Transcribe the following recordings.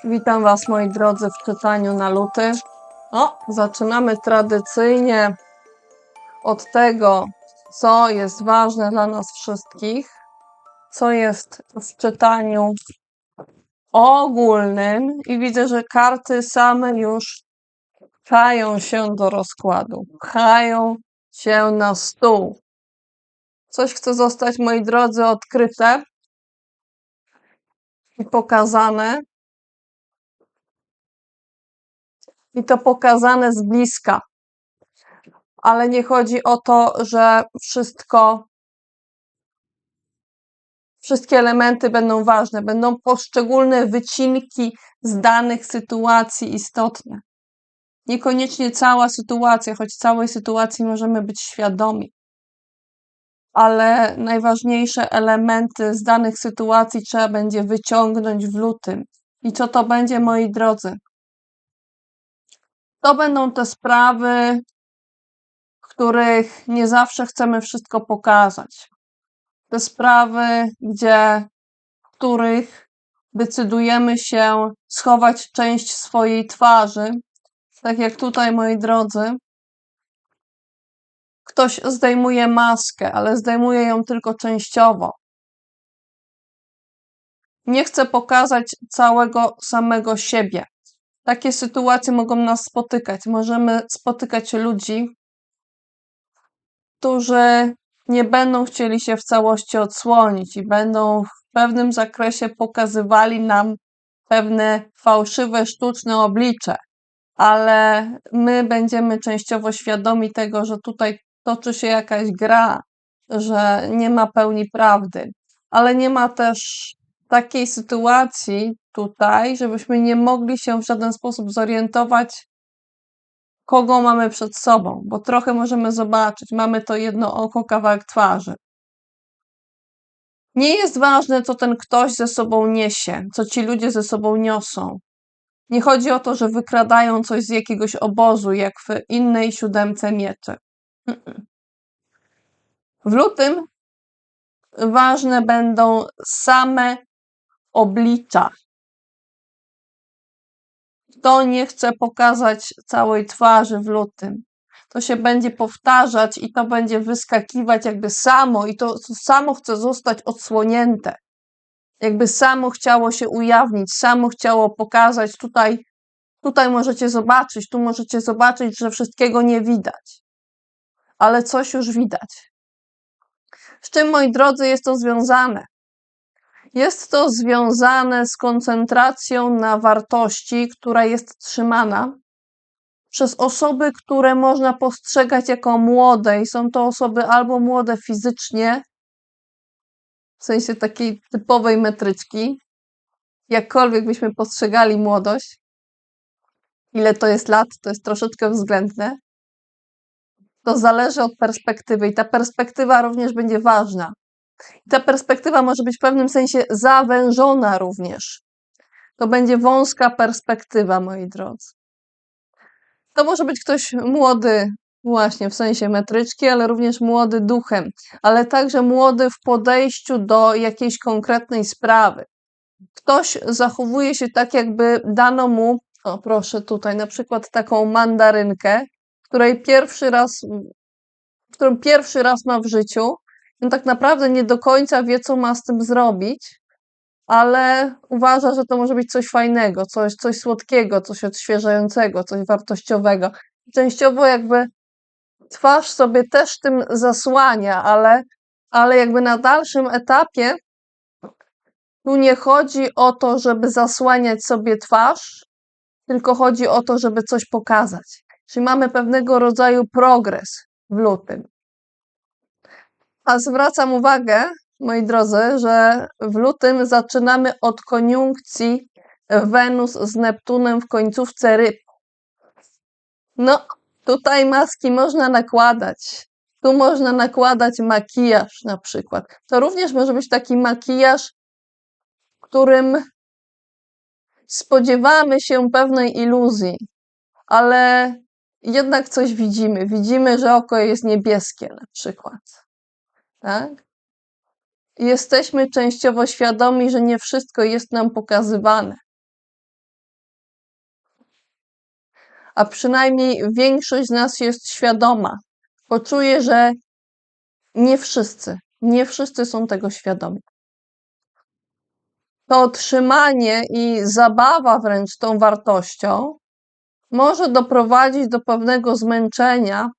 Witam Was, moi drodzy, w czytaniu na luty. Zaczynamy tradycyjnie od tego, co jest ważne dla nas wszystkich, co jest w czytaniu ogólnym i widzę, że karty same już pchają się do rozkładu, pchają się na stół. Coś chce zostać, moi drodzy, odkryte i pokazane. I to pokazane z bliska. Ale nie chodzi o to, że wszystkie elementy będą ważne, będą poszczególne wycinki z danych sytuacji istotne. Niekoniecznie cała sytuacja, choć całej sytuacji możemy być świadomi. Ale najważniejsze elementy z danych sytuacji trzeba będzie wyciągnąć w lutym. I co to będzie, moi drodzy? To będą te sprawy, w których nie zawsze chcemy wszystko pokazać. Te sprawy, w których decydujemy się schować część swojej twarzy, tak jak tutaj, moi drodzy, ktoś zdejmuje maskę, ale zdejmuje ją tylko częściowo. Nie chce pokazać całego samego siebie. Takie sytuacje mogą nas spotykać. Możemy spotykać ludzi, którzy nie będą chcieli się w całości odsłonić i będą w pewnym zakresie pokazywali nam pewne fałszywe, sztuczne oblicze, ale my będziemy częściowo świadomi tego, że tutaj toczy się jakaś gra, że nie ma pełni prawdy, ale nie ma też takiej sytuacji tutaj, żebyśmy nie mogli się w żaden sposób zorientować, kogo mamy przed sobą, bo trochę możemy zobaczyć, mamy to jedno oko, kawałek twarzy. Nie jest ważne, co ten ktoś ze sobą niesie, co ci ludzie ze sobą niosą. Nie chodzi o to, że wykradają coś z jakiegoś obozu, jak w innej 7 mieczy. W lutym ważne będą same oblicza. Kto nie chce pokazać całej twarzy w lutym, to się będzie powtarzać i to będzie wyskakiwać jakby samo i to samo chce zostać odsłonięte. Jakby samo chciało się ujawnić, samo chciało pokazać, tutaj możecie zobaczyć, tu możecie zobaczyć, że wszystkiego nie widać, ale coś już widać. Z czym, moi drodzy, jest to związane? Jest to związane z koncentracją na wartości, która jest trzymana przez osoby, które można postrzegać jako młode i są to osoby albo młode fizycznie, w sensie takiej typowej metryczki, jakkolwiek byśmy postrzegali młodość, ile to jest lat, to jest troszeczkę względne, to zależy od perspektywy i ta perspektywa również będzie ważna. Ta perspektywa może być w pewnym sensie zawężona również. To będzie wąska perspektywa, moi drodzy. To może być ktoś młody właśnie w sensie metryczki, ale również młody duchem, ale także młody w podejściu do jakiejś konkretnej sprawy. Ktoś zachowuje się tak, jakby dano mu, o proszę tutaj, na przykład taką mandarynkę, którą pierwszy raz ma w życiu. On tak naprawdę nie do końca wie, co ma z tym zrobić, ale uważa, że to może być coś fajnego, coś słodkiego, coś odświeżającego, coś wartościowego. Częściowo jakby twarz sobie też tym zasłania, ale jakby na dalszym etapie tu nie chodzi o to, żeby zasłaniać sobie twarz, tylko chodzi o to, żeby coś pokazać. Czyli mamy pewnego rodzaju progres w lutym. A zwracam uwagę, moi drodzy, że w lutym zaczynamy od koniunkcji Wenus z Neptunem w końcówce ryb. No, tutaj maski można nakładać. Tu można nakładać makijaż na przykład. To również może być taki makijaż, w którym spodziewamy się pewnej iluzji, ale jednak coś widzimy. Widzimy, że oko jest niebieskie na przykład. Tak? Jesteśmy częściowo świadomi, że nie wszystko jest nam pokazywane. a przynajmniej większość z nas jest świadoma. Poczuje, że nie wszyscy są tego świadomi. To otrzymanie i zabawa wręcz tą wartością może doprowadzić do pewnego zmęczenia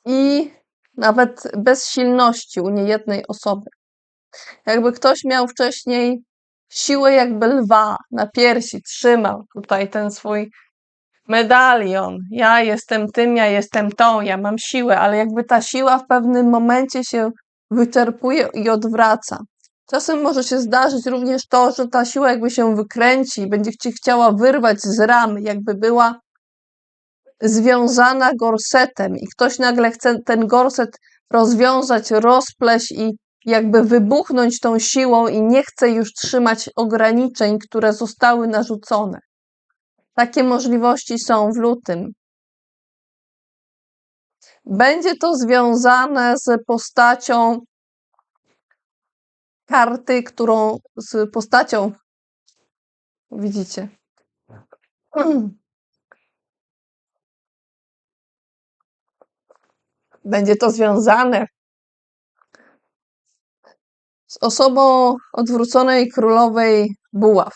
i nawet bezsilności u niejednej osoby. Jakby ktoś miał wcześniej siłę jakby lwa na piersi, trzymał tutaj ten swój medalion. Ja jestem tym, ja jestem tą, ja mam siłę, ale jakby ta siła w pewnym momencie się wyczerpuje i odwraca. Czasem może się zdarzyć również to, że ta siła jakby się wykręci i będzie cię chciała wyrwać z ramy, jakby była związana gorsetem i ktoś nagle chce ten gorset rozwiązać, rozpleść i jakby wybuchnąć tą siłą i nie chce już trzymać ograniczeń, które zostały narzucone. Takie możliwości są w lutym. Będzie to związane z postacią karty, z postacią, widzicie, będzie to związane z osobą odwróconej królowej buław.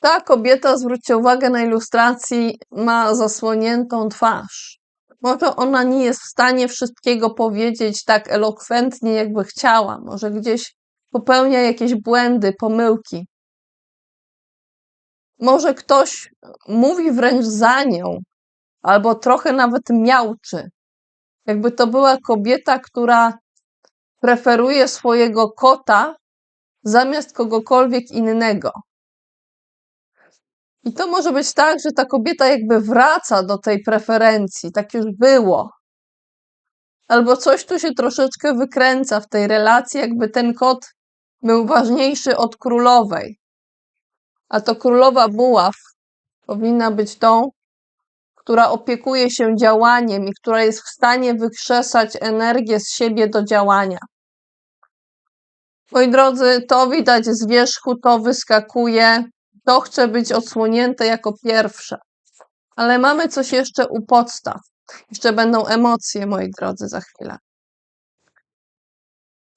Ta kobieta, zwróćcie uwagę na ilustracji, ma zasłoniętą twarz. Może ona nie jest w stanie wszystkiego powiedzieć tak elokwentnie, jakby chciała. Może gdzieś popełnia jakieś błędy, pomyłki. Może ktoś mówi wręcz za nią, albo trochę nawet miauczy. Jakby to była kobieta, która preferuje swojego kota zamiast kogokolwiek innego. I to może być tak, że ta kobieta jakby wraca do tej preferencji, tak już było. Albo coś tu się troszeczkę wykręca w tej relacji, jakby ten kot był ważniejszy od królowej. A to królowa buław powinna być tą, która opiekuje się działaniem i która jest w stanie wykrzesać energię z siebie do działania. Moi drodzy, to widać z wierzchu, to wyskakuje, to chce być odsłonięte jako pierwsze. Ale mamy coś jeszcze u podstaw. Jeszcze będą emocje, moi drodzy, za chwilę.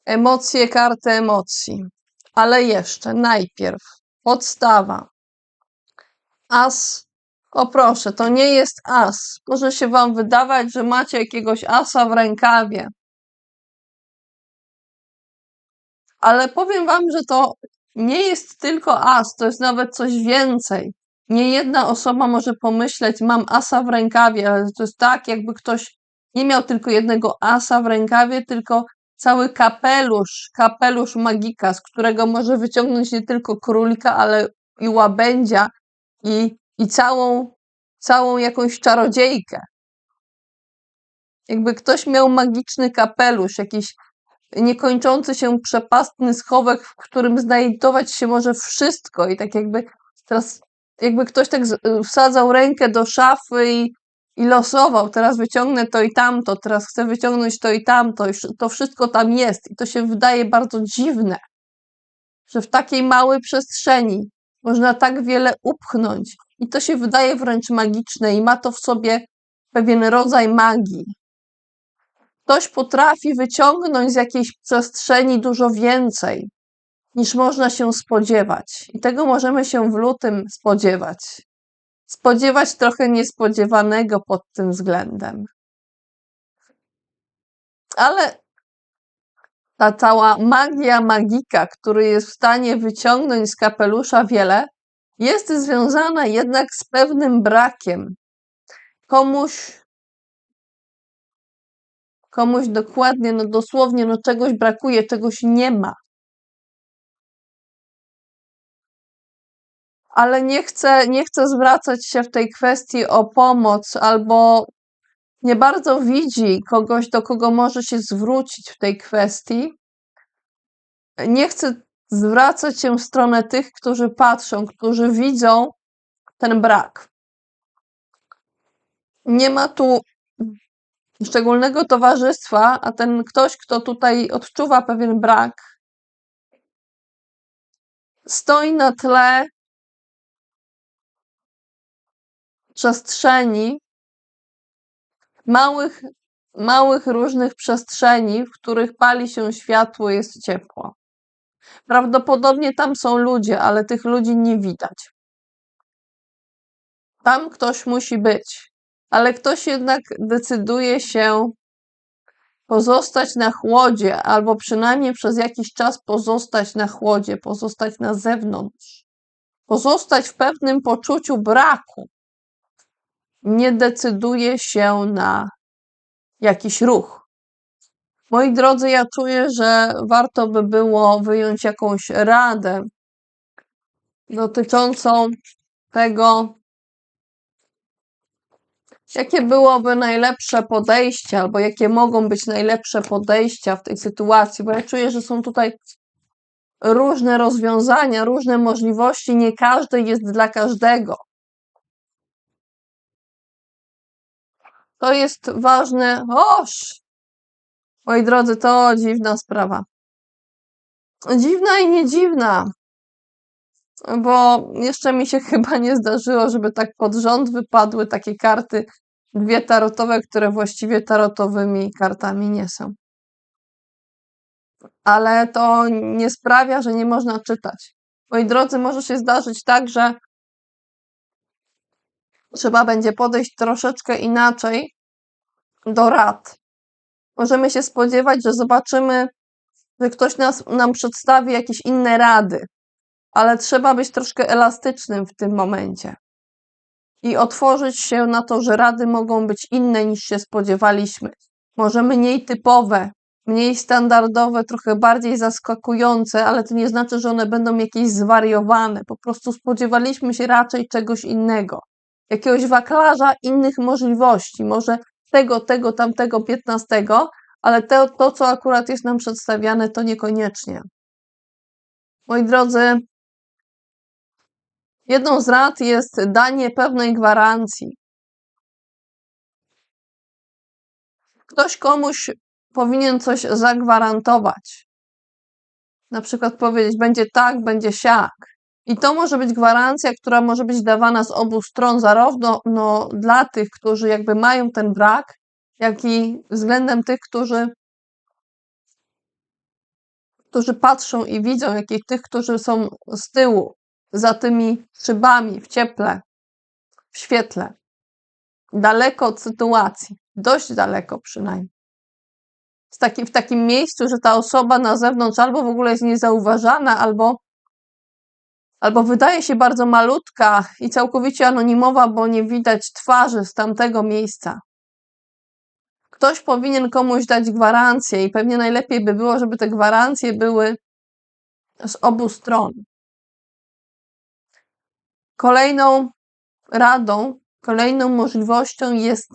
Emocje, karty emocji. Ale jeszcze, najpierw, podstawa. As. O proszę, to nie jest as. Może się wam wydawać, że macie jakiegoś asa w rękawie. Ale powiem wam, że to nie jest tylko as, to jest nawet coś więcej. Nie jedna osoba może pomyśleć, mam asa w rękawie, ale to jest tak, jakby ktoś nie miał tylko jednego asa w rękawie, tylko cały kapelusz magika, z którego może wyciągnąć nie tylko królika, ale i łabędzia i całą jakąś czarodziejkę. Jakby ktoś miał magiczny kapelusz, jakiś niekończący się przepastny schowek, w którym znajdować się może wszystko i tak jakby teraz jakby ktoś tak wsadzał rękę do szafy i losował, teraz wyciągnę to i tamto, teraz chcę wyciągnąć to i tamto, i to wszystko tam jest i to się wydaje bardzo dziwne, że w takiej małej przestrzeni można tak wiele upchnąć i to się wydaje wręcz magiczne i ma to w sobie pewien rodzaj magii. Ktoś potrafi wyciągnąć z jakiejś przestrzeni dużo więcej, niż można się spodziewać. I tego możemy się w lutym spodziewać. Spodziewać trochę niespodziewanego pod tym względem. Ale ta cała magia magika, który jest w stanie wyciągnąć z kapelusza wiele, jest związana jednak z pewnym brakiem. Komuś dokładnie, no dosłownie, no czegoś brakuje, czegoś nie ma. Ale nie chcę zwracać się w tej kwestii o pomoc, albo nie bardzo widzi kogoś, do kogo może się zwrócić w tej kwestii. Nie chcę zwracać się w stronę tych, którzy patrzą, którzy widzą ten brak. Nie ma tu szczególnego towarzystwa, a ten ktoś, kto tutaj odczuwa pewien brak, stoi na tle przestrzeni, małych różnych przestrzeni, w których pali się światło, jest ciepło. Prawdopodobnie tam są ludzie, ale tych ludzi nie widać. Tam ktoś musi być, ale ktoś jednak decyduje się pozostać na chłodzie, albo przynajmniej przez jakiś czas pozostać na chłodzie, pozostać na zewnątrz, pozostać w pewnym poczuciu braku. Nie decyduje się na jakiś ruch. Moi drodzy, ja czuję, że warto by było wyjąć jakąś radę dotyczącą tego, jakie byłoby najlepsze podejście, albo jakie mogą być najlepsze podejścia w tej sytuacji, bo ja czuję, że są tutaj różne rozwiązania, różne możliwości, nie każde jest dla każdego. To jest ważne. Moi drodzy, to dziwna sprawa. Dziwna i nie dziwna, bo jeszcze mi się chyba nie zdarzyło, żeby tak pod rząd wypadły takie karty, dwie tarotowe, które właściwie tarotowymi kartami nie są. Ale to nie sprawia, że nie można czytać. Moi drodzy, może się zdarzyć tak, że trzeba będzie podejść troszeczkę inaczej do rad. Możemy się spodziewać, że zobaczymy, że ktoś nam przedstawi jakieś inne rady, ale trzeba być troszkę elastycznym w tym momencie i otworzyć się na to, że rady mogą być inne niż się spodziewaliśmy. Może mniej typowe, mniej standardowe, trochę bardziej zaskakujące, ale to nie znaczy, że one będą jakieś zwariowane. Po prostu spodziewaliśmy się raczej czegoś innego. Jakiegoś wachlarza innych możliwości, może tego, tamtego, 15, ale to, co akurat jest nam przedstawiane, to niekoniecznie. Moi drodzy, jedną z rad jest danie pewnej gwarancji. Ktoś komuś powinien coś zagwarantować. Na przykład powiedzieć, będzie tak, będzie siak. I to może być gwarancja, która może być dawana z obu stron, zarówno dla tych, którzy jakby mają ten brak, jak i względem tych, którzy patrzą i widzą, jak i tych, którzy są z tyłu, za tymi szybami, w cieple, w świetle. Daleko od sytuacji, dość daleko przynajmniej. W takim miejscu, że ta osoba na zewnątrz albo w ogóle jest niezauważana, albo wydaje się bardzo malutka i całkowicie anonimowa, bo nie widać twarzy z tamtego miejsca. Ktoś powinien komuś dać gwarancję i pewnie najlepiej by było, żeby te gwarancje były z obu stron. Kolejną radą, kolejną możliwością jest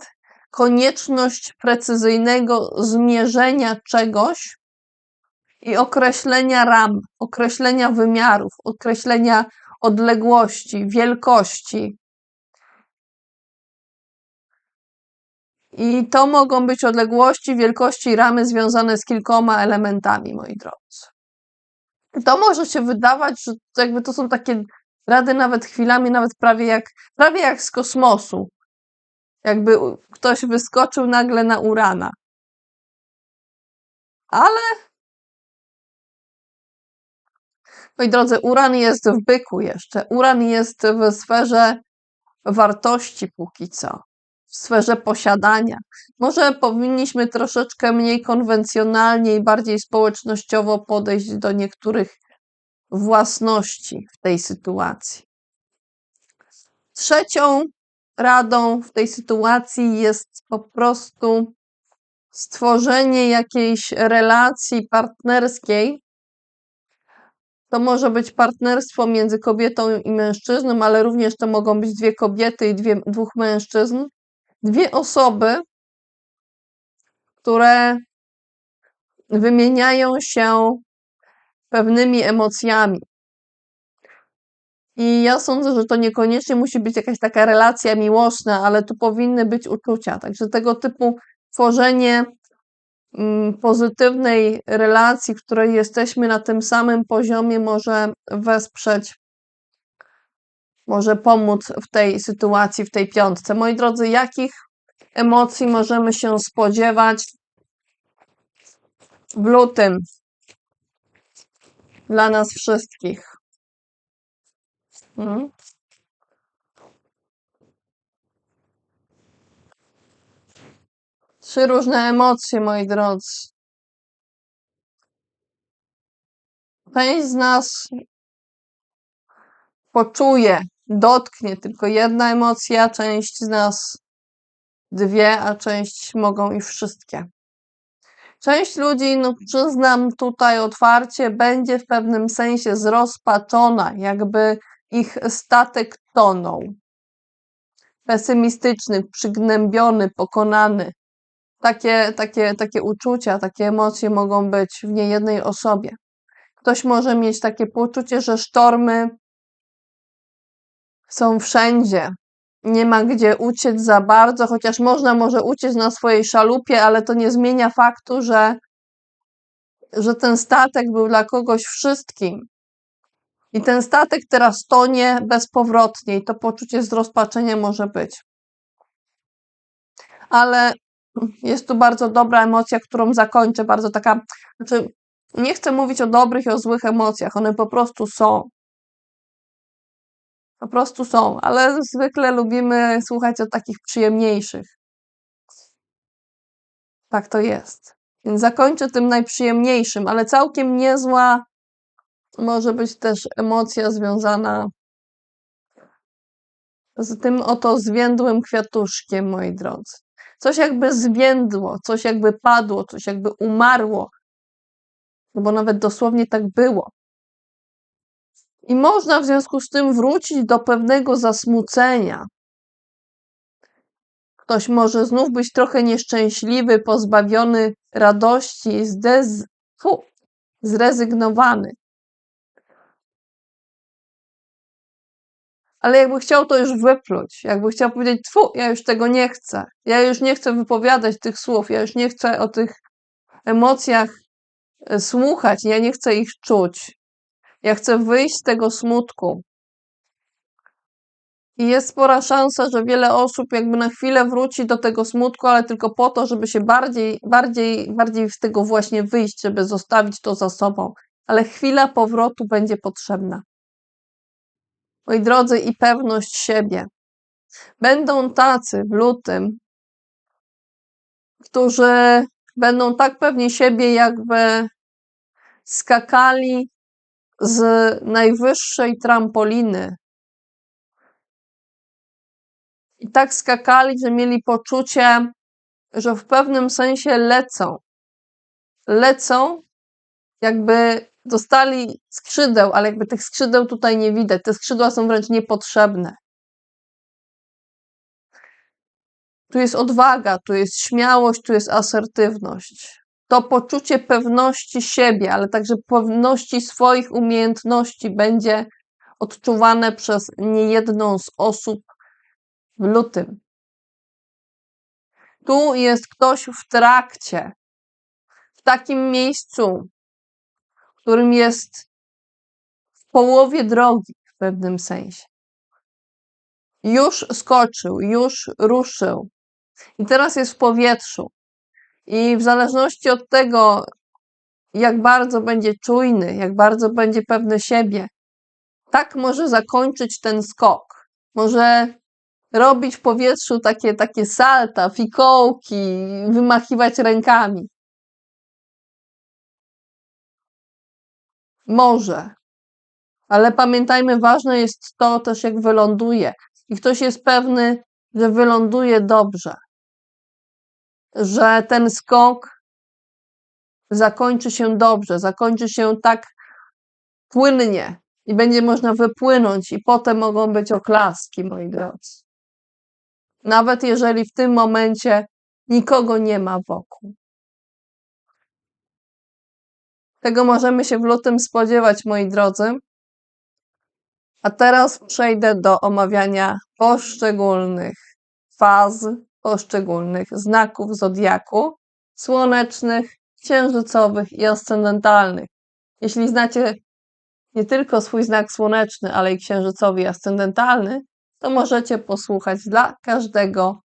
konieczność precyzyjnego zmierzenia czegoś i określenia ram, określenia wymiarów, określenia odległości, wielkości. I to mogą być odległości, wielkości, ramy związane z kilkoma elementami, moi drodzy. To może się wydawać, że jakby to są takie rady nawet chwilami, nawet prawie jak z kosmosu. Jakby ktoś wyskoczył nagle na Urana. Ale, moi drodzy, Uran jest w byku jeszcze. Uran jest w sferze wartości póki co, w sferze posiadania. Może powinniśmy troszeczkę mniej konwencjonalnie i bardziej społecznościowo podejść do niektórych własności w tej sytuacji. Trzecią radą w tej sytuacji jest po prostu stworzenie jakiejś relacji partnerskiej. To może być partnerstwo między kobietą i mężczyzną, ale również to mogą być dwie kobiety i dwóch mężczyzn. Dwie osoby, które wymieniają się pewnymi emocjami. I ja sądzę, że to niekoniecznie musi być jakaś taka relacja miłosna, ale tu powinny być uczucia. Także tego typu tworzenie pozytywnej relacji, w której jesteśmy na tym samym poziomie, może wesprzeć może pomóc w tej sytuacji, w tej piątce. Moi drodzy, jakich emocji możemy się spodziewać w lutym dla nas wszystkich? Mhm. 3 różne emocje, moi drodzy. Część z nas poczuje, dotknie tylko jedna emocja, część z nas dwie, a część mogą i wszystkie. Część ludzi, no przyznam tutaj otwarcie, będzie w pewnym sensie zrozpaczona, jakby ich statek tonął. Pesymistyczny, przygnębiony, pokonany. Takie uczucia, takie emocje mogą być w niejednej osobie. Ktoś może mieć takie poczucie, że sztormy są wszędzie. Nie ma gdzie uciec za bardzo, chociaż można może uciec na swojej szalupie, ale to nie zmienia faktu, że ten statek był dla kogoś wszystkim. I ten statek teraz tonie bezpowrotnie i to poczucie zrozpaczenia może być. Ale jest tu bardzo dobra emocja, którą zakończę, bardzo taka, znaczy nie chcę mówić o dobrych i o złych emocjach, one po prostu są. Po prostu są, ale zwykle lubimy słuchać o takich przyjemniejszych. Tak to jest. Więc zakończę tym najprzyjemniejszym, ale całkiem niezła może być też emocja związana z tym oto zwiędłym kwiatuszkiem, moi drodzy. Coś jakby zwiędło, coś jakby padło, coś jakby umarło, no bo nawet dosłownie tak było. I można w związku z tym wrócić do pewnego zasmucenia. Ktoś może znów być trochę nieszczęśliwy, pozbawiony radości, zrezygnowany. Ale jakby chciał to już wypluć, jakby chciał powiedzieć, ja już tego nie chcę, ja już nie chcę wypowiadać tych słów, ja już nie chcę o tych emocjach słuchać, ja nie chcę ich czuć. Ja chcę wyjść z tego smutku. I jest spora szansa, że wiele osób jakby na chwilę wróci do tego smutku, ale tylko po to, żeby się bardziej z tego właśnie wyjść, żeby zostawić to za sobą. Ale chwila powrotu będzie potrzebna. Moi drodzy, i pewność siebie. Będą tacy w lutym, którzy będą tak pewni siebie, jakby skakali z najwyższej trampoliny. I tak skakali, że mieli poczucie, że w pewnym sensie lecą. Lecą, jakby dostali skrzydeł, ale jakby tych skrzydeł tutaj nie widać. Te skrzydła są wręcz niepotrzebne. Tu jest odwaga, tu jest śmiałość, tu jest asertywność. To poczucie pewności siebie, ale także pewności swoich umiejętności będzie odczuwane przez niejedną z osób w lutym. Tu jest ktoś w trakcie, w takim miejscu, w którym jest w połowie drogi w pewnym sensie. Już skoczył, już ruszył i teraz jest w powietrzu. I w zależności od tego, jak bardzo będzie czujny, jak bardzo będzie pewny siebie, tak może zakończyć ten skok. Może robić w powietrzu takie salta, fikołki, wymachiwać rękami. Może. Ale pamiętajmy, ważne jest to też, jak wyląduje. I ktoś jest pewny, że wyląduje dobrze. Że ten skok zakończy się dobrze, zakończy się tak płynnie i będzie można wypłynąć i potem mogą być oklaski, moi drodzy. Nawet jeżeli w tym momencie nikogo nie ma wokół. Tego możemy się w lutym spodziewać, moi drodzy. A teraz przejdę do omawiania poszczególnych faz, poszczególnych znaków zodiaku słonecznych, księżycowych i ascendentalnych. Jeśli znacie nie tylko swój znak słoneczny, ale i księżycowy i ascendentalny, to możecie posłuchać dla każdego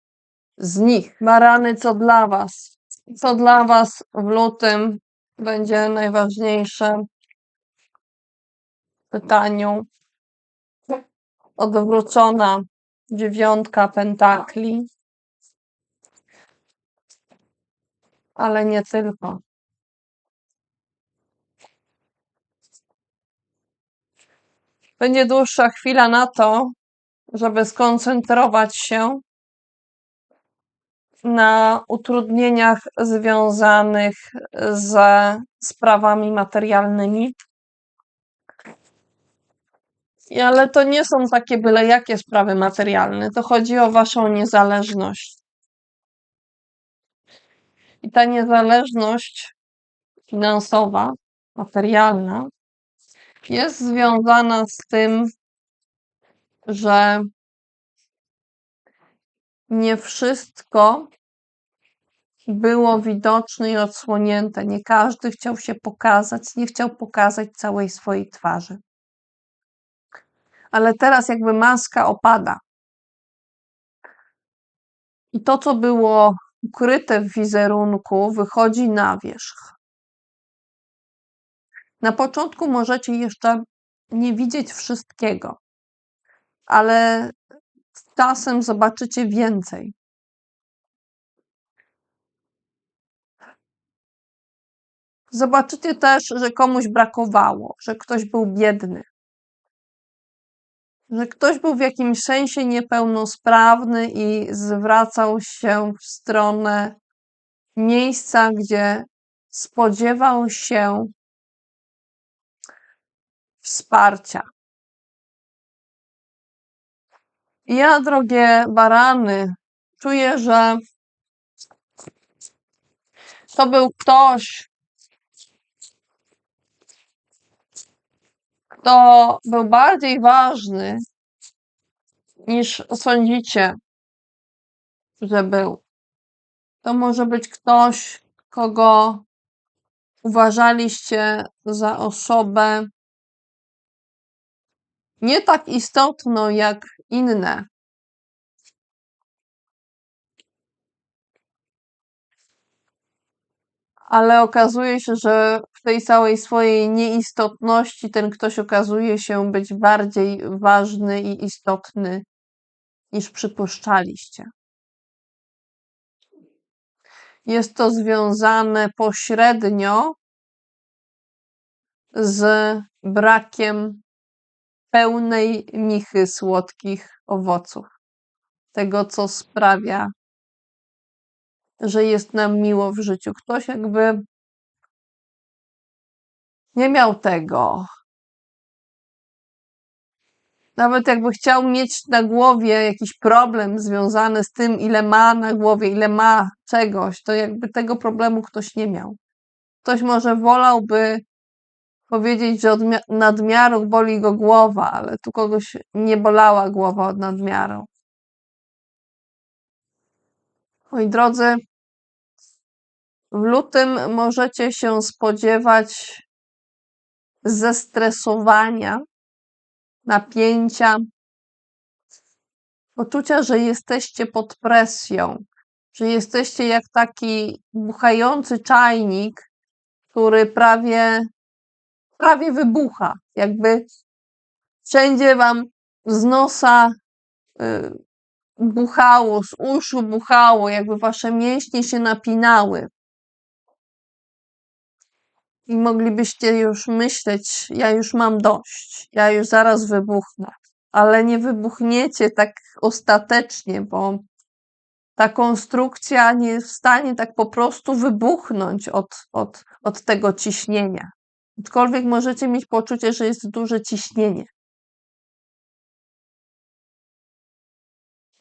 z nich. Barany, co dla Was? Co dla Was w lutym będzie najważniejsze w pytaniu? Odwrócona 9 pentakli, ale nie tylko. Będzie dłuższa chwila na to, żeby skoncentrować się na utrudnieniach związanych ze sprawami materialnymi. Ale to nie są takie byle jakie sprawy materialne. To chodzi o Waszą niezależność. I ta niezależność finansowa, materialna jest związana z tym, że nie wszystko było widoczne i odsłonięte. Nie każdy chciał się pokazać, nie chciał pokazać całej swojej twarzy. Ale teraz jakby maska opada. I to, co było ukryte w wizerunku, wychodzi na wierzch. Na początku możecie jeszcze nie widzieć wszystkiego, ale z czasem zobaczycie więcej. Zobaczycie też, że komuś brakowało, że ktoś był biedny, że ktoś był w jakimś sensie niepełnosprawny i zwracał się w stronę miejsca, gdzie spodziewał się wsparcia. Ja, drogie barany, czuję, że to był ktoś, kto był bardziej ważny niż sądzicie, że był. To może być ktoś, kogo uważaliście za osobę nie tak istotną jak inne. Ale okazuje się, że w tej całej swojej nieistotności ten ktoś okazuje się być bardziej ważny i istotny niż przypuszczaliście. Jest to związane pośrednio z brakiem pełnej michy słodkich owoców. Tego, co sprawia, że jest nam miło w życiu. Ktoś jakby nie miał tego. Nawet jakby chciał mieć na głowie jakiś problem związany z tym, ile ma na głowie, ile ma czegoś, to jakby tego problemu ktoś nie miał. Ktoś może wolałby powiedzieć, że od nadmiaru boli go głowa, ale tu kogoś nie bolała głowa od nadmiaru. Moi drodzy, w lutym możecie się spodziewać zestresowania, napięcia, poczucia, że jesteście pod presją, że jesteście jak taki buchający czajnik, który prawie wybucha, jakby wszędzie wam z nosa buchało, z uszu buchało, jakby wasze mięśnie się napinały. I moglibyście już myśleć, ja już mam dość, ja już zaraz wybuchnę. Ale nie wybuchniecie tak ostatecznie, bo ta konstrukcja nie jest w stanie tak po prostu wybuchnąć od tego ciśnienia. Aczkolwiek możecie mieć poczucie, że jest duże ciśnienie.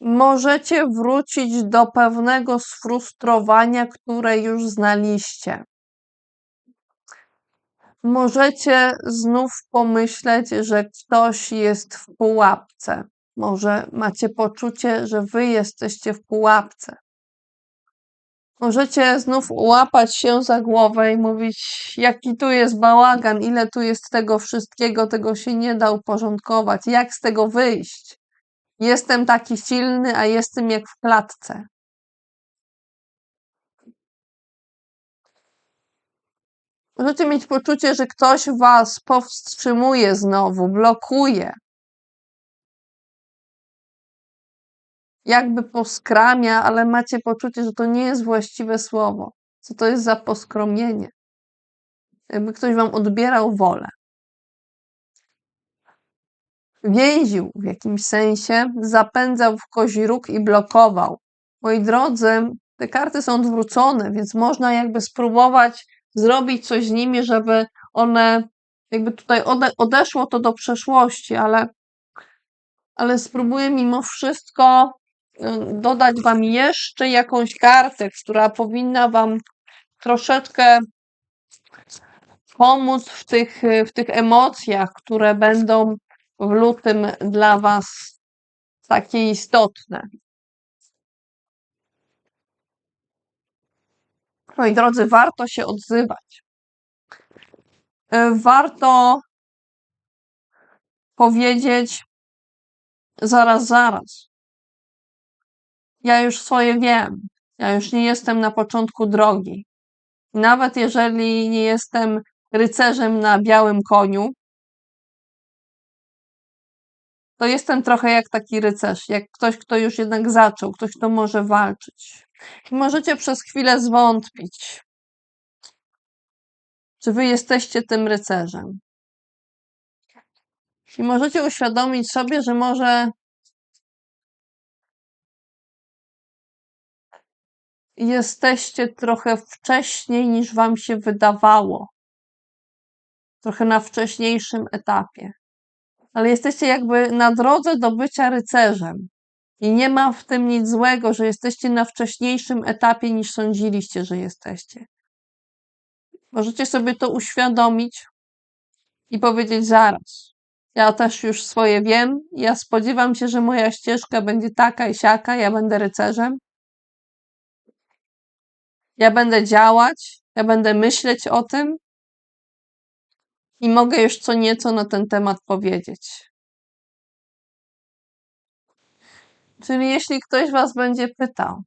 Możecie wrócić do pewnego sfrustrowania, które już znaliście. Możecie znów pomyśleć, że ktoś jest w pułapce. Może macie poczucie, że wy jesteście w pułapce. Możecie znów łapać się za głowę i mówić, jaki tu jest bałagan, ile tu jest tego wszystkiego, tego się nie da uporządkować, jak z tego wyjść? Jestem taki silny, a jestem jak w klatce. Możecie mieć poczucie, że ktoś was powstrzymuje znowu, blokuje. Jakby poskramia, ale macie poczucie, że to nie jest właściwe słowo. Co to jest za poskromienie? Jakby ktoś wam odbierał wolę. Więził w jakimś sensie, zapędzał w kozi róg i blokował. Moi drodzy, te karty są odwrócone, więc można jakby spróbować zrobić coś z nimi, żeby one jakby tutaj odeszło to do przeszłości, ale spróbuję mimo wszystko dodać wam jeszcze jakąś kartę, która powinna wam troszeczkę pomóc w tych emocjach, które będą w lutym dla was takie istotne. Moi drodzy, warto się odzywać. Warto powiedzieć zaraz, zaraz. Ja już swoje wiem. Ja już nie jestem na początku drogi. Nawet jeżeli nie jestem rycerzem na białym koniu, to jestem trochę jak taki rycerz, jak ktoś, kto już jednak zaczął, ktoś, kto może walczyć. I możecie przez chwilę zwątpić, czy wy jesteście tym rycerzem. I możecie uświadomić sobie, że może jesteście trochę wcześniej niż wam się wydawało. Trochę na wcześniejszym etapie. Ale jesteście jakby na drodze do bycia rycerzem. I nie ma w tym nic złego, że jesteście na wcześniejszym etapie niż sądziliście, że jesteście. Możecie sobie to uświadomić i powiedzieć zaraz. Ja też już swoje wiem. Ja spodziewam się, że moja ścieżka będzie taka i siaka. Ja będę rycerzem. Ja będę działać. Ja będę myśleć o tym. I mogę już co nieco na ten temat powiedzieć. Czyli jeśli ktoś was będzie pytał,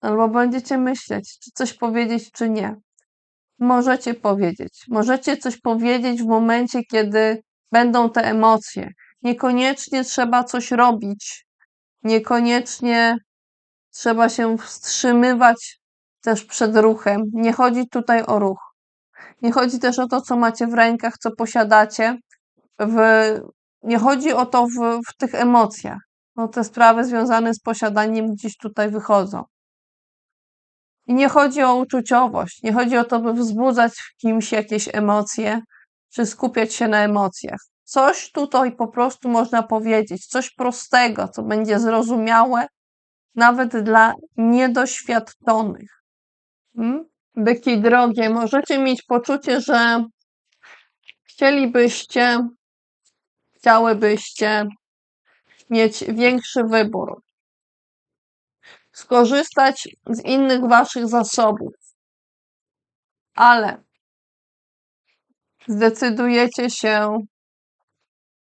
albo będziecie myśleć, czy coś powiedzieć, czy nie, możecie powiedzieć. Możecie coś powiedzieć w momencie, kiedy będą te emocje. Niekoniecznie trzeba coś robić. Niekoniecznie trzeba się wstrzymywać też przed ruchem. Nie chodzi tutaj o ruch. Nie chodzi też o to, co macie w rękach, co posiadacie. Nie chodzi o to w tych emocjach. No, te sprawy związane z posiadaniem gdzieś tutaj wychodzą. I nie chodzi o uczuciowość, nie chodzi o to, by wzbudzać w kimś jakieś emocje, czy skupiać się na emocjach. Coś tutaj po prostu można powiedzieć, coś prostego, co będzie zrozumiałe nawet dla niedoświadczonych. Byki drogie, możecie mieć poczucie, że chciałybyście mieć większy wybór, skorzystać z innych waszych zasobów, ale zdecydujecie się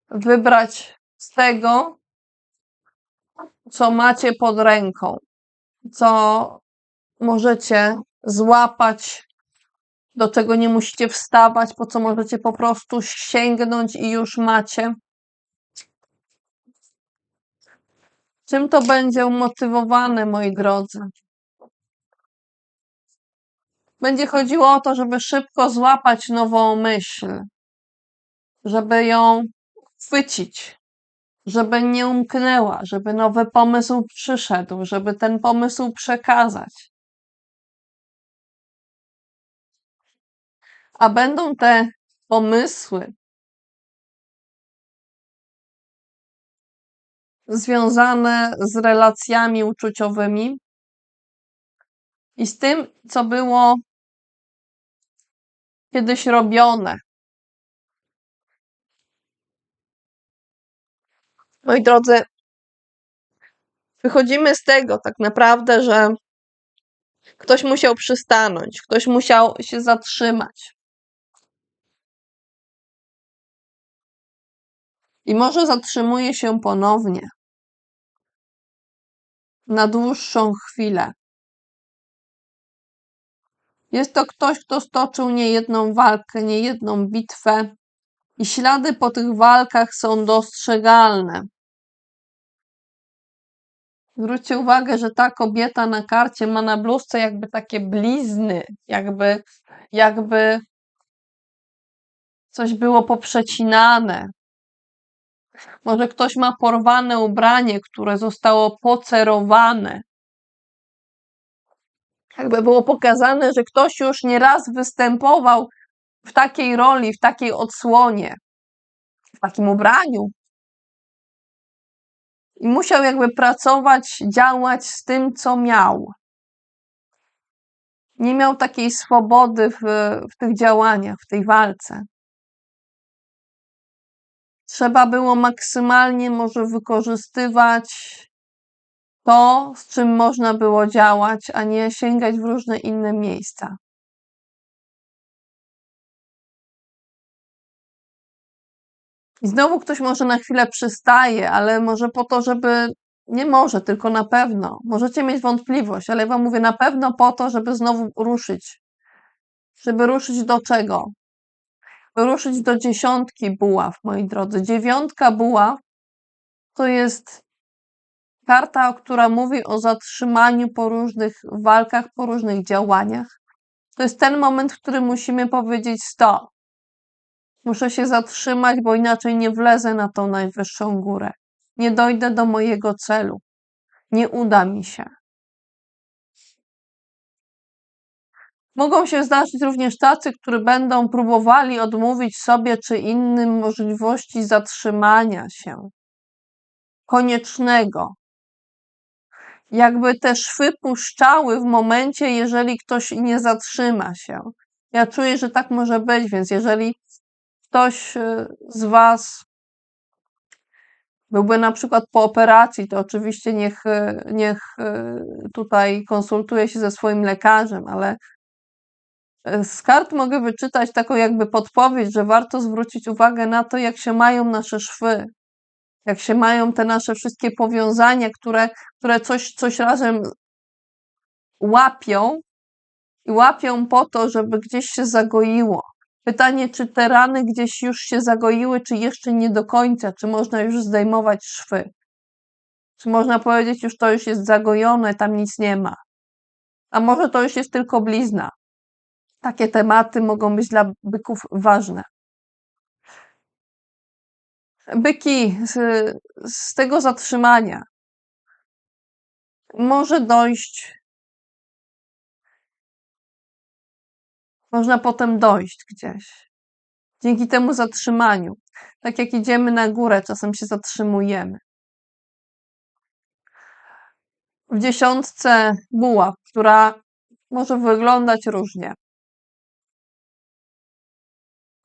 wybrać z tego, co macie pod ręką, co możecie złapać, do czego nie musicie wstawać, po co możecie po prostu sięgnąć i już macie. Czym to będzie umotywowane, moi drodzy? Będzie chodziło o to, żeby szybko złapać nową myśl, żeby ją chwycić, żeby nie umknęła, żeby nowy pomysł przyszedł, żeby ten pomysł przekazać. A będą te pomysły związane z relacjami uczuciowymi i z tym, co było kiedyś robione. Moi drodzy, wychodzimy z tego tak naprawdę, że Ktoś musiał przystanąć, ktoś musiał się zatrzymać. I może zatrzymuje się ponownie na dłuższą chwilę. Jest to ktoś, kto stoczył niejedną walkę, niejedną bitwę i ślady po tych walkach są dostrzegalne. Zwróćcie uwagę, że ta kobieta na karcie ma na bluzce jakby takie blizny, jakby coś było poprzecinane. Może ktoś ma porwane ubranie, które zostało pocerowane. Jakby było pokazane, że ktoś już nieraz występował w takiej roli, w takiej odsłonie, w takim ubraniu. I musiał jakby pracować, działać z tym, co miał. Nie miał takiej swobody w tych działaniach, w tej walce. Trzeba było maksymalnie może wykorzystywać to, z czym można było działać, a nie sięgać w różne inne miejsca. I znowu ktoś może na chwilę przystaje, ale może po to, żeby nie może, tylko na pewno. Możecie mieć wątpliwość, ale ja wam mówię na pewno po to, żeby znowu ruszyć. Żeby ruszyć do czego? Ruszyć do 10 buław, moi drodzy. 9 buław to jest karta, która mówi o zatrzymaniu po różnych walkach, po różnych działaniach. To jest ten moment, w którym musimy powiedzieć stop. Muszę się zatrzymać, bo inaczej nie wlezę na tą najwyższą górę. Nie dojdę do mojego celu. Nie uda mi się. Mogą się zdarzyć również tacy, którzy będą próbowali odmówić sobie czy innym możliwości zatrzymania się. Koniecznego. Jakby te szwy puszczały w momencie, jeżeli ktoś nie zatrzyma się. Ja czuję, że tak może być, więc jeżeli ktoś z was byłby na przykład po operacji, to oczywiście niech tutaj konsultuje się ze swoim lekarzem, ale z kart mogę wyczytać taką jakby podpowiedź, że warto zwrócić uwagę na to, jak się mają nasze szwy, jak się mają te nasze wszystkie powiązania, które coś razem łapią i łapią po to, żeby gdzieś się zagoiło. Pytanie, czy te rany gdzieś już się zagoiły, czy jeszcze nie do końca, czy można już zdejmować szwy. Czy można powiedzieć, już to już jest zagojone, tam nic nie ma. A może to już jest tylko blizna. Takie tematy mogą być dla byków ważne. Byki, z tego zatrzymania może dojść, można potem dojść gdzieś. Dzięki temu zatrzymaniu. Tak jak idziemy na górę, czasem się zatrzymujemy. W 10 buław, która może wyglądać różnie.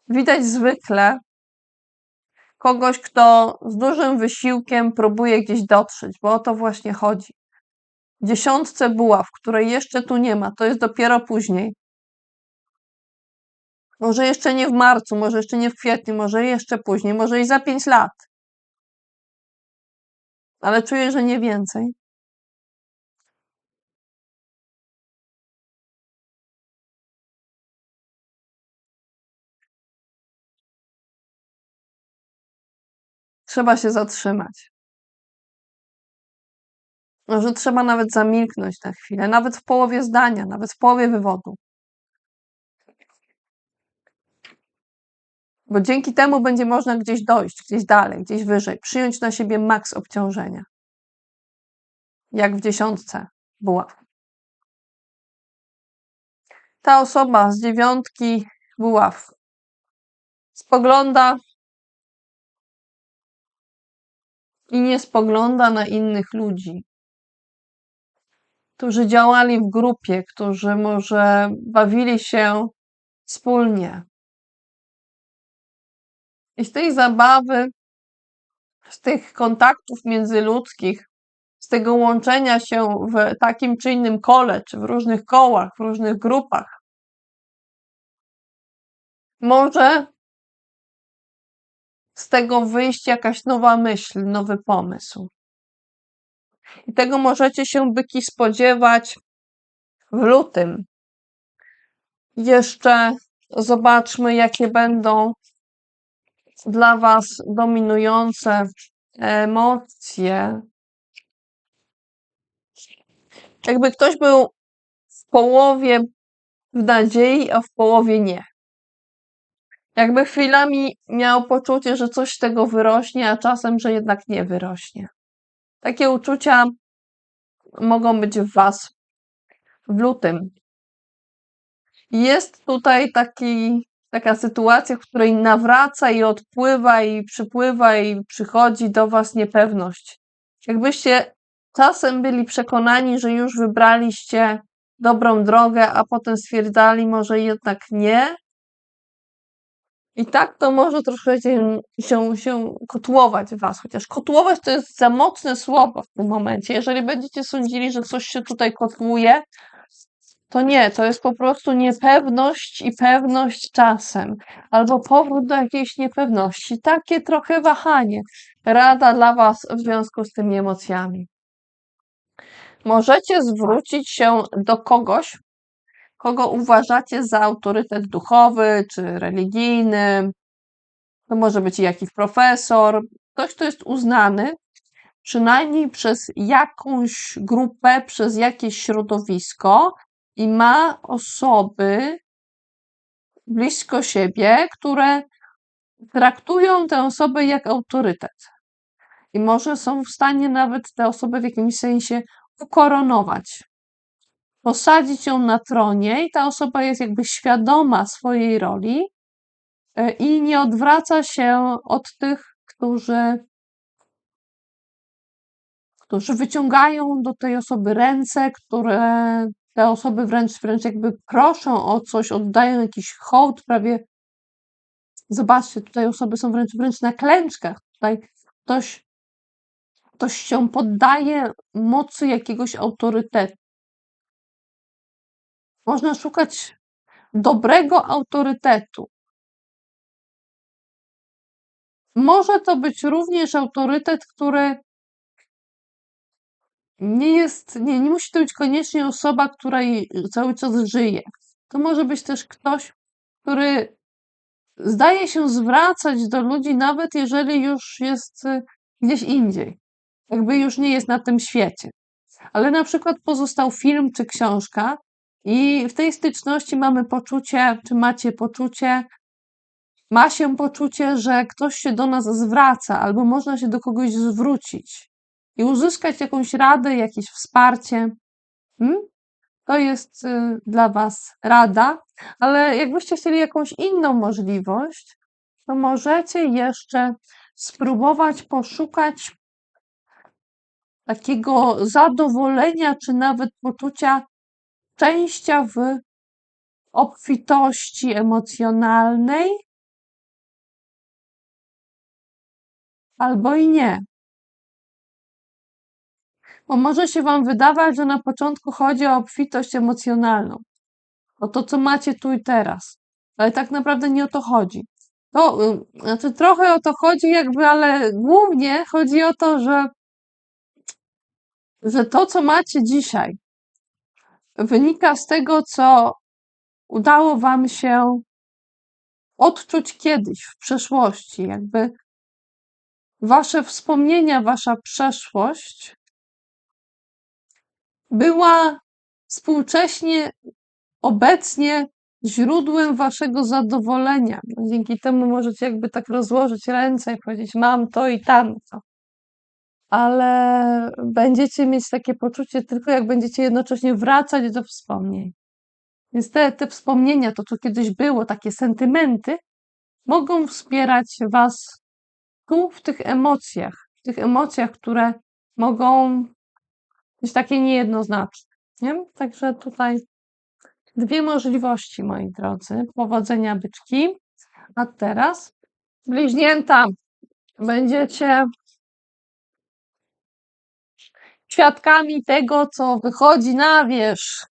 Widać zwykle kogoś, kto z dużym wysiłkiem próbuje gdzieś dotrzeć, bo o to właśnie chodzi. W 10 buław, której jeszcze tu nie ma, to jest dopiero później. Może jeszcze nie w marcu, może jeszcze nie w kwietniu, może jeszcze później, może i za 5 lat. Ale czuję, że nie więcej. Trzeba się zatrzymać. Może trzeba nawet zamilknąć na chwilę, nawet w połowie zdania, nawet w połowie wywodu. Bo dzięki temu będzie można gdzieś dojść, gdzieś dalej, gdzieś wyżej, przyjąć na siebie maks obciążenia. Jak w 10 buław. Ta osoba z 9 buław spogląda i nie spogląda na innych ludzi, którzy działali w grupie, którzy może bawili się wspólnie. I z tej zabawy, z tych kontaktów międzyludzkich z tego łączenia się w takim czy innym kole, czy w różnych kołach, w różnych grupach, może z tego wyjść jakaś nowa myśl, nowy pomysł. I tego możecie się, byki, spodziewać w lutym. Jeszcze zobaczmy, jakie będą dla Was dominujące emocje. Jakby ktoś był w połowie w nadziei, a w połowie nie. Jakby chwilami miał poczucie, że coś z tego wyrośnie, a czasem, że jednak nie wyrośnie. Takie uczucia mogą być w Was w lutym. Jest tutaj taka sytuacja, w której nawraca i odpływa i przypływa i przychodzi do Was niepewność. Jakbyście czasem byli przekonani, że już wybraliście dobrą drogę, a potem stwierdzali, może jednak nie. I tak to może troszkę się kotłować w Was, chociaż kotłować to jest za mocne słowo w tym momencie. Jeżeli będziecie sądzili, że coś się tutaj kotłuje, to nie, to jest po prostu niepewność i pewność czasem, albo powrót do jakiejś niepewności, takie trochę wahanie. Rada dla Was w związku z tymi emocjami. Możecie zwrócić się do kogoś, kogo uważacie za autorytet duchowy czy religijny. To może być jakiś profesor, ktoś, kto jest uznany przynajmniej przez jakąś grupę, przez jakieś środowisko i ma osoby blisko siebie, które traktują tę osobę jak autorytet. I może są w stanie nawet tę osobę w jakimś sensie ukoronować, posadzić ją na tronie i ta osoba jest jakby świadoma swojej roli i nie odwraca się od tych, którzy wyciągają do tej osoby ręce, które te osoby wręcz jakby proszą o coś, oddają jakiś hołd, prawie zobaczcie, tutaj osoby są wręcz na klęczkach. Tutaj ktoś się poddaje mocy jakiegoś autorytetu. Można szukać dobrego autorytetu. Może to być również autorytet, który nie musi to być koniecznie osoba, która cały czas żyje. To może być też ktoś, który zdaje się zwracać do ludzi, nawet jeżeli już jest gdzieś indziej, jakby już nie jest na tym świecie. Ale na przykład pozostał film czy książka i w tej styczności mamy poczucie, czy macie poczucie, ma się poczucie, że ktoś się do nas zwraca, albo można się do kogoś zwrócić i uzyskać jakąś radę, jakieś wsparcie. To jest dla Was rada, ale jakbyście chcieli jakąś inną możliwość, to możecie jeszcze spróbować poszukać takiego zadowolenia, czy nawet poczucia szczęścia w obfitości emocjonalnej, albo i nie. Bo może się Wam wydawać, że na początku chodzi o obfitość emocjonalną, o to, co macie tu i teraz, ale tak naprawdę nie o to chodzi. Znaczy trochę o to chodzi jakby, ale głównie chodzi o to, że to, co macie dzisiaj, wynika z tego, co udało Wam się odczuć kiedyś w przeszłości. Jakby Wasze wspomnienia, Wasza przeszłość była współcześnie, obecnie źródłem Waszego zadowolenia. Dzięki temu możecie jakby tak rozłożyć ręce i powiedzieć: mam to i tamto. Ale będziecie mieć takie poczucie tylko, jak będziecie jednocześnie wracać do wspomnień. Więc te wspomnienia, to co kiedyś było, takie sentymenty, mogą wspierać Was tu w tych emocjach, które mogą być takie niejednoznaczne. Nie? Także tutaj dwie możliwości, moi drodzy. Powodzenia, byczki. A teraz bliźnięta, będziecie świadkami tego, co wychodzi na wierzch.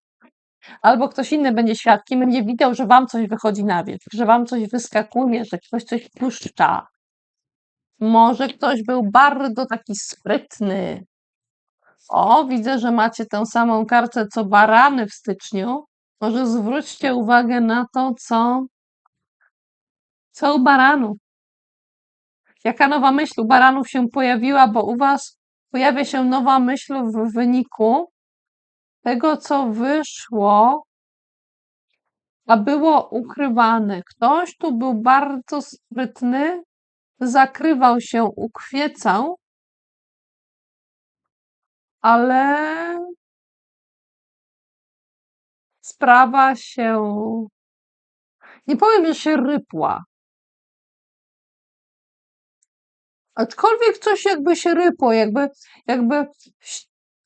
Albo ktoś inny będzie świadkiem, będzie widział, że wam coś wychodzi na wierzch, że wam coś wyskakuje, że ktoś coś puszcza. Może ktoś był bardzo taki sprytny. O, widzę, że macie tę samą kartę co barany w styczniu. Może zwróćcie uwagę na to, co u baranów. Jaka nowa myśl u baranów się pojawiła, bo u was pojawia się nowa myśl w wyniku tego, co wyszło, a było ukrywane. Ktoś tu był bardzo sprytny, zakrywał się, ukwiecał, ale sprawa się, nie powiem, że się rypła. Aczkolwiek coś jakby się rypło, jakby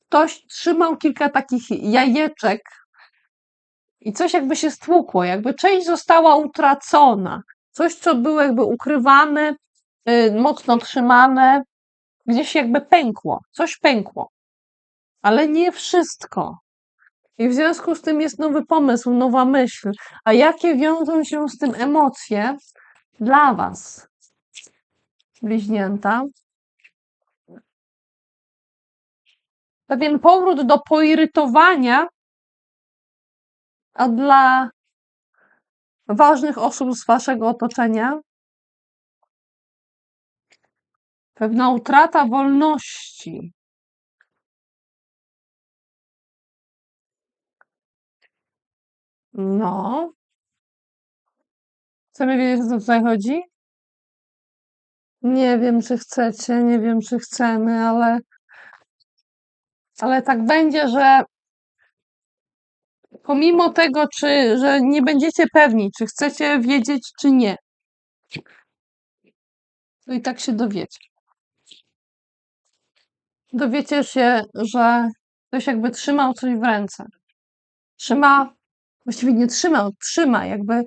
ktoś trzymał kilka takich jajeczek i coś jakby się stłukło, jakby część została utracona. Coś, co było jakby ukrywane, mocno trzymane, gdzieś jakby pękło. Coś pękło. Ale nie wszystko. I w związku z tym jest nowy pomysł, nowa myśl. A jakie wiążą się z tym emocje dla was, bliźnięta? Pewien powrót do poirytowania, a dla ważnych osób z waszego otoczenia pewna utrata wolności. No. Chcemy wiedzieć, o co tutaj chodzi? Nie wiem, czy chcecie, nie wiem, czy chcemy, ale tak będzie, że pomimo tego, że nie będziecie pewni, czy chcecie wiedzieć, czy nie, to i tak się dowiecie. Dowiecie się, że ktoś jakby trzymał coś w ręce. Właściwie nie trzymał, trzyma, jakby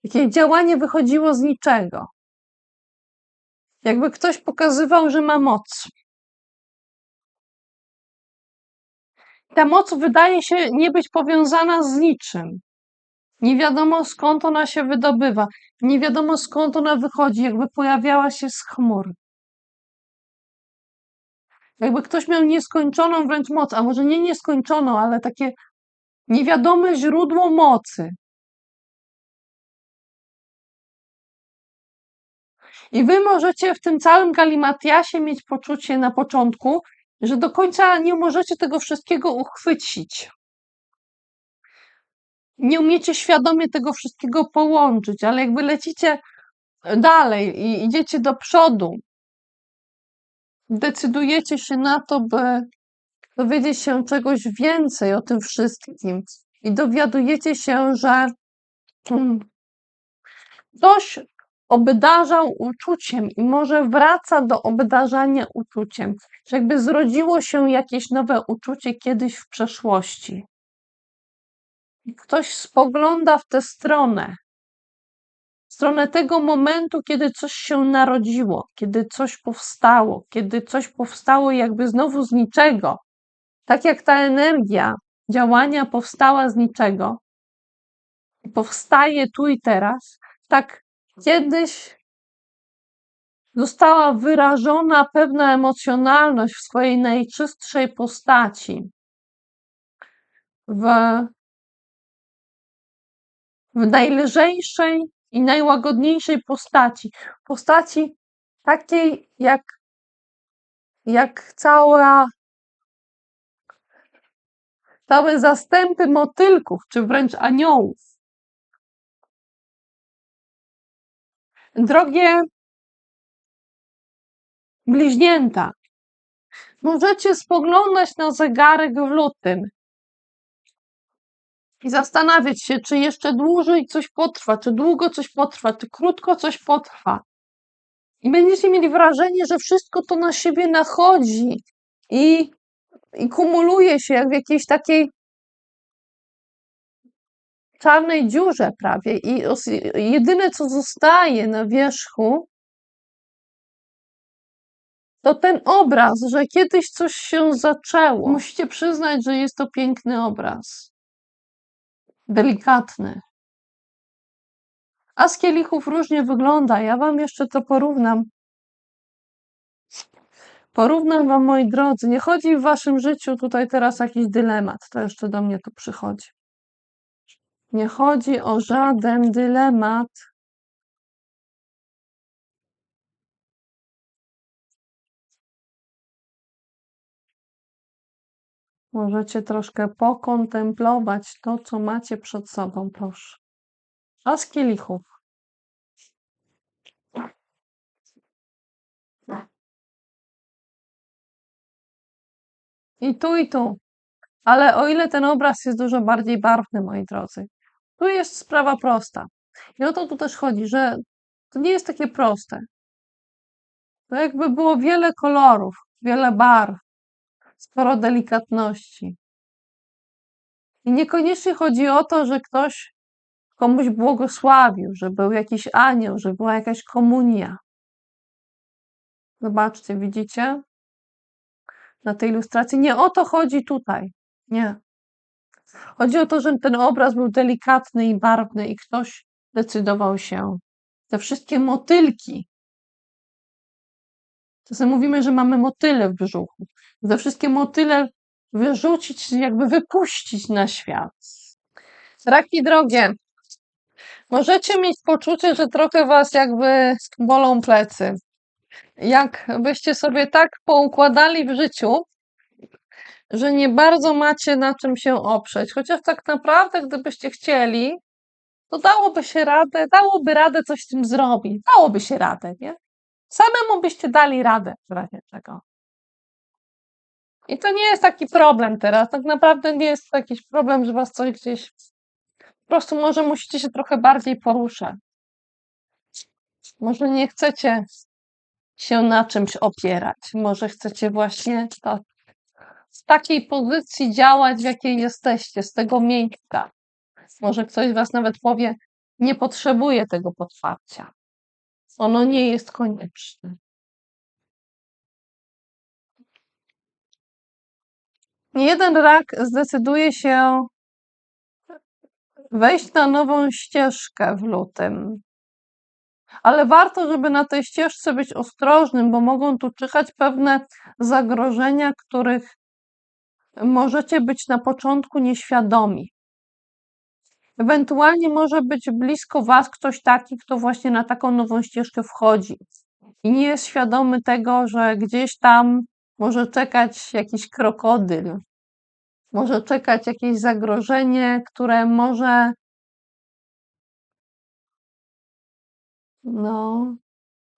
jakieś działanie wychodziło z niczego. Jakby ktoś pokazywał, że ma moc. Ta moc wydaje się nie być powiązana z niczym. Nie wiadomo, skąd ona się wydobywa. Nie wiadomo, skąd ona wychodzi, jakby pojawiała się z chmur. Jakby ktoś miał nieskończoną wręcz moc, a może nie nieskończoną, ale takie niewiadome źródło mocy. I wy możecie w tym całym galimatiasie mieć poczucie na początku, że do końca nie możecie tego wszystkiego uchwycić. Nie umiecie świadomie tego wszystkiego połączyć, ale jakby lecicie dalej i idziecie do przodu, decydujecie się na to, by dowiedzieć się czegoś więcej o tym wszystkim i dowiadujecie się, że ktoś obdarzał uczuciem i może wraca do obdarzania uczuciem, że jakby zrodziło się jakieś nowe uczucie kiedyś w przeszłości. I ktoś spogląda w tę stronę, w stronę tego momentu, kiedy coś się narodziło, kiedy coś powstało jakby znowu z niczego. Tak jak ta energia działania powstała z niczego, powstaje tu i teraz, tak kiedyś została wyrażona pewna emocjonalność w swojej najczystszej postaci, w, w najlżejszej i najłagodniejszej postaci takiej jak całe zastępy motylków, czy wręcz aniołów. Drogie bliźnięta, możecie spoglądać na zegarek w lutym i zastanawiać się, czy jeszcze dłużej coś potrwa, czy długo coś potrwa, czy krótko coś potrwa. I będziecie mieli wrażenie, że wszystko to na siebie nachodzi i kumuluje się jak w jakiejś takiej czarnej dziurze prawie. I jedyne, co zostaje na wierzchu, to ten obraz, że kiedyś coś się zaczęło. Musicie przyznać, że jest to piękny obraz. Delikatny. A z kielichów różnie wygląda. Ja wam jeszcze to porównam. Porównam wam, moi drodzy. Nie chodzi w waszym życiu tutaj teraz jakiś dylemat. To jeszcze do mnie tu przychodzi. Nie chodzi o żaden dylemat. Możecie troszkę pokontemplować to, co macie przed sobą, proszę. A z kielichów. I tu, i tu. Ale o ile ten obraz jest dużo bardziej barwny, moi drodzy, tu jest sprawa prosta. I o to tu też chodzi, że to nie jest takie proste. To jakby było wiele kolorów, wiele barw, sporo delikatności. I niekoniecznie chodzi o to, że ktoś komuś błogosławił, że był jakiś anioł, że była jakaś komunia. Zobaczcie, widzicie? Na tej ilustracji. Nie o to chodzi tutaj. Nie. Chodzi o to, że ten obraz był delikatny i barwny i ktoś decydował się. Te wszystkie motylki. Czasem mówimy, że mamy motyle w brzuchu. Te wszystkie motyle wyrzucić, jakby wypuścić na świat. Raki drogie, możecie mieć poczucie, że trochę was jakby bolą plecy. Jakbyście sobie tak poukładali w życiu, że nie bardzo macie na czym się oprzeć. Chociaż tak naprawdę, gdybyście chcieli, to dałoby radę coś z tym zrobić. Dałoby się radę, nie? Samemu byście dali radę w razie czego. I to nie jest taki problem teraz. Tak naprawdę nie jest to jakiś problem, że was coś gdzieś. Po prostu może musicie się trochę bardziej poruszać. Może nie chcecie się na czymś opierać. Może chcecie właśnie z takiej pozycji działać, w jakiej jesteście, z tego miejsca. Może ktoś was nawet powie, nie potrzebuje tego podparcia. Ono nie jest konieczne. Niejeden rak zdecyduje się wejść na nową ścieżkę w lutym. Ale warto, żeby na tej ścieżce być ostrożnym, bo mogą tu czyhać pewne zagrożenia, których możecie być na początku nieświadomi. Ewentualnie może być blisko was ktoś taki, kto właśnie na taką nową ścieżkę wchodzi i nie jest świadomy tego, że gdzieś tam może czekać jakiś krokodyl, może czekać jakieś zagrożenie, które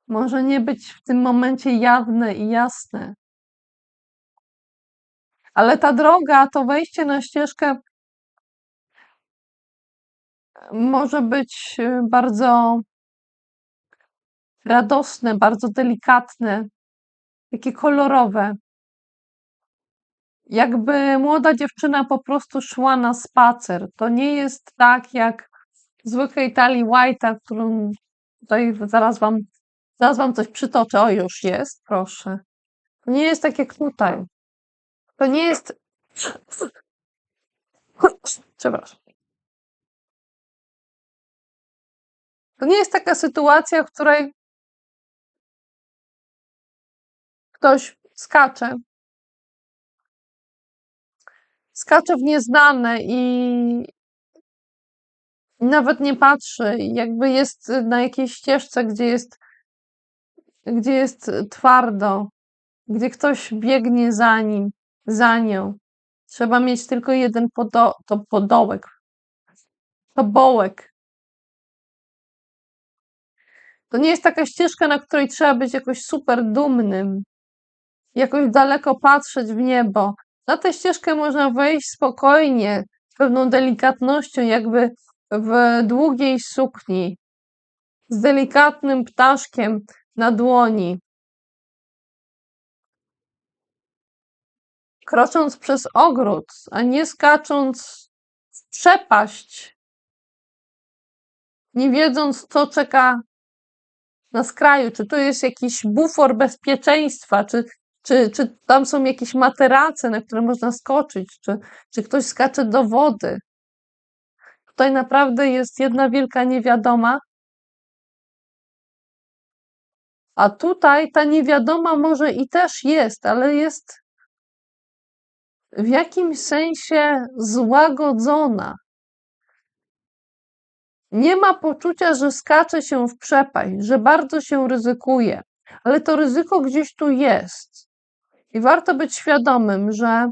może nie być w tym momencie jawne i jasne. Ale ta droga, to wejście na ścieżkę może być bardzo radosne, bardzo delikatne, takie kolorowe. Jakby młoda dziewczyna po prostu szła na spacer. To nie jest tak jak w zwykłej talii White'a, którą tutaj zaraz wam coś przytoczę. O, już jest, proszę. To nie jest tak jak tutaj. To nie jest. Przepraszam. To nie jest taka sytuacja, w której ktoś skacze w nieznane i nawet nie patrzy, jakby jest na jakiejś ścieżce, gdzie jest twardo, gdzie ktoś biegnie za nim, za nią. Trzeba mieć tylko jeden tobołek. To nie jest taka ścieżka, na której trzeba być jakoś super dumnym, jakoś daleko patrzeć w niebo. Na tę ścieżkę można wejść spokojnie, z pewną delikatnością, jakby w długiej sukni, z delikatnym ptaszkiem na dłoni. Krocząc przez ogród, a nie skacząc w przepaść, nie wiedząc, co czeka na skraju, czy tu jest jakiś bufor bezpieczeństwa, czy tam są jakieś materace, na które można skoczyć, czy ktoś skacze do wody. Tutaj naprawdę jest jedna wielka niewiadoma, a tutaj ta niewiadoma może i też jest, ale jest w jakimś sensie złagodzona. Nie ma poczucia, że skacze się w przepaść, że bardzo się ryzykuje, ale to ryzyko gdzieś tu jest. I warto być świadomym, że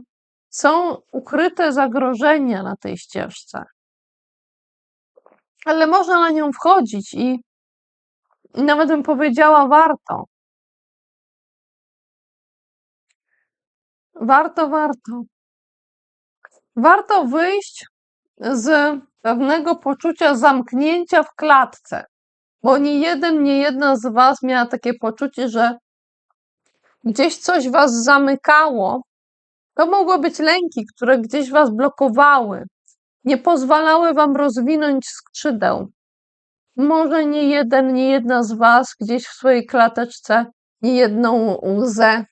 są ukryte zagrożenia na tej ścieżce, ale można na nią wchodzić i nawet bym powiedziała, warto. Warto. Warto wyjść z pewnego poczucia zamknięcia w klatce, bo nie jedna z was miała takie poczucie, że gdzieś coś was zamykało. To mogły być lęki, które gdzieś was blokowały, nie pozwalały wam rozwinąć skrzydeł. Może nie jedna z was gdzieś w swojej klateczce niejedną łzę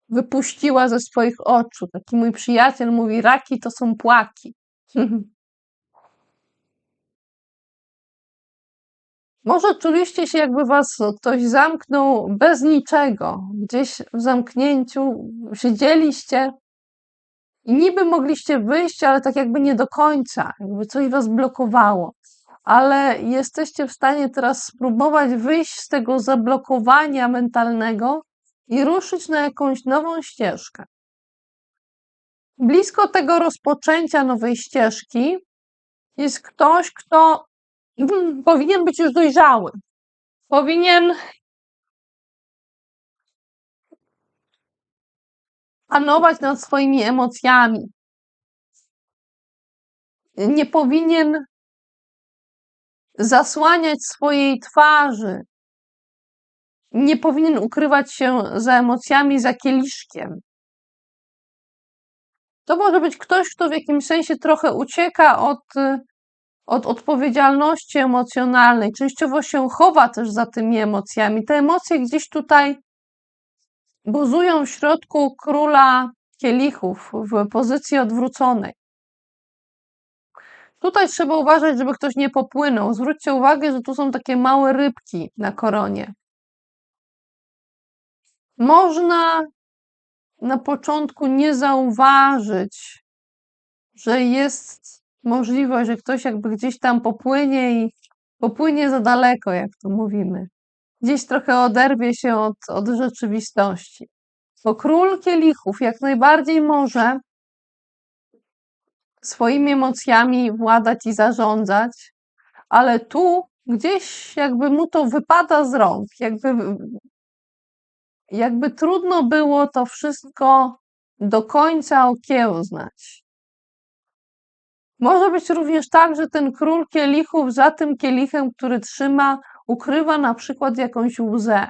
wypuściła ze swoich oczu. Taki mój przyjaciel mówi, raki to są płaki. Może czuliście się, jakby was ktoś zamknął bez niczego. Gdzieś w zamknięciu siedzieliście i niby mogliście wyjść, ale tak jakby nie do końca, jakby coś was blokowało. Ale jesteście w stanie teraz spróbować wyjść z tego zablokowania mentalnego i ruszyć na jakąś nową ścieżkę. Blisko tego rozpoczęcia nowej ścieżki jest ktoś, kto powinien być już dojrzały. Powinien panować nad swoimi emocjami. Nie powinien zasłaniać swojej twarzy. Nie powinien ukrywać się za emocjami, za kieliszkiem. To może być ktoś, kto w jakimś sensie trochę ucieka od odpowiedzialności emocjonalnej. Częściowo się chowa też za tymi emocjami. Te emocje gdzieś tutaj buzują w środku króla kielichów w pozycji odwróconej. Tutaj trzeba uważać, żeby ktoś nie popłynął. Zwróćcie uwagę, że tu są takie małe rybki na koronie. Można na początku nie zauważyć, że jest możliwość, że ktoś jakby gdzieś tam popłynie i popłynie za daleko, jak to mówimy. Gdzieś trochę oderwie się od rzeczywistości. Bo król kielichów jak najbardziej może swoimi emocjami władać i zarządzać, ale tu gdzieś jakby mu to wypada z rąk, jakby trudno było to wszystko do końca okiełznać. Może być również tak, że ten król kielichów za tym kielichem, który trzyma, ukrywa na przykład jakąś łzę.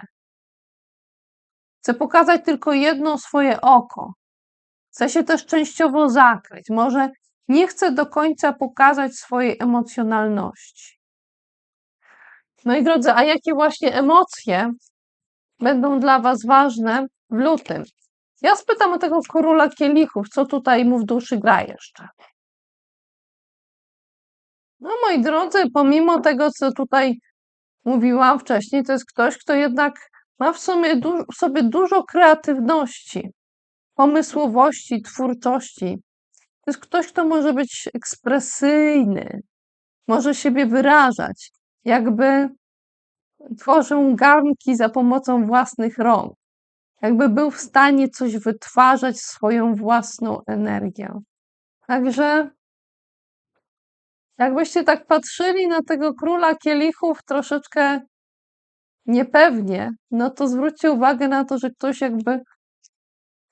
Chce pokazać tylko jedno swoje oko. Chce się też częściowo zakryć. Może nie chce do końca pokazać swojej emocjonalności. No i drodzy, a jakie właśnie emocje będą dla was ważne w lutym? Ja spytam o tego króla kielichów, co tutaj mu w duszy gra jeszcze. No moi drodzy, pomimo tego, co tutaj mówiłam wcześniej, to jest ktoś, kto jednak ma w sobie dużo kreatywności, pomysłowości, twórczości. To jest ktoś, kto może być ekspresyjny, może siebie wyrażać, jakby tworzył garnki za pomocą własnych rąk, jakby był w stanie coś wytwarzać swoją własną energią. Także jakbyście tak patrzyli na tego króla kielichów troszeczkę niepewnie, no to zwróćcie uwagę na to, że ktoś jakby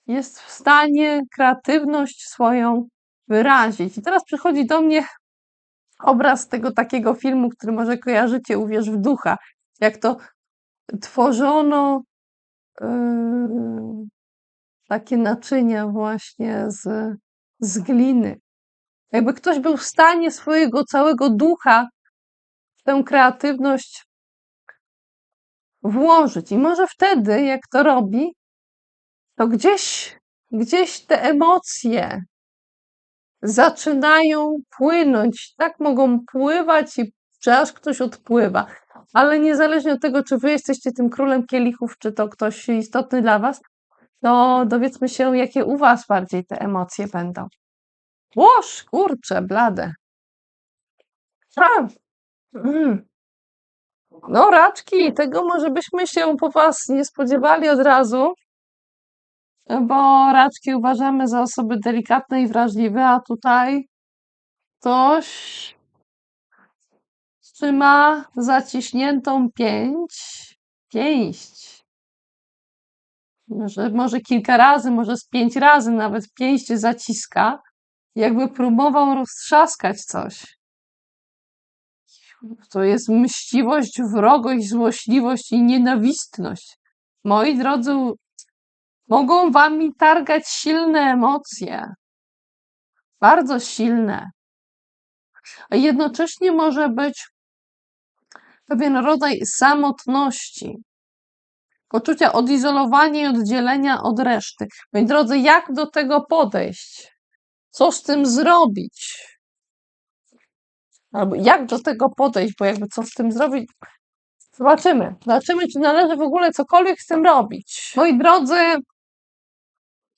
jest w stanie kreatywność swoją wyrazić. I teraz przychodzi do mnie obraz tego takiego filmu, który może kojarzycie, Uwierz w ducha, jak to tworzono takie naczynia właśnie z gliny. Jakby ktoś był w stanie swojego całego ducha tę kreatywność włożyć. I może wtedy, jak to robi, to gdzieś te emocje zaczynają płynąć. Tak mogą pływać i czy aż ktoś odpływa. Ale niezależnie od tego, czy wy jesteście tym królem kielichów, czy to ktoś istotny dla was, to dowiedzmy się, jakie u was bardziej te emocje będą. Łoż, kurczę, blade. A, No, raczki, tego może byśmy się po was nie spodziewali od razu, bo raczki uważamy za osoby delikatne i wrażliwe, a tutaj ktoś trzyma zaciśniętą pięść. Może kilka razy, może z 5 razy nawet pięść zaciska, jakby próbował roztrzaskać coś. To jest mściwość, wrogość, złośliwość i nienawistność. Moi drodzy, mogą wami targać silne emocje, bardzo silne, a jednocześnie może być pewien rodzaj samotności, poczucia odizolowania i oddzielenia od reszty. Moi drodzy, jak do tego podejść? Co z tym zrobić? Albo jak do tego podejść, bo jakby co z tym zrobić? Zobaczymy, czy należy w ogóle cokolwiek z tym robić. Moi drodzy,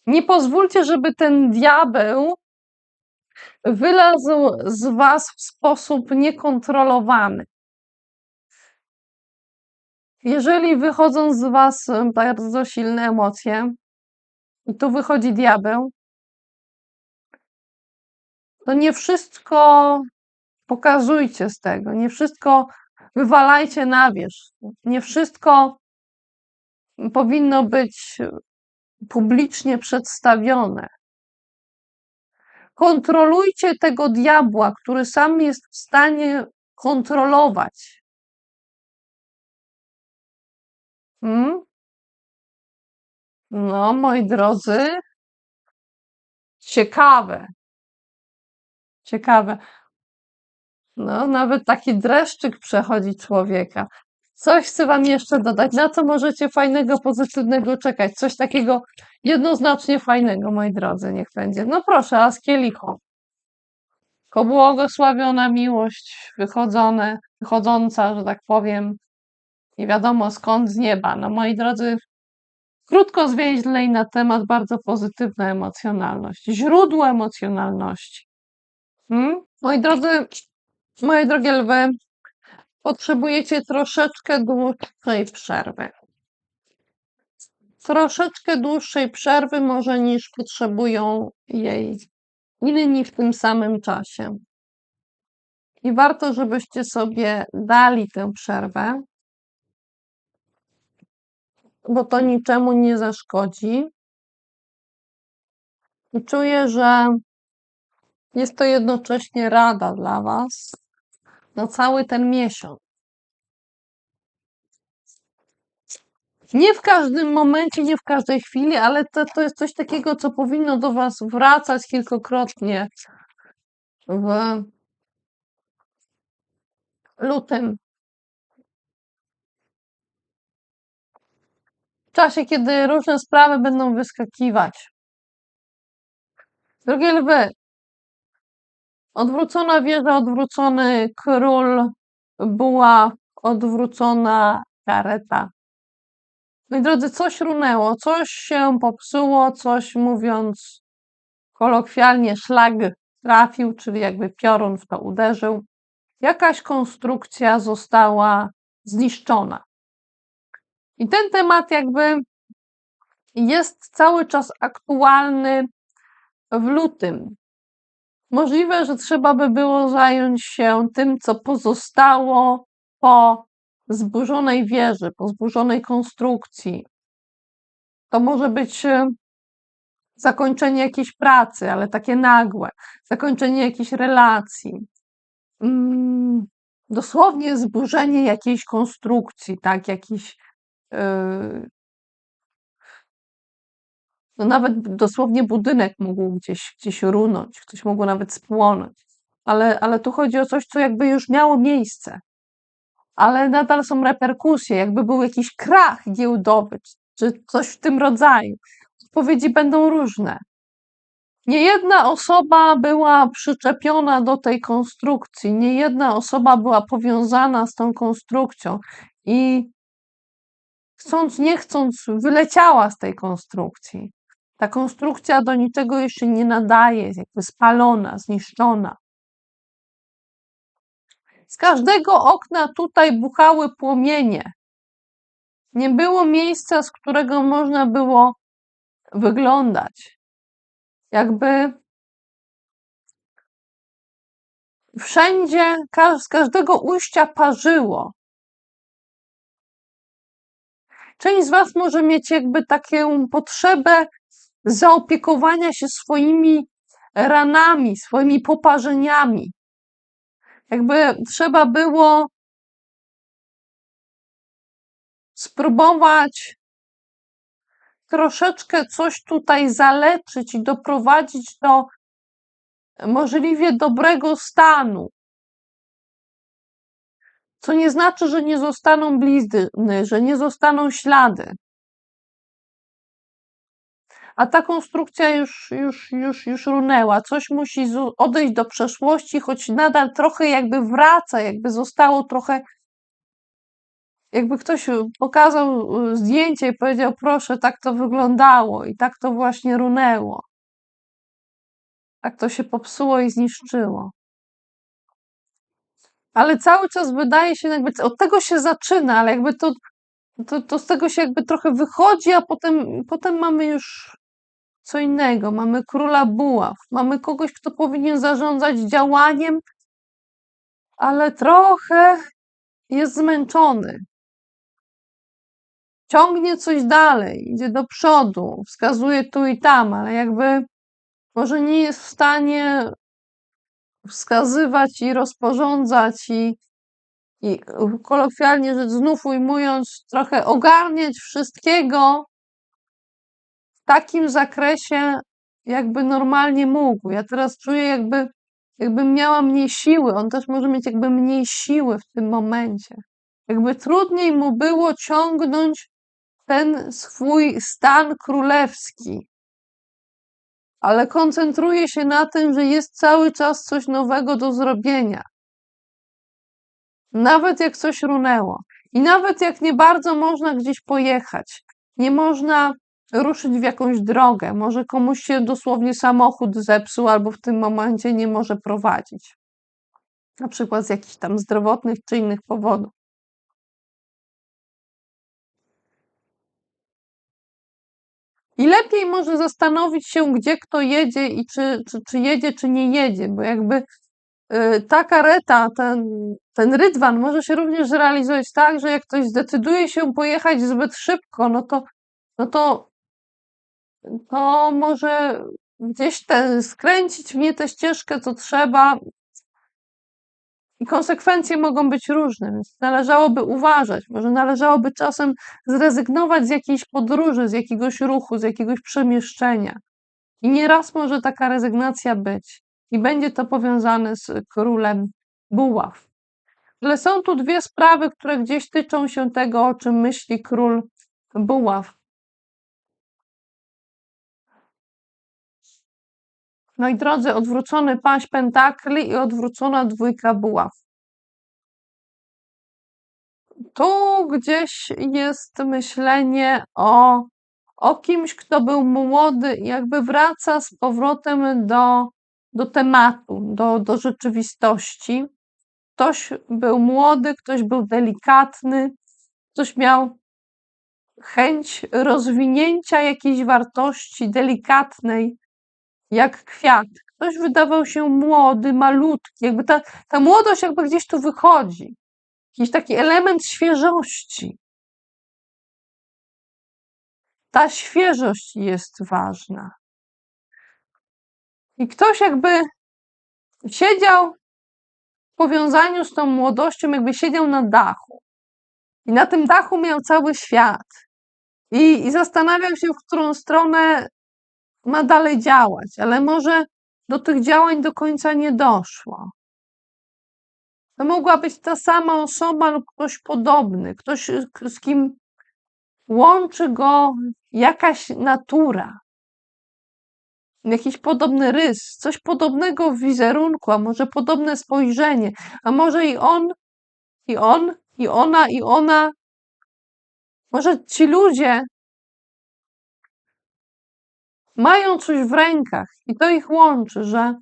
nie pozwólcie, żeby ten diabeł wylazł z was w sposób niekontrolowany. Jeżeli wychodzą z was bardzo silne emocje i tu wychodzi diabeł, to nie wszystko pokazujcie z tego, nie wszystko wywalajcie na wierzch, nie wszystko powinno być publicznie przedstawione. Kontrolujcie tego diabła, który sam jest w stanie kontrolować. No, moi drodzy, ciekawe. No, nawet taki dreszczyk przechodzi człowieka. Coś chcę wam jeszcze dodać. Na co możecie fajnego, pozytywnego czekać? Coś takiego jednoznacznie fajnego, moi drodzy, niech będzie. No proszę, a z kielichą. Błogosławiona miłość wychodząca, że tak powiem, nie wiadomo skąd z nieba. No moi drodzy, krótko zwięźlej na temat bardzo pozytywna emocjonalność. Źródło emocjonalności. Moi drodzy, moje drogie lwy, potrzebujecie troszeczkę dłuższej przerwy. Troszeczkę dłuższej przerwy może niż potrzebują jej inni w tym samym czasie. I warto, żebyście sobie dali tę przerwę, bo to niczemu nie zaszkodzi. I czuję, że jest to jednocześnie rada dla was na cały ten miesiąc. Nie w każdym momencie, nie w każdej chwili, ale to jest coś takiego, co powinno do was wracać kilkakrotnie w lutym. W czasie, kiedy różne sprawy będą wyskakiwać. Drogie lwy, odwrócona wieża, odwrócony król, buław, odwrócona kareta. Moi drodzy, coś runęło, coś się popsuło, coś, mówiąc kolokwialnie, szlag trafił, czyli jakby piorun w to uderzył. Jakaś konstrukcja została zniszczona. I ten temat jakby jest cały czas aktualny w lutym. Możliwe, że trzeba by było zająć się tym, co pozostało po zburzonej wieży, po zburzonej konstrukcji. To może być zakończenie jakiejś pracy, ale takie nagłe, zakończenie jakiejś relacji. Dosłownie zburzenie jakiejś konstrukcji, tak, jakiś no nawet dosłownie budynek mógł gdzieś runąć, ktoś mógł nawet spłonąć. Ale tu chodzi o coś, co jakby już miało miejsce. ale nadal są reperkusje, jakby był jakiś krach giełdowy, czy coś w tym rodzaju. Odpowiedzi będą różne. Niejedna osoba była przyczepiona do tej konstrukcji, niejedna osoba była powiązana z tą konstrukcją i chcąc, nie chcąc, wyleciała z tej konstrukcji. Ta konstrukcja do niczego jeszcze nie nadaje, jest jakby spalona, zniszczona. Z każdego okna tutaj buchały płomienie. Nie było miejsca, z którego można było wyglądać. Jakby wszędzie, z każdego ujścia parzyło. Część z was może mieć jakby taką potrzebę zaopiekowania się swoimi ranami, swoimi poparzeniami. Jakby trzeba było spróbować troszeczkę coś tutaj zaleczyć i doprowadzić do możliwie dobrego stanu. Co nie znaczy, że nie zostaną blizny, że nie zostaną ślady. A ta konstrukcja już runęła. Coś musi odejść do przeszłości, choć nadal trochę jakby wraca, jakby zostało trochę, jakby ktoś pokazał zdjęcie i powiedział, proszę, tak to wyglądało i tak to właśnie runęło. Tak to się popsuło i zniszczyło. Ale cały czas wydaje się, jakby od tego się zaczyna, ale jakby to z tego się jakby trochę wychodzi, a potem mamy już co innego. Mamy króla buław, mamy kogoś, kto powinien zarządzać działaniem, ale trochę jest zmęczony. Ciągnie coś dalej, idzie do przodu, wskazuje tu i tam, ale jakby może nie jest w stanie wskazywać i rozporządzać i kolokwialnie rzecz znów ujmując, trochę ogarniać wszystkiego w takim zakresie, jakby normalnie mógł. Ja teraz czuję, jakbym miała mniej siły. On też może mieć jakby mniej siły w tym momencie. Jakby trudniej mu było ciągnąć ten swój stan królewski. Ale koncentruje się na tym, że jest cały czas coś nowego do zrobienia. Nawet jak coś runęło. I nawet jak nie bardzo można gdzieś pojechać, nie można ruszyć w jakąś drogę, może komuś się dosłownie samochód zepsuł albo w tym momencie nie może prowadzić. Na przykład z jakichś tam zdrowotnych czy innych powodów. I lepiej może zastanowić się, gdzie kto jedzie i czy jedzie, czy nie jedzie, bo jakby ta kareta, ten rydwan może się również zrealizować tak, że jak ktoś zdecyduje się pojechać zbyt szybko, to może gdzieś skręcić w nie tę ścieżkę, co trzeba. I konsekwencje mogą być różne, więc należałoby uważać. Może należałoby czasem zrezygnować z jakiejś podróży, z jakiegoś ruchu, z jakiegoś przemieszczenia. I nieraz może taka rezygnacja być. I będzie to powiązane z królem buław. Ale są tu dwie sprawy, które gdzieś tyczą się tego, o czym myśli król buław. Moi drodzy, odwrócony paź pentakli i odwrócona dwójka buław. Tu gdzieś jest myślenie o kimś, kto był młody i jakby wraca z powrotem do tematu, do rzeczywistości. Ktoś był młody, ktoś był delikatny, ktoś miał chęć rozwinięcia jakiejś wartości delikatnej, jak kwiat. Ktoś wydawał się młody, malutki, jakby ta młodość jakby gdzieś tu wychodzi. Jakiś taki element świeżości. Ta świeżość jest ważna. I ktoś jakby siedział w powiązaniu z tą młodością, jakby siedział na dachu. I na tym dachu miał cały świat. I zastanawiał się, w którą stronę ma dalej działać, ale może do tych działań do końca nie doszło. To mogła być ta sama osoba lub ktoś podobny, ktoś, z kim łączy go jakaś natura, jakiś podobny rys, coś podobnego w wizerunku, a może podobne spojrzenie, a może i on, i on, i ona, może ci ludzie mają coś w rękach i to ich łączy, że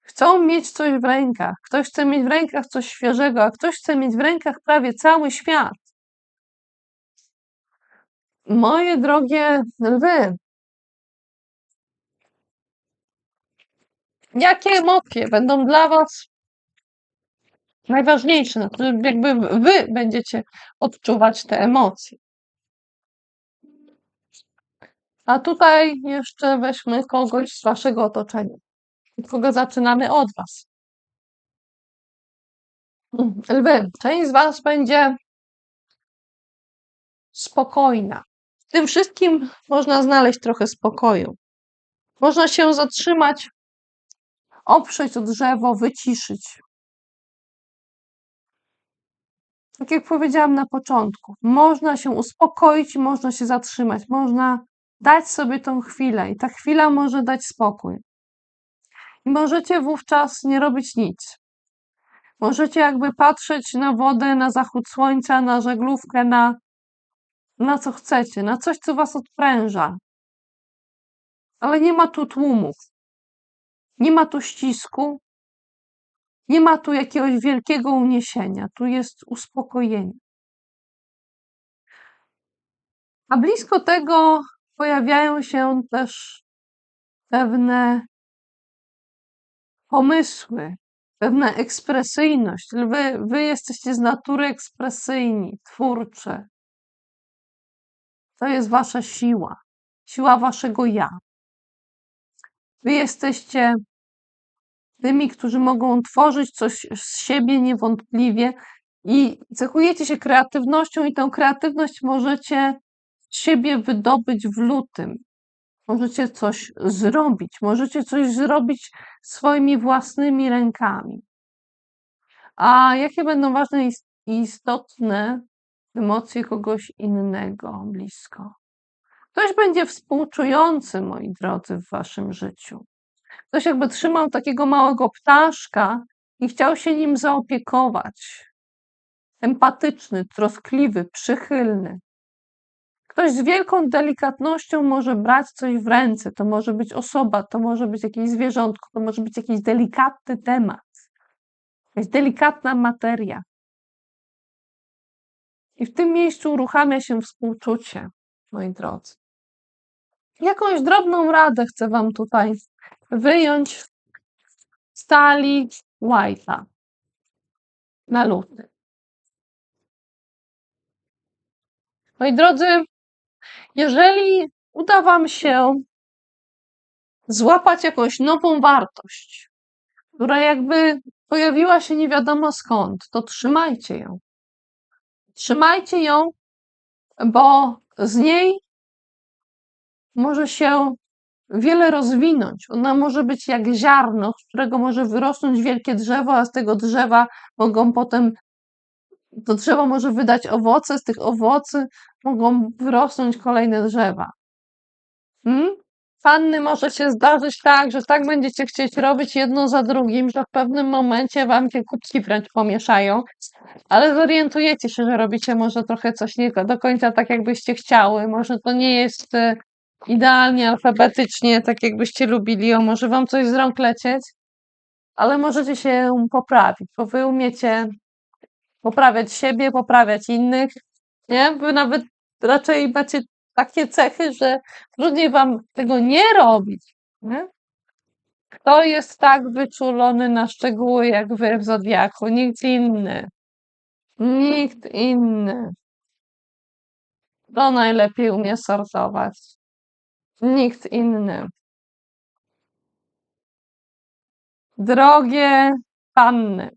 chcą mieć coś w rękach. Ktoś chce mieć w rękach coś świeżego, a ktoś chce mieć w rękach prawie cały świat. Moje drogie lwy, jakie emocje będą dla was najważniejsze? No to jakby wy będziecie odczuwać te emocje. A tutaj jeszcze weźmy kogoś z waszego otoczenia. Od kogo zaczynamy? Od was. Lwy, część z was będzie spokojna. W tym wszystkim można znaleźć trochę spokoju. Można się zatrzymać, oprzeć o drzewo, wyciszyć. Tak jak powiedziałam na początku, można się uspokoić, można się zatrzymać, można dać sobie tą chwilę i ta chwila może dać spokój. I możecie wówczas nie robić nic. Możecie jakby patrzeć na wodę, na zachód słońca, na żaglówkę, na co chcecie, na coś, co was odpręża. Ale nie ma tu tłumów, nie ma tu ścisku, nie ma tu jakiegoś wielkiego uniesienia, tu jest uspokojenie. A blisko tego pojawiają się też pewne pomysły, pewna ekspresyjność. Wy jesteście z natury ekspresyjni, twórcze. To jest wasza siła, siła waszego ja. Wy jesteście tymi, którzy mogą tworzyć coś z siebie niewątpliwie i cechujecie się kreatywnością i tę kreatywność możecie z siebie wydobyć w lutym. Możecie coś zrobić swoimi własnymi rękami. A jakie będą ważne i istotne emocje kogoś innego blisko? Ktoś będzie współczujący, moi drodzy, w waszym życiu. Ktoś jakby trzymał takiego małego ptaszka i chciał się nim zaopiekować. Empatyczny, troskliwy, przychylny. Ktoś z wielką delikatnością może brać coś w ręce. To może być osoba, to może być jakieś zwierzątko, to może być jakiś delikatny temat, jakaś delikatna materia. I w tym miejscu uruchamia się współczucie, moi drodzy. Jakąś drobną radę chcę wam tutaj wyjąć z talii White'a na luty. Moi drodzy, jeżeli uda wam się złapać jakąś nową wartość, która jakby pojawiła się nie wiadomo skąd, to trzymajcie ją. Trzymajcie ją, bo z niej może się wiele rozwinąć. Ona może być jak ziarno, z którego może wyrosnąć wielkie drzewo, a z tego drzewa mogą potem, to drzewo może wydać owoce, z tych owocy mogą wyrosnąć kolejne drzewa. Panny, może się zdarzyć tak, że tak będziecie chcieć robić jedno za drugim, że w pewnym momencie wam się kubki wręcz pomieszają, ale zorientujecie się, że robicie może trochę coś nie do końca tak, jakbyście chciały. Może to nie jest idealnie, alfabetycznie, tak jakbyście lubili, może wam coś z rąk lecieć, ale możecie się poprawić, bo wy umiecie poprawiać siebie, poprawiać innych, nie? Wy nawet raczej macie takie cechy, że trudniej wam tego nie robić, nie? Kto jest tak wyczulony na szczegóły jak wy w Zodiaku? Nikt inny. Nikt inny. Kto najlepiej umie sortować? Nikt inny. Drogie panny,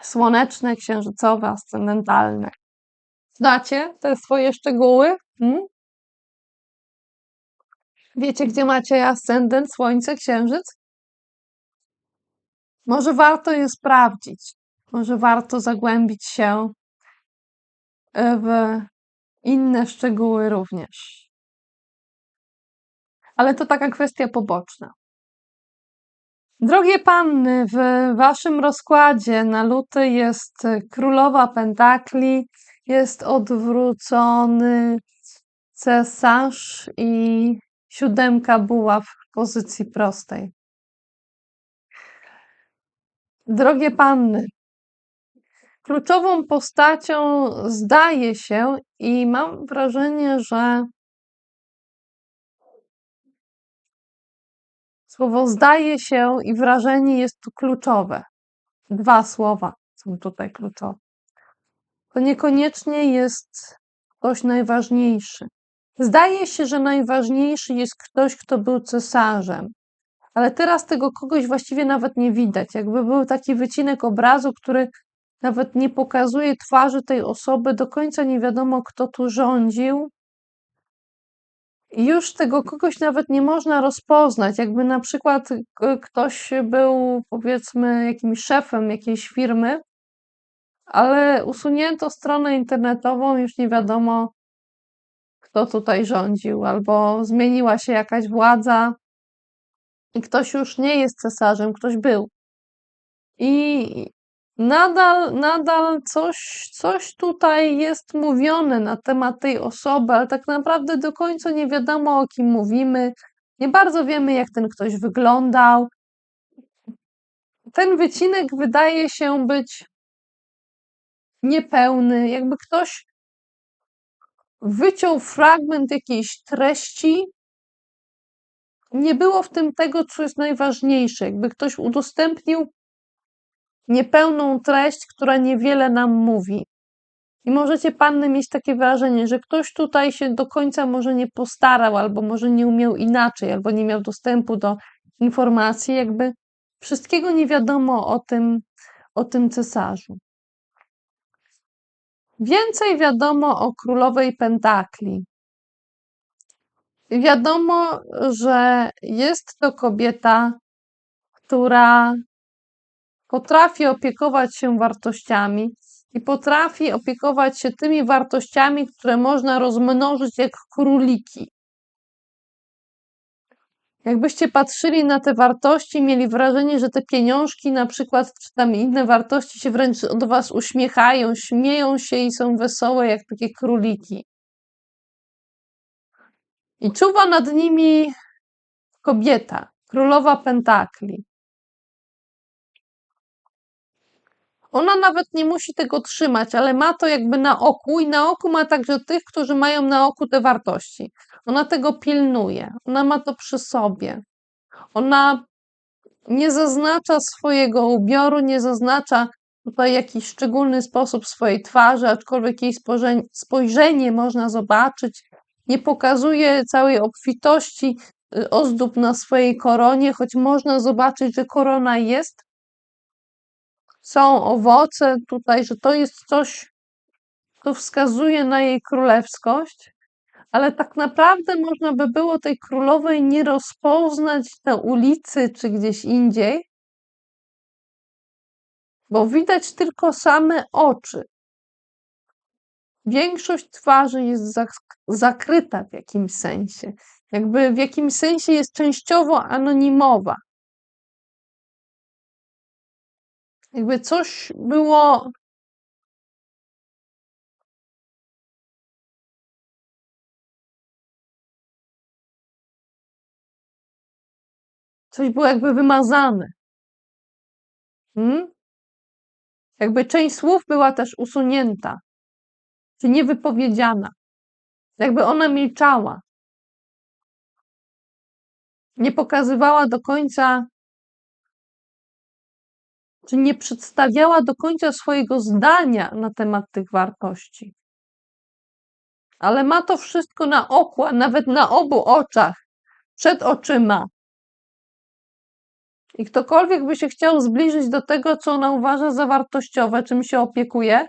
słoneczne, księżycowe, ascendentalne. Znacie te swoje szczegóły? Wiecie, gdzie macie ascendent, słońce, księżyc? Może warto je sprawdzić. Może warto zagłębić się w inne szczegóły również. Ale to taka kwestia poboczna. Drogie panny, w waszym rozkładzie na luty jest królowa pentakli, jest odwrócony cesarz i 7 buław w pozycji prostej. Drogie panny, kluczową postacią zdaje się i mam wrażenie, że słowo zdaje się i wrażenie jest tu kluczowe. 2 słowa są tutaj kluczowe. To niekoniecznie jest ktoś najważniejszy. Zdaje się, że najważniejszy jest ktoś, kto był cesarzem, ale teraz tego kogoś właściwie nawet nie widać. Jakby był taki wycinek obrazu, który nawet nie pokazuje twarzy tej osoby, do końca nie wiadomo, kto tu rządził. I już tego kogoś nawet nie można rozpoznać. Jakby na przykład ktoś był, powiedzmy, jakimś szefem jakiejś firmy, ale usunięto stronę internetową, już nie wiadomo, kto tutaj rządził, albo zmieniła się jakaś władza i ktoś już nie jest cesarzem, ktoś był. I nadal coś tutaj jest mówione na temat tej osoby, ale tak naprawdę do końca nie wiadomo, o kim mówimy. Nie bardzo wiemy, jak ten ktoś wyglądał. Ten wycinek wydaje się być niepełny, jakby ktoś wyciął fragment jakiejś treści. Nie było w tym tego, co jest najważniejsze. Jakby ktoś udostępnił niepełną treść, która niewiele nam mówi. I możecie panny mieć takie wrażenie, że ktoś tutaj się do końca może nie postarał, albo może nie umiał inaczej, albo nie miał dostępu do informacji, jakby wszystkiego nie wiadomo o tym cesarzu. Więcej wiadomo o królowej pentakli. Wiadomo, że jest to kobieta, która potrafi opiekować się wartościami i potrafi opiekować się tymi wartościami, które można rozmnożyć jak króliki. Jakbyście patrzyli na te wartości, mieli wrażenie, że te pieniążki na przykład, czy tam inne wartości się wręcz do was uśmiechają, śmieją się i są wesołe jak takie króliki. I czuwa nad nimi kobieta, królowa pentakli. Ona nawet nie musi tego trzymać, ale ma to jakby na oku i na oku ma także tych, którzy mają na oku te wartości. Ona tego pilnuje, ona ma to przy sobie. Ona nie zaznacza swojego ubioru, nie zaznacza tutaj w jakiś szczególny sposób swojej twarzy, aczkolwiek jej spojrzenie można zobaczyć. Nie pokazuje całej obfitości ozdób na swojej koronie, choć można zobaczyć, że korona jest. Są owoce tutaj, że to jest coś, co wskazuje na jej królewskość, ale tak naprawdę można by było tej królowej nie rozpoznać na ulicy czy gdzieś indziej, bo widać tylko same oczy. Większość twarzy jest zakryta w jakimś sensie. Jakby w jakimś sensie jest częściowo anonimowa. Jakby coś było. Coś było jakby wymazane. Jakby część słów była też usunięta, czy niewypowiedziana. Jakby ona milczała. Nie pokazywała do końca, czy nie przedstawiała do końca swojego zdania na temat tych wartości. Ale ma to wszystko na oku, a nawet na obu oczach, przed oczyma. I ktokolwiek by się chciał zbliżyć do tego, co ona uważa za wartościowe, czym się opiekuje,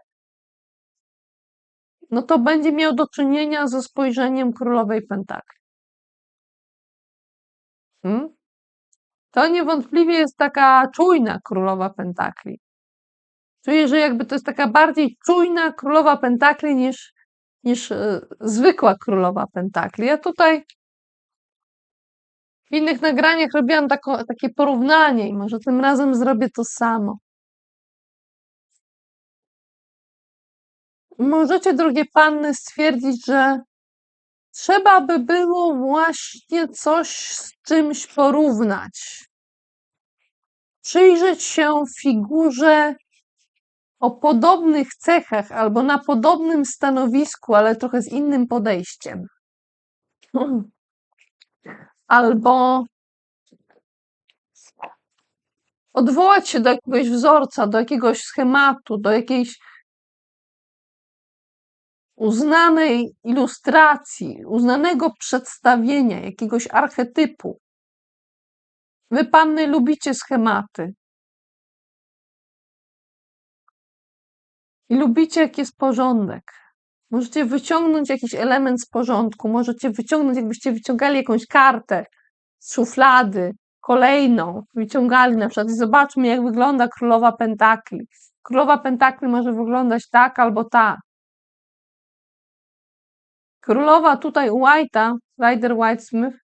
no to będzie miał do czynienia ze spojrzeniem królowej pentakli. To niewątpliwie jest taka czujna królowa pentakli. Czuję, że jakby to jest taka bardziej czujna królowa pentakli niż zwykła królowa pentakli. Ja tutaj w innych nagraniach robiłam takie porównanie i może tym razem zrobię to samo. Możecie, drogie panny, stwierdzić, że trzeba by było właśnie coś z czymś porównać. Przyjrzeć się figurze o podobnych cechach albo na podobnym stanowisku, ale trochę z innym podejściem. Albo odwołać się do jakiegoś wzorca, do jakiegoś schematu, do jakiejś uznanej ilustracji, uznanego przedstawienia, jakiegoś archetypu. Wy, panny, lubicie schematy. I lubicie, jak jest porządek. Możecie wyciągnąć jakiś element z porządku, możecie wyciągnąć, jakbyście wyciągali jakąś kartę z szuflady, kolejną, wyciągali na przykład i zobaczmy, jak wygląda królowa pentakli. Królowa pentakli może wyglądać tak albo tak. Królowa tutaj u White'a, Rider-Waite-Smith,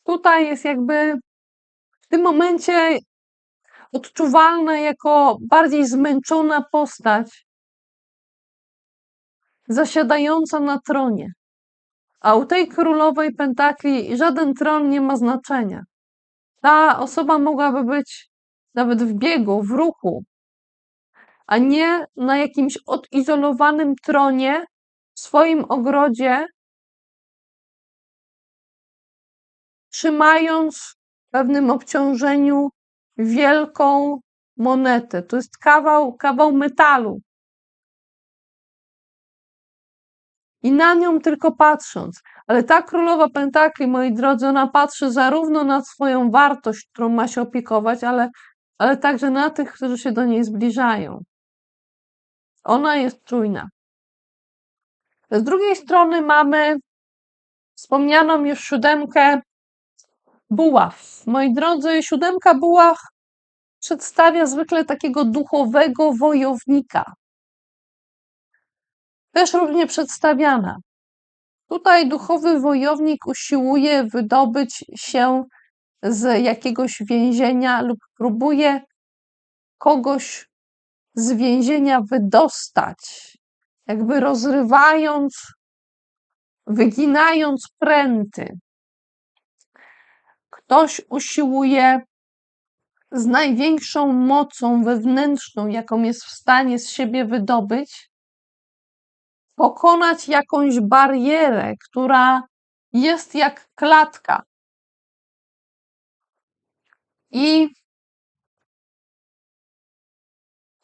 tutaj jest jakby w tym momencie odczuwalna jako bardziej zmęczona postać, zasiadająca na tronie. A u tej królowej pentakli żaden tron nie ma znaczenia. Ta osoba mogłaby być nawet w biegu, w ruchu, a nie na jakimś odizolowanym tronie w swoim ogrodzie, trzymając w pewnym obciążeniu wielką monetę. To jest kawał metalu. I na nią tylko patrząc. Ale ta królowa pentakli, moi drodzy, ona patrzy zarówno na swoją wartość, którą ma się opiekować, ale także na tych, którzy się do niej zbliżają. Ona jest czujna. Z drugiej strony mamy wspomnianą już 7 buław. Moi drodzy, 7 buław przedstawia zwykle takiego duchowego wojownika. Też równie przedstawiana. Tutaj duchowy wojownik usiłuje wydobyć się z jakiegoś więzienia lub próbuje kogoś z więzienia wydostać, jakby rozrywając, wyginając pręty. Ktoś usiłuje z największą mocą wewnętrzną, jaką jest w stanie z siebie wydobyć, pokonać jakąś barierę, która jest jak klatka. I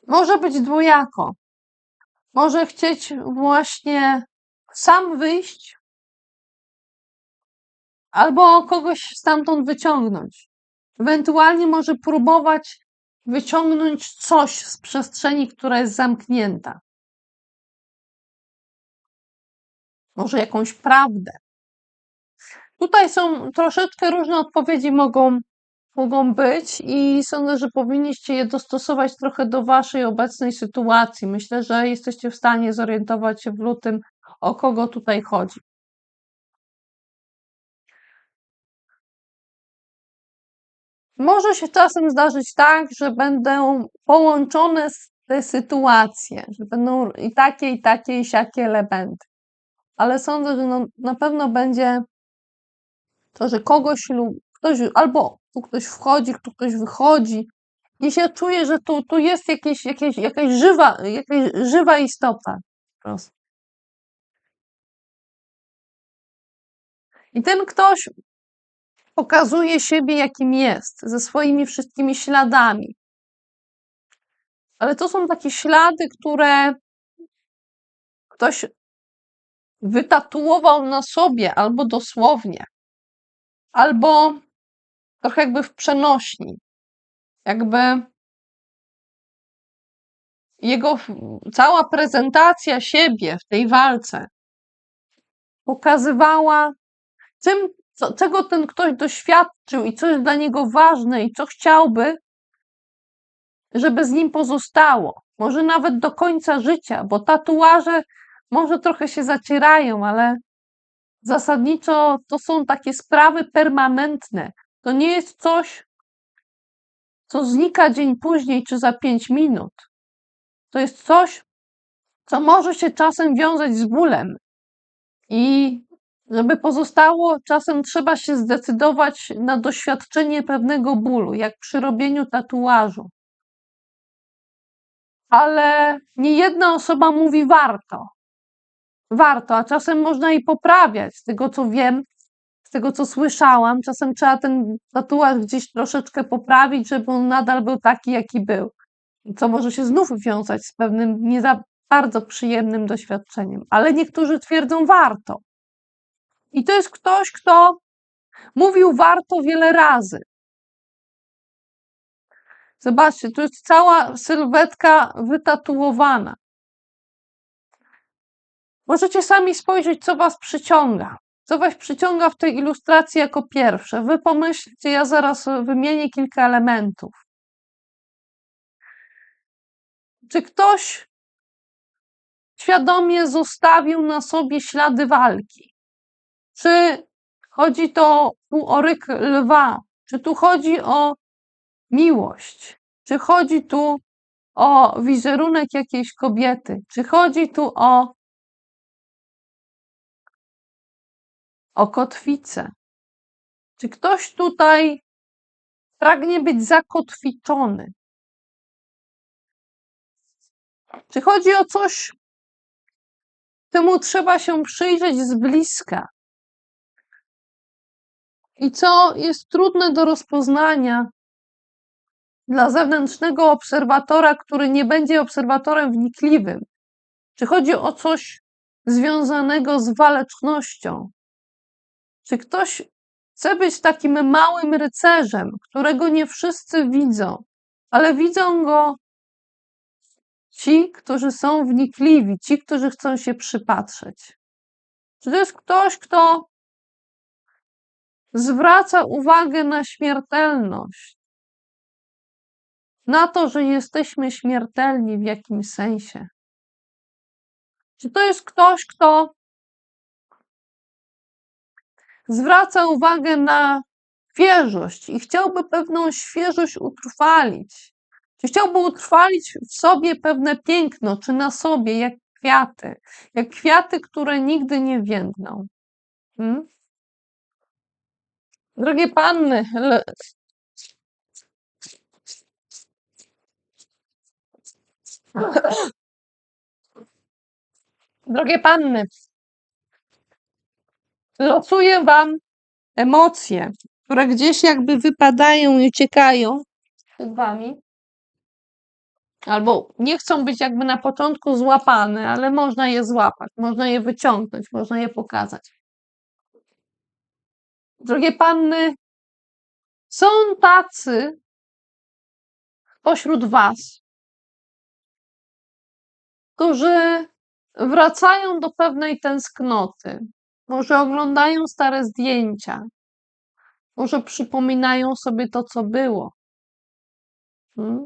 może być dwojako. Może chcieć właśnie sam wyjść, albo kogoś stamtąd wyciągnąć. Ewentualnie może próbować wyciągnąć coś z przestrzeni, która jest zamknięta. Może jakąś prawdę. Tutaj są troszeczkę różne odpowiedzi mogą być i sądzę, że powinniście je dostosować trochę do waszej obecnej sytuacji. Myślę, że jesteście w stanie zorientować się w lutym, o kogo tutaj chodzi. Może się czasem zdarzyć tak, że będą połączone te sytuacje, że będą i takie, i siakie elementy. Ale sądzę, że na pewno będzie to, że kogoś lub ktoś, albo tu ktoś wchodzi, tu ktoś wychodzi. I się czuje, że tu jest jakaś żywa istota. Po prostu. I ten ktoś pokazuje siebie, jakim jest, ze swoimi wszystkimi śladami. Ale to są takie ślady, które ktoś wytatuował na sobie, albo dosłownie, albo trochę jakby w przenośni. Jakby jego cała prezentacja siebie w tej walce pokazywała, czego ten ktoś doświadczył i co jest dla niego ważne i co chciałby, żeby z nim pozostało. Może nawet do końca życia, bo tatuaże może trochę się zacierają, ale zasadniczo to są takie sprawy permanentne. To nie jest coś, co znika dzień później czy za 5 minut. To jest coś, co może się czasem wiązać z bólem. I żeby pozostało, czasem trzeba się zdecydować na doświadczenie pewnego bólu, jak przy robieniu tatuażu. Ale nie jedna osoba mówi warto. Warto, a czasem można i poprawiać. Z tego co wiem, z tego co słyszałam, czasem trzeba ten tatuaż gdzieś troszeczkę poprawić, żeby on nadal był taki, jaki był. Co może się znów wiązać z pewnym nie za bardzo przyjemnym doświadczeniem. Ale niektórzy twierdzą warto. I to jest ktoś, kto mówił warto wiele razy. Zobaczcie, tu jest cała sylwetka wytatuowana. Możecie sami spojrzeć, co was przyciąga. Co was przyciąga w tej ilustracji jako pierwsze? Wy pomyślcie, ja zaraz wymienię kilka elementów. Czy ktoś świadomie zostawił na sobie ślady walki? Czy chodzi to tu o ryk lwa? Czy tu chodzi o miłość? Czy chodzi tu o wizerunek jakiejś kobiety? Czy chodzi tu o kotwicę? Czy ktoś tutaj pragnie być zakotwiczony? Czy chodzi o coś, czemu trzeba się przyjrzeć z bliska? I co jest trudne do rozpoznania dla zewnętrznego obserwatora, który nie będzie obserwatorem wnikliwym? Czy chodzi o coś związanego z walecznością? Czy ktoś chce być takim małym rycerzem, którego nie wszyscy widzą, ale widzą go ci, którzy są wnikliwi, ci, którzy chcą się przypatrzeć? Czy to jest ktoś, kto zwraca uwagę na śmiertelność, na to, że jesteśmy śmiertelni w jakimś sensie? Czy to jest ktoś, kto zwraca uwagę na świeżość i chciałby pewną świeżość utrwalić? Czy chciałby utrwalić w sobie pewne piękno, czy na sobie, jak kwiaty, które nigdy nie więdną? Hmm? Drogie panny, drogie panny, losuję wam emocje, które gdzieś jakby wypadają i uciekają przed wami, albo nie chcą być jakby na początku złapane, ale można je złapać, można je wyciągnąć, można je pokazać. Drogie panny, są tacy pośród was, którzy wracają do pewnej tęsknoty. Może oglądają stare zdjęcia, może przypominają sobie to, co było. Hmm?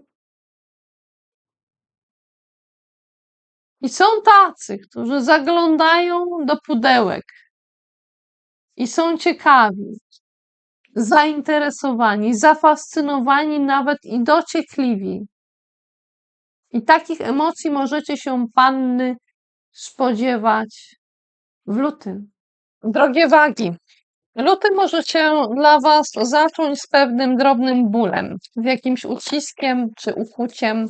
I są tacy, którzy zaglądają do pudełek i są ciekawi, zainteresowani, zafascynowani nawet i dociekliwi. I takich emocji możecie się, panny, spodziewać w lutym. Drogie wagi, luty może się dla was zacząć z pewnym drobnym bólem, z jakimś uciskiem czy ukłuciem,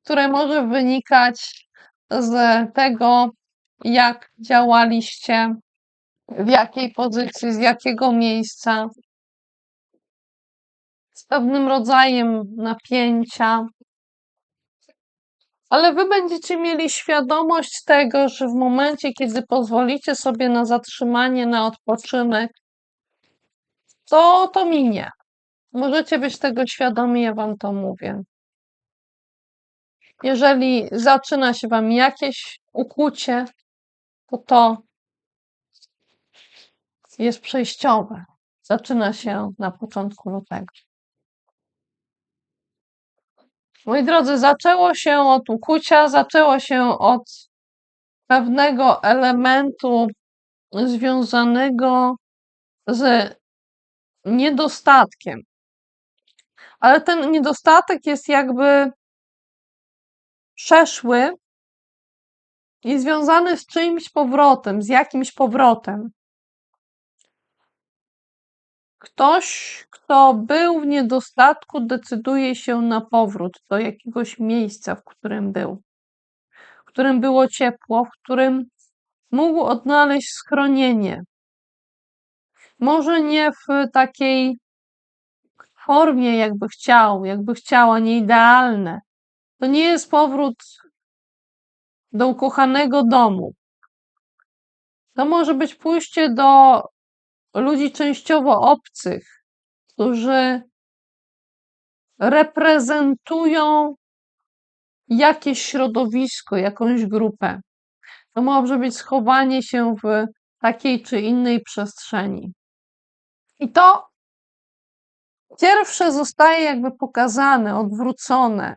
które może wynikać z tego, jak działaliście, w jakiej pozycji, z jakiego miejsca, z pewnym rodzajem napięcia. Ale wy będziecie mieli świadomość tego, że w momencie, kiedy pozwolicie sobie na zatrzymanie, na odpoczynek, to minie. Możecie być tego świadomi, ja wam to mówię. Jeżeli zaczyna się wam jakieś ukłucie, to jest przejściowe. Zaczyna się na początku lutego. Moi drodzy, zaczęło się od ukucia, zaczęło się od pewnego elementu związanego z niedostatkiem. Ale ten niedostatek jest jakby przeszły i związany z czyimś powrotem, z jakimś powrotem. Ktoś, kto był w niedostatku, decyduje się na powrót do jakiegoś miejsca, w którym był, w którym było ciepło, w którym mógł odnaleźć schronienie. Może nie w takiej formie, jakby chciała, nie idealne. To nie jest powrót do ukochanego domu. To może być pójście do ludzi częściowo obcych, którzy reprezentują jakieś środowisko, jakąś grupę. To może być schowanie się w takiej czy innej przestrzeni. I to pierwsze zostaje jakby pokazane, odwrócone.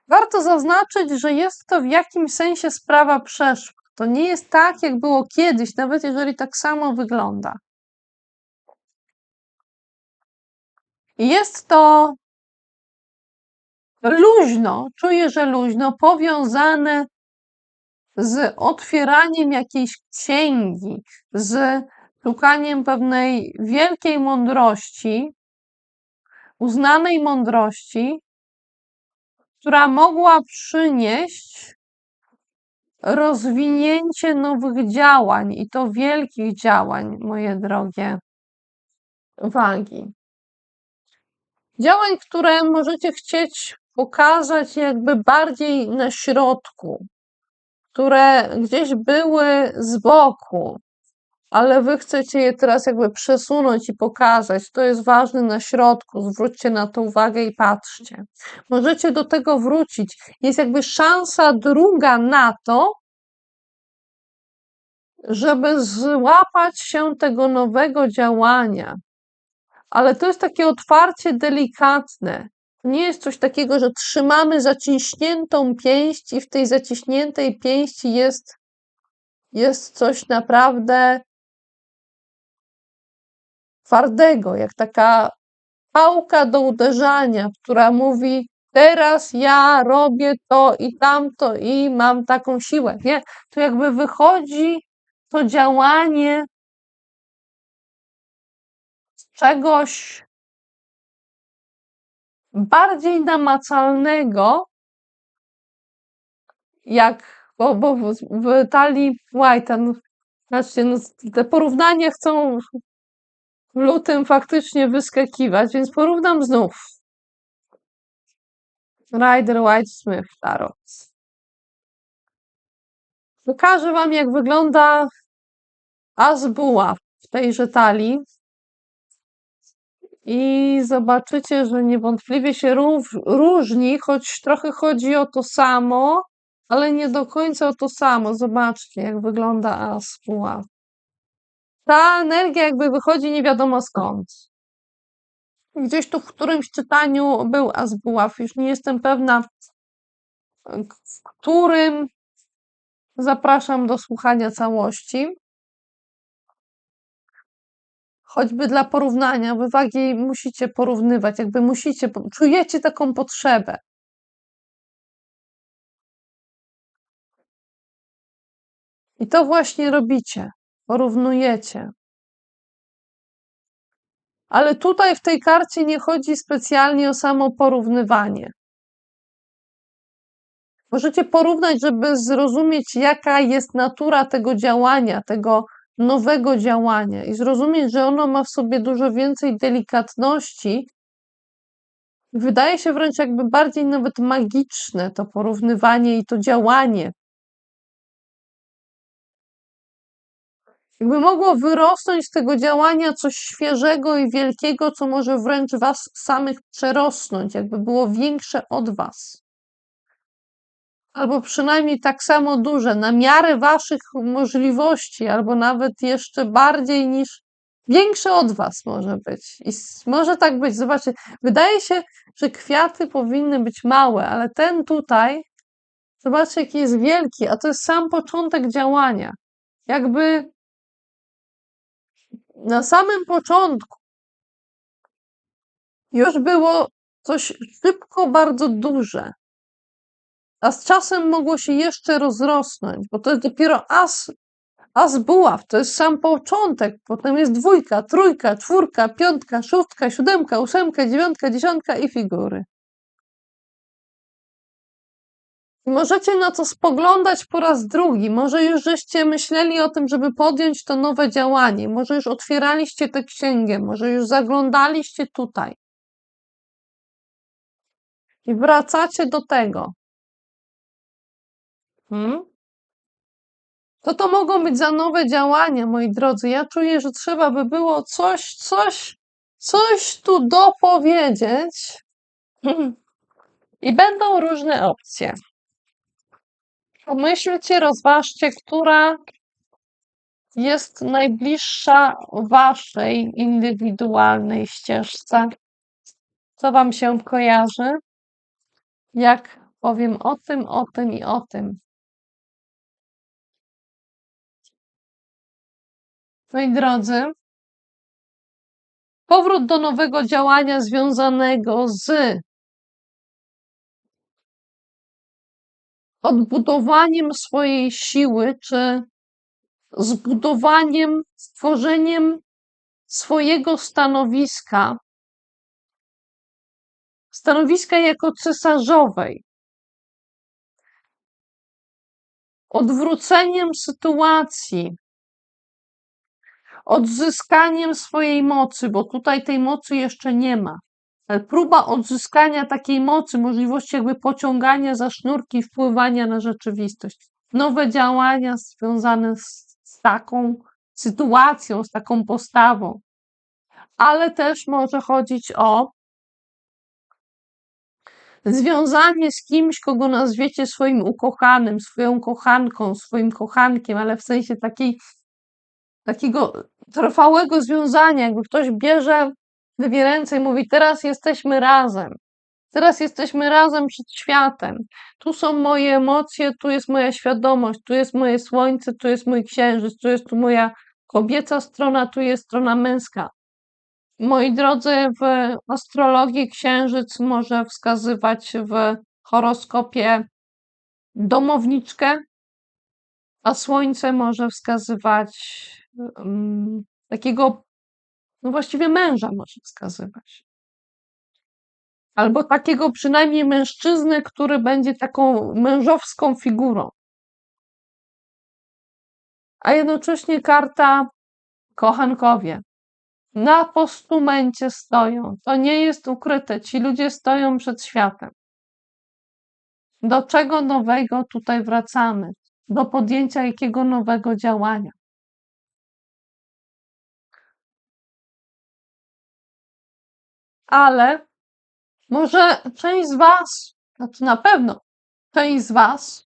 Warto zaznaczyć, że jest to w jakimś sensie sprawa przeszła. To nie jest tak, jak było kiedyś, nawet jeżeli tak samo wygląda. I jest to luźno, czuję, że luźno, powiązane z otwieraniem jakiejś księgi, z szukaniem pewnej wielkiej mądrości, uznanej mądrości, która mogła przynieść rozwinięcie nowych działań i to wielkich działań, moje drogie wagi. Działań, które możecie chcieć pokazać jakby bardziej na środku, które gdzieś były z boku, ale wy chcecie je teraz jakby przesunąć i pokazać. To jest ważne na środku. Zwróćcie na to uwagę i patrzcie. Możecie do tego wrócić. Jest jakby szansa druga na to, żeby złapać się tego nowego działania. Ale to jest takie otwarcie delikatne. To nie jest coś takiego, że trzymamy zaciśniętą pięść i w tej zaciśniętej pięści jest coś naprawdę twardego, jak taka pałka do uderzania, która mówi: teraz ja robię to i tamto i mam taką siłę. Nie, to jakby wychodzi to działanie z czegoś bardziej namacalnego, bo w talii White'a, no, znaczy, no, te porównania chcą w lutym faktycznie wyskakiwać, więc porównam znów. Rider-Waite-Smith Tarot. Pokażę wam, jak wygląda as buław w tejże talii i zobaczycie, że niewątpliwie się różni, choć trochę chodzi o to samo, ale nie do końca o to samo. Zobaczcie, jak wygląda as buław. Ta energia jakby wychodzi nie wiadomo skąd. Gdzieś tu w którymś czytaniu był as buław. Już nie jestem pewna, w którym. Zapraszam do słuchania całości. Choćby dla porównania, wy wagi musicie porównywać, jakby musicie, czujecie taką potrzebę. I to właśnie robicie, porównujecie. Ale tutaj w tej karcie nie chodzi specjalnie o samo porównywanie. Możecie porównać, żeby zrozumieć, jaka jest natura tego działania, tego nowego działania i zrozumieć, że ono ma w sobie dużo więcej delikatności. Wydaje się wręcz jakby bardziej nawet magiczne to porównywanie i to działanie. Jakby mogło wyrosnąć z tego działania coś świeżego i wielkiego, co może wręcz was samych przerosnąć, jakby było większe od was. albo przynajmniej tak samo duże, na miarę waszych możliwości, albo nawet jeszcze bardziej niż większe od was może być. I może tak być. Zobaczcie, wydaje się, że kwiaty powinny być małe, ale ten tutaj, zobaczcie, jaki jest wielki, a to jest sam początek działania. Jakby na samym początku już było coś szybko bardzo duże, a z czasem mogło się jeszcze rozrosnąć, bo to jest dopiero as buław, to jest sam początek, potem jest dwójka, trójka, czwórka, piątka, szóstka, siódemka, ósemka, dziewiątka, dziesiątka i figury. I możecie na to spoglądać po raz drugi. Może już żeście myśleli o tym, żeby podjąć to nowe działanie. Może już otwieraliście tę księgę, może już zaglądaliście tutaj. I wracacie do tego. Co to mogą być za nowe działania, moi drodzy? Ja czuję, że trzeba by było coś tu dopowiedzieć. I będą różne opcje. Pomyślcie, rozważcie, która jest najbliższa waszej indywidualnej ścieżce. Co wam się kojarzy? Jak powiem o tym i o tym. Moi drodzy, powrót do nowego działania związanego z odbudowaniem swojej siły, czy zbudowaniem, stworzeniem swojego stanowiska jako cesarzowej, odwróceniem sytuacji, odzyskaniem swojej mocy, bo tutaj tej mocy jeszcze nie ma. Ale próba odzyskania takiej mocy, możliwości jakby pociągania za sznurki, wpływania na rzeczywistość. Nowe działania związane z taką sytuacją, z taką postawą. Ale też może chodzić o związanie z kimś, kogo nazwiecie swoim ukochanym, swoją kochanką, swoim kochankiem, ale w sensie takiego trwałego związania, jakby ktoś bierze dwie ręce i mówi: teraz jesteśmy razem. Teraz jesteśmy razem przed światem. Tu są moje emocje, tu jest moja świadomość, tu jest moje słońce, tu jest mój księżyc, tu moja kobieca strona, tu jest strona męska. Moi drodzy, w astrologii księżyc może wskazywać w horoskopie domowniczkę, a słońce może wskazywać takiego, no właściwie męża może wskazywać. Albo takiego przynajmniej mężczyznę, który będzie taką mężowską figurą. A jednocześnie karta kochankowie. Na postumencie stoją. To nie jest ukryte. Ci ludzie stoją przed światem. Do czego nowego tutaj wracamy? Do podjęcia jakiego nowego działania? Ale może część z was, znaczy na pewno część z was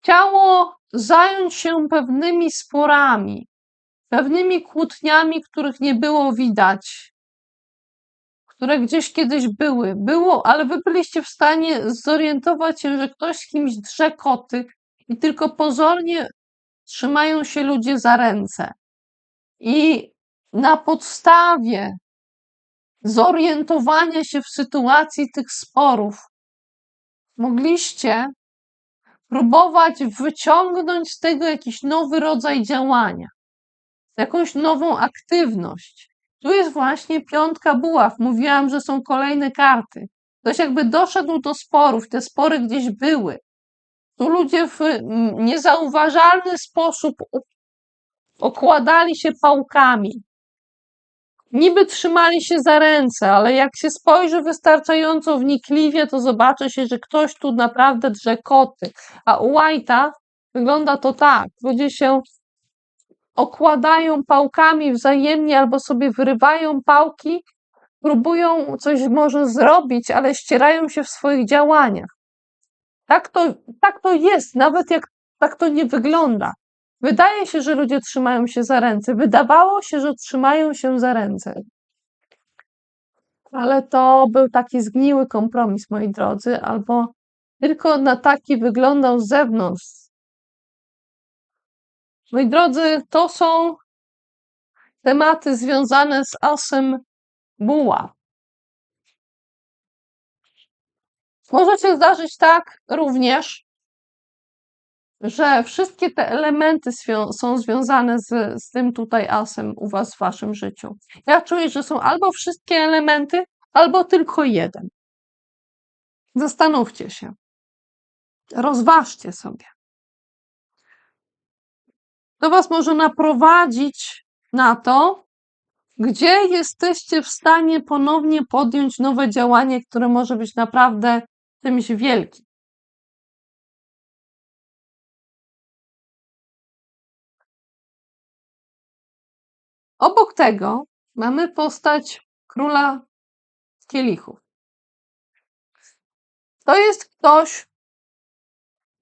chciało zająć się pewnymi sporami, pewnymi kłótniami, których nie było widać, które gdzieś kiedyś było, ale wy byliście w stanie zorientować się, że ktoś z kimś drze koty i tylko pozornie trzymają się ludzie za ręce. I na podstawie zorientowania się w sytuacji tych sporów mogliście próbować wyciągnąć z tego jakiś nowy rodzaj działania, jakąś nową aktywność. Tu jest właśnie piątka buław. Mówiłam, że są kolejne karty. Ktoś jakby doszedł do sporów, te spory gdzieś były. Tu ludzie w niezauważalny sposób okładali się pałkami. Niby trzymali się za ręce, ale jak się spojrzy wystarczająco wnikliwie, to zobaczy się, że ktoś tu naprawdę drze koty. A u White'a wygląda to tak. Ludzie się okładają pałkami wzajemnie albo sobie wyrywają pałki, próbują coś może zrobić, ale ścierają się w swoich działaniach. Tak to jest, nawet jak tak to nie wygląda. Wydaje się, że ludzie trzymają się za ręce. Wydawało się, że trzymają się za ręce. Ale to był taki zgniły kompromis, moi drodzy, albo tylko na taki wyglądał z zewnątrz. Moi drodzy, to są tematy związane z asem buła. Może się zdarzyć tak również, że wszystkie te elementy są związane z tym tutaj asem u was w waszym życiu. Ja czuję, że są albo wszystkie elementy, albo tylko jeden. Zastanówcie się. Rozważcie sobie. To was może naprowadzić na to, gdzie jesteście w stanie ponownie podjąć nowe działanie, które może być naprawdę czymś wielkim. Obok tego mamy postać króla kielichów. To jest ktoś,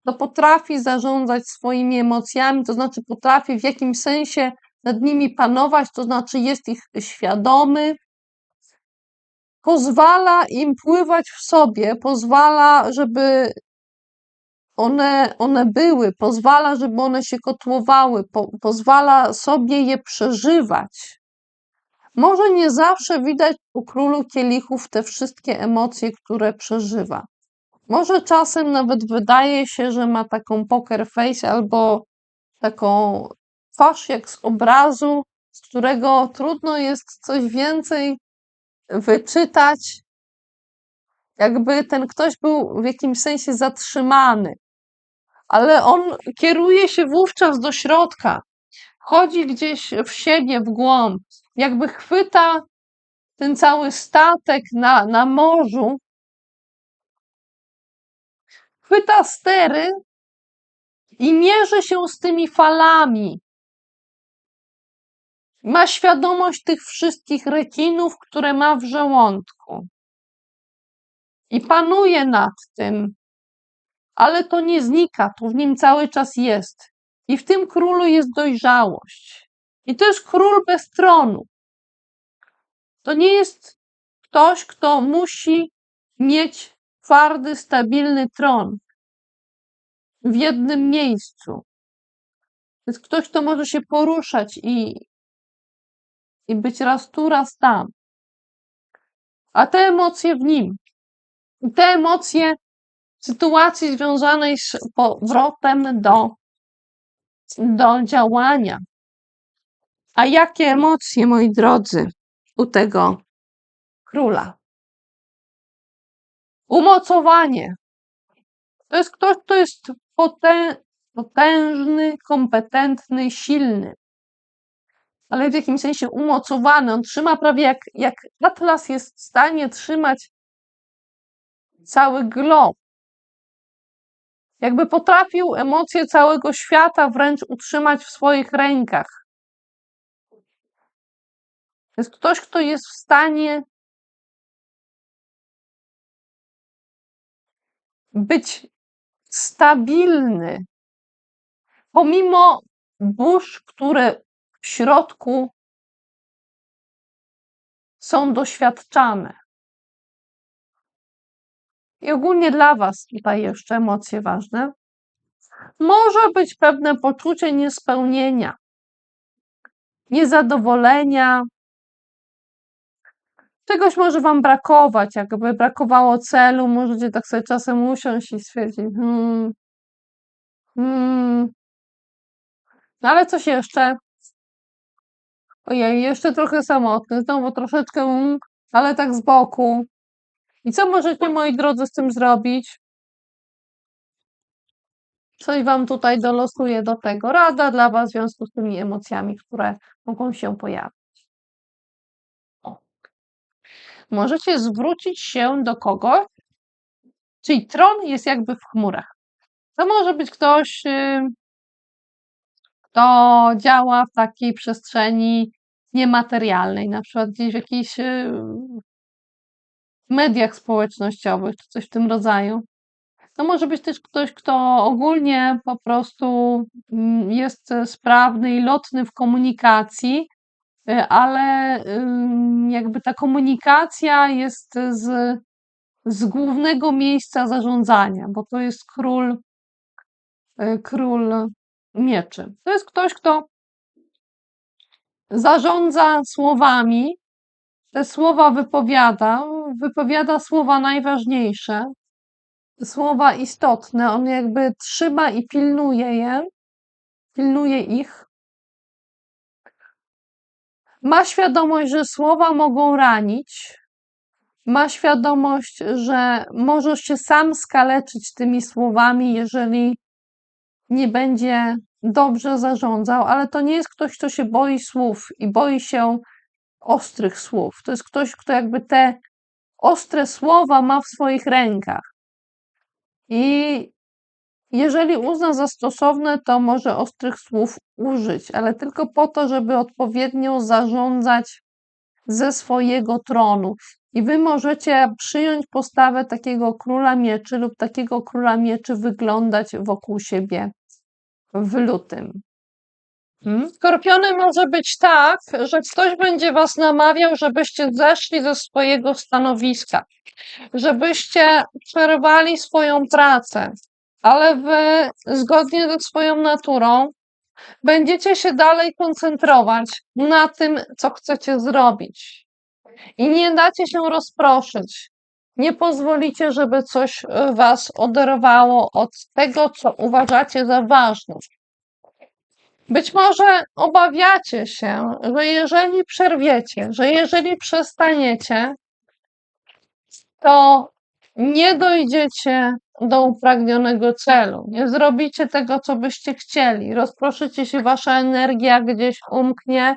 kto potrafi zarządzać swoimi emocjami, to znaczy potrafi w jakimś sensie nad nimi panować, to znaczy jest ich świadomy, pozwala im pływać w sobie, pozwala, żeby one były, pozwala, żeby one się kotłowały, pozwala sobie je przeżywać. Może nie zawsze widać u królu kielichów te wszystkie emocje, które przeżywa. Może czasem nawet wydaje się, że ma taką poker face albo taką twarz jak z obrazu, z którego trudno jest coś więcej wyczytać, jakby ten ktoś był w jakimś sensie zatrzymany, ale on kieruje się wówczas do środka, chodzi gdzieś w siebie, w głąb, jakby chwyta ten cały statek na morzu, chwyta stery i mierzy się z tymi falami. Ma świadomość tych wszystkich rekinów, które ma w żołądku. I panuje nad tym, ale to nie znika, to w nim cały czas jest. I w tym królu jest dojrzałość. I to jest król bez tronu. To nie jest ktoś, kto musi mieć twardy, stabilny tron w jednym miejscu. To jest ktoś, kto może się poruszać i być raz tu, raz tam. A te emocje w nim. I te emocje w sytuacji związanej z powrotem do działania. A jakie emocje, moi drodzy, u tego króla? Umocowanie. To jest ktoś, kto jest potężny, kompetentny, silny, ale w jakimś sensie umocowany. On trzyma prawie jak atlas jest w stanie trzymać cały glob. Jakby potrafił emocje całego świata wręcz utrzymać w swoich rękach. To jest ktoś, kto jest w stanie być stabilny, pomimo burz, które w środku są doświadczane. I ogólnie dla was tutaj jeszcze emocje ważne. Może być pewne poczucie niespełnienia, niezadowolenia. Czegoś może wam brakować, jakby brakowało celu, możecie tak sobie czasem usiąść i stwierdzić, no ale coś jeszcze? Ojej, jeszcze trochę samotny, znowu troszeczkę, ale tak z boku. I co możecie, moi drodzy, z tym zrobić? Coś wam tutaj dolosuje do tego. Rada dla was w związku z tymi emocjami, które mogą się pojawić. O. Możecie zwrócić się do kogoś, czyli tron jest jakby w chmurach. To może być ktoś, kto działa w takiej przestrzeni niematerialnej, na przykład gdzieś w jakichś mediach społecznościowych, czy coś w tym rodzaju. To może być też ktoś, kto ogólnie po prostu jest sprawny i lotny w komunikacji, ale jakby ta komunikacja jest z głównego miejsca zarządzania, bo to jest król mieczy. To jest ktoś, kto zarządza słowami, te słowa wypowiada słowa najważniejsze, słowa istotne, on jakby trzyma i pilnuje ich. Ma świadomość, że słowa mogą ranić, ma świadomość, że może się sam skaleczyć tymi słowami, jeżeli nie będzie dobrze zarządzał, ale to nie jest ktoś, kto się boi słów i boi się ostrych słów. To jest ktoś, kto jakby te ostre słowa ma w swoich rękach. I jeżeli uzna za stosowne, to może ostrych słów użyć, ale tylko po to, żeby odpowiednio zarządzać ze swojego tronu. I wy możecie przyjąć postawę takiego króla mieczy lub takiego króla mieczy wyglądać wokół siebie w lutym. Skorpiony może być tak, że ktoś będzie was namawiał, żebyście zeszli ze swojego stanowiska, żebyście przerwali swoją pracę, ale wy zgodnie ze swoją naturą będziecie się dalej koncentrować na tym, co chcecie zrobić. I nie dacie się rozproszyć. Nie pozwolicie, żeby coś was oderwało od tego, co uważacie za ważne. Być może obawiacie się, że jeżeli przerwiecie, że jeżeli przestaniecie, to nie dojdziecie do upragnionego celu, nie zrobicie tego, co byście chcieli, rozproszycie się, wasza energia gdzieś umknie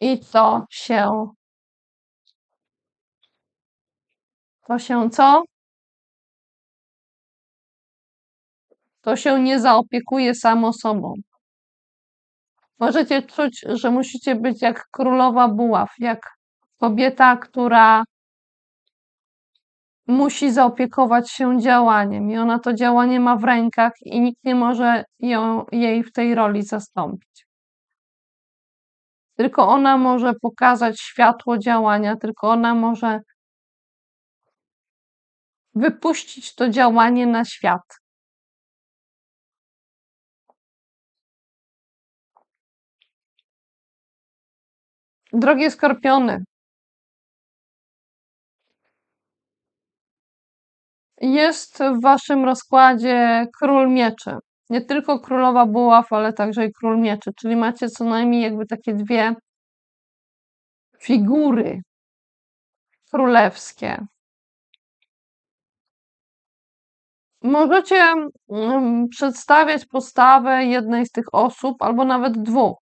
i to się co? To się nie zaopiekuje samo sobą. Możecie czuć, że musicie być jak królowa buław, jak kobieta, która musi zaopiekować się działaniem i ona to działanie ma w rękach i nikt nie może jej w tej roli zastąpić. Tylko ona może pokazać światło działania, tylko ona może wypuścić to działanie na świat. Drogie skorpiony, jest w waszym rozkładzie król mieczy. Nie tylko królowa buław, ale także i król mieczy, czyli macie co najmniej jakby takie dwie figury królewskie. Możecie przedstawiać postawę jednej z tych osób, albo nawet dwóch.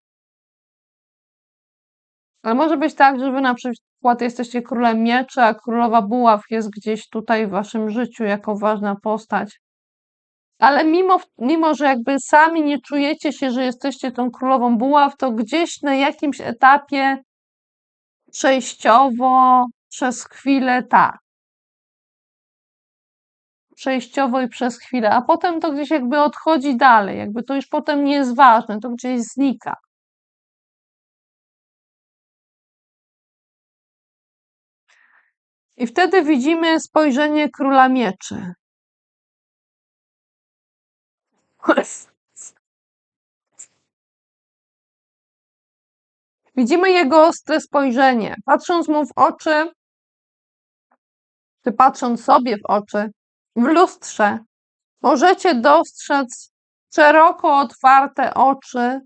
Ale może być tak, że wy na przykład jesteście królem mieczy, a królowa buław jest gdzieś tutaj w waszym życiu jako ważna postać. Ale mimo, że jakby sami nie czujecie się, że jesteście tą królową buław, to gdzieś na jakimś etapie przejściowo przez chwilę tak. Przejściowo i przez chwilę, a potem to gdzieś jakby odchodzi dalej, jakby to już potem nie jest ważne, to gdzieś znika. I wtedy widzimy spojrzenie króla mieczy. Widzimy jego ostre spojrzenie. Patrząc mu w oczy, czy patrząc sobie w oczy, w lustrze, możecie dostrzec szeroko otwarte oczy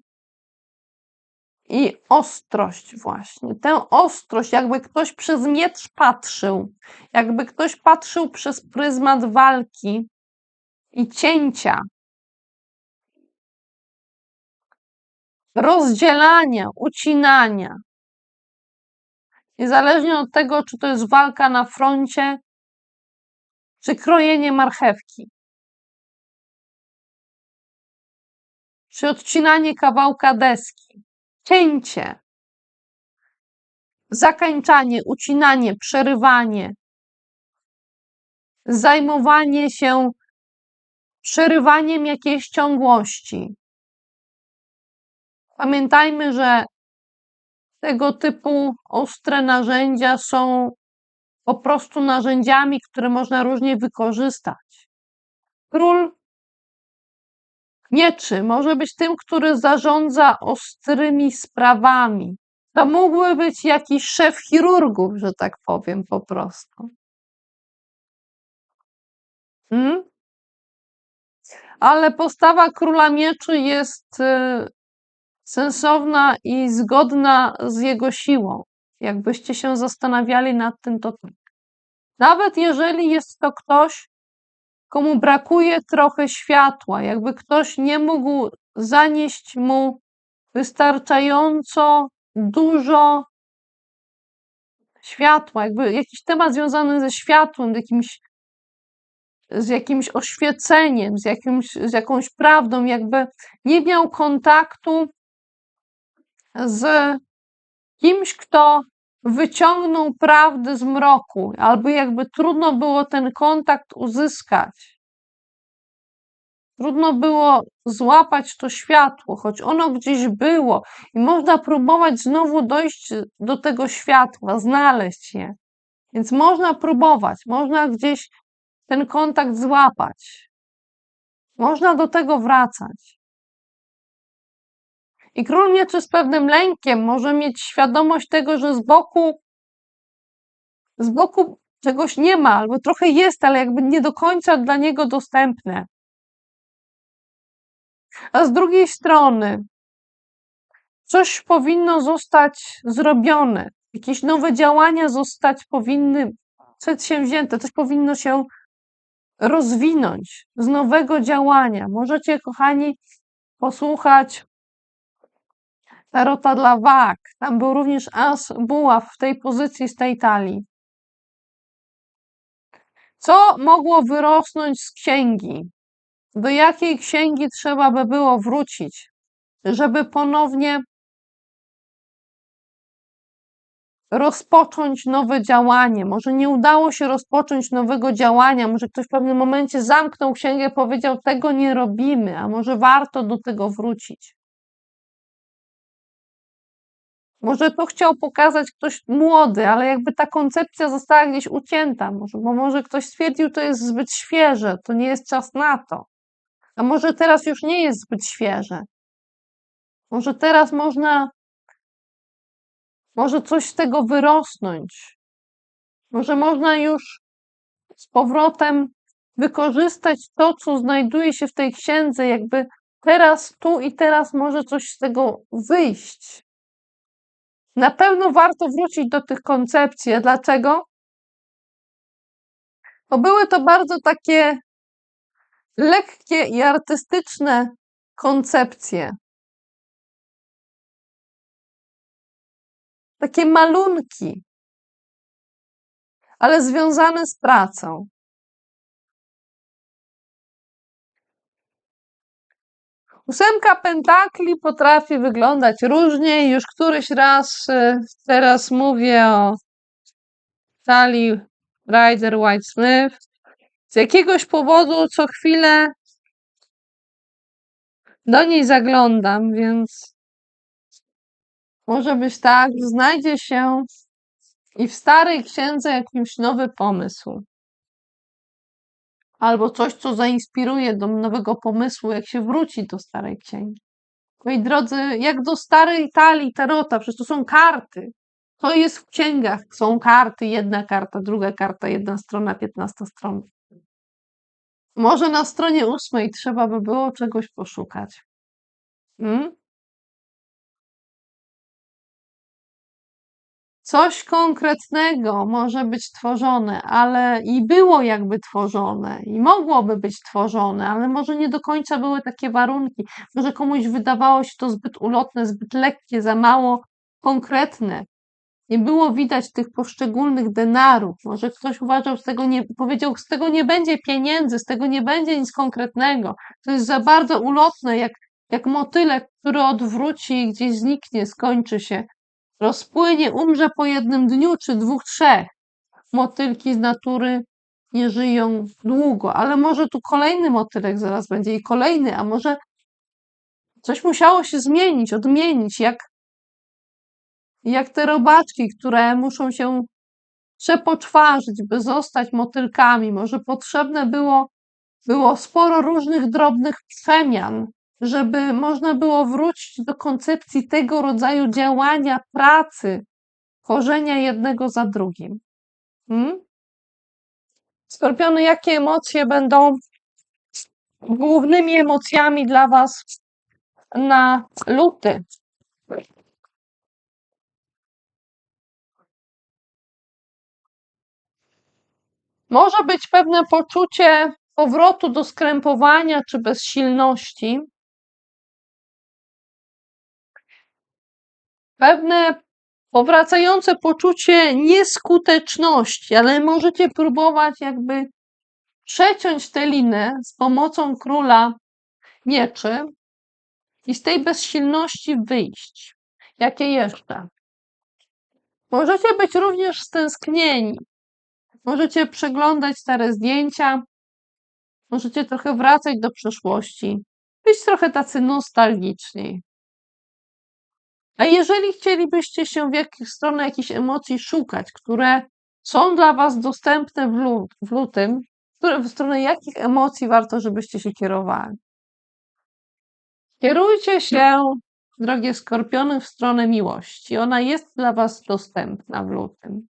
i ostrość właśnie. Tę ostrość, jakby ktoś przez miecz patrzył, jakby ktoś patrzył przez pryzmat walki i cięcia, rozdzielania, ucinania. Niezależnie od tego, czy to jest walka na froncie, czy krojenie marchewki, czy odcinanie kawałka deski, cięcie, zakańczanie, ucinanie, przerywanie. zajmowanie się przerywaniem jakiejś ciągłości. Pamiętajmy, że tego typu ostre narzędzia są po prostu narzędziami, które można różnie wykorzystać. Król mieczy może być tym, który zarządza ostrymi sprawami. To mógłby być jakiś szef chirurgów, że tak powiem, po prostu. Ale postawa króla mieczy jest sensowna i zgodna z jego siłą. Jakbyście się zastanawiali nad tym, to tak. Nawet jeżeli jest to ktoś, komu brakuje trochę światła, jakby ktoś nie mógł zanieść mu wystarczająco dużo światła, jakby jakiś temat związany ze światłem, z jakimś oświeceniem, z jakąś prawdą, jakby nie miał kontaktu z kimś, kto wyciągnął prawdę z mroku, albo jakby trudno było ten kontakt uzyskać. Trudno było złapać to światło, choć ono gdzieś było i można próbować znowu dojść do tego światła, znaleźć je. Więc można próbować, można gdzieś ten kontakt złapać. Można do tego wracać. I król mieczy z pewnym lękiem może mieć świadomość tego, że z boku czegoś nie ma, albo trochę jest, ale jakby nie do końca dla niego dostępne. A z drugiej strony coś powinno zostać zrobione, jakieś nowe działania powinny przedsięwzięte, coś powinno się rozwinąć z nowego działania. Możecie, kochani, posłuchać tarota dla wag. Tam był również as buław w tej pozycji z tej talii. Co mogło wyrosnąć z księgi? Do jakiej księgi trzeba by było wrócić, żeby ponownie rozpocząć nowe działanie? Może nie udało się rozpocząć nowego działania, może ktoś w pewnym momencie zamknął księgę, powiedział, tego nie robimy, a może warto do tego wrócić. Może to chciał pokazać ktoś młody, ale jakby ta koncepcja została gdzieś ucięta, bo może ktoś stwierdził, to jest zbyt świeże, to nie jest czas na to. A może teraz już nie jest zbyt świeże. Może teraz może coś z tego wyrosnąć. Może można już z powrotem wykorzystać to, co znajduje się w tej księdze, jakby teraz, tu i teraz może coś z tego wyjść. Na pewno warto wrócić do tych koncepcji. A dlaczego? Bo były to bardzo takie lekkie i artystyczne koncepcje. Takie malunki, ale związane z pracą. Ósemka pentakli potrafi wyglądać różnie. Już któryś raz teraz mówię o talii Rider-Waite-Smith. Z jakiegoś powodu co chwilę do niej zaglądam, więc może być tak, że znajdzie się i w starej księdze jakiś nowy pomysł. Albo coś, co zainspiruje do nowego pomysłu, jak się wróci do starej księgi. Moi drodzy, jak do starej talii tarota, przecież to są karty. To jest w księgach. Są karty, jedna karta, druga karta, jedna strona, 15 stron. Może na stronie 8 trzeba by było czegoś poszukać. Coś konkretnego może być tworzone, ale i było jakby tworzone, i mogłoby być tworzone, ale może nie do końca były takie warunki. Może komuś wydawało się to zbyt ulotne, zbyt lekkie, za mało konkretne. Nie było widać tych poszczególnych denarów. Może ktoś uważał, powiedział, z tego nie będzie pieniędzy, z tego nie będzie nic konkretnego. To jest za bardzo ulotne, jak motylek, który odwróci i gdzieś zniknie, skończy się. Rozpłynie, umrze po jednym dniu, czy 2, 3. Motylki z natury nie żyją długo, ale może tu kolejny motylek zaraz będzie i kolejny, a może coś musiało się zmienić, odmienić, jak te robaczki, które muszą się przepoczwarzyć, by zostać motylkami. Może potrzebne było sporo różnych drobnych przemian, żeby można było wrócić do koncepcji tego rodzaju działania, pracy, korzenia jednego za drugim. Skorpiony, jakie emocje będą głównymi emocjami dla Was na luty? Może być pewne poczucie powrotu do skrępowania czy bezsilności, pewne powracające poczucie nieskuteczności, ale możecie próbować jakby przeciąć tę linę z pomocą króla mieczy i z tej bezsilności wyjść. Jakie jeszcze? Możecie być również stęsknieni. Możecie przeglądać stare zdjęcia, możecie trochę wracać do przeszłości, być trochę tacy nostalgiczni. A jeżeli chcielibyście się w stronę jakichś emocji szukać, które są dla Was dostępne w lutym, w stronę jakich emocji warto, żebyście się kierowali? Kierujcie się, drogie skorpiony, w stronę miłości. Ona jest dla Was dostępna w lutym.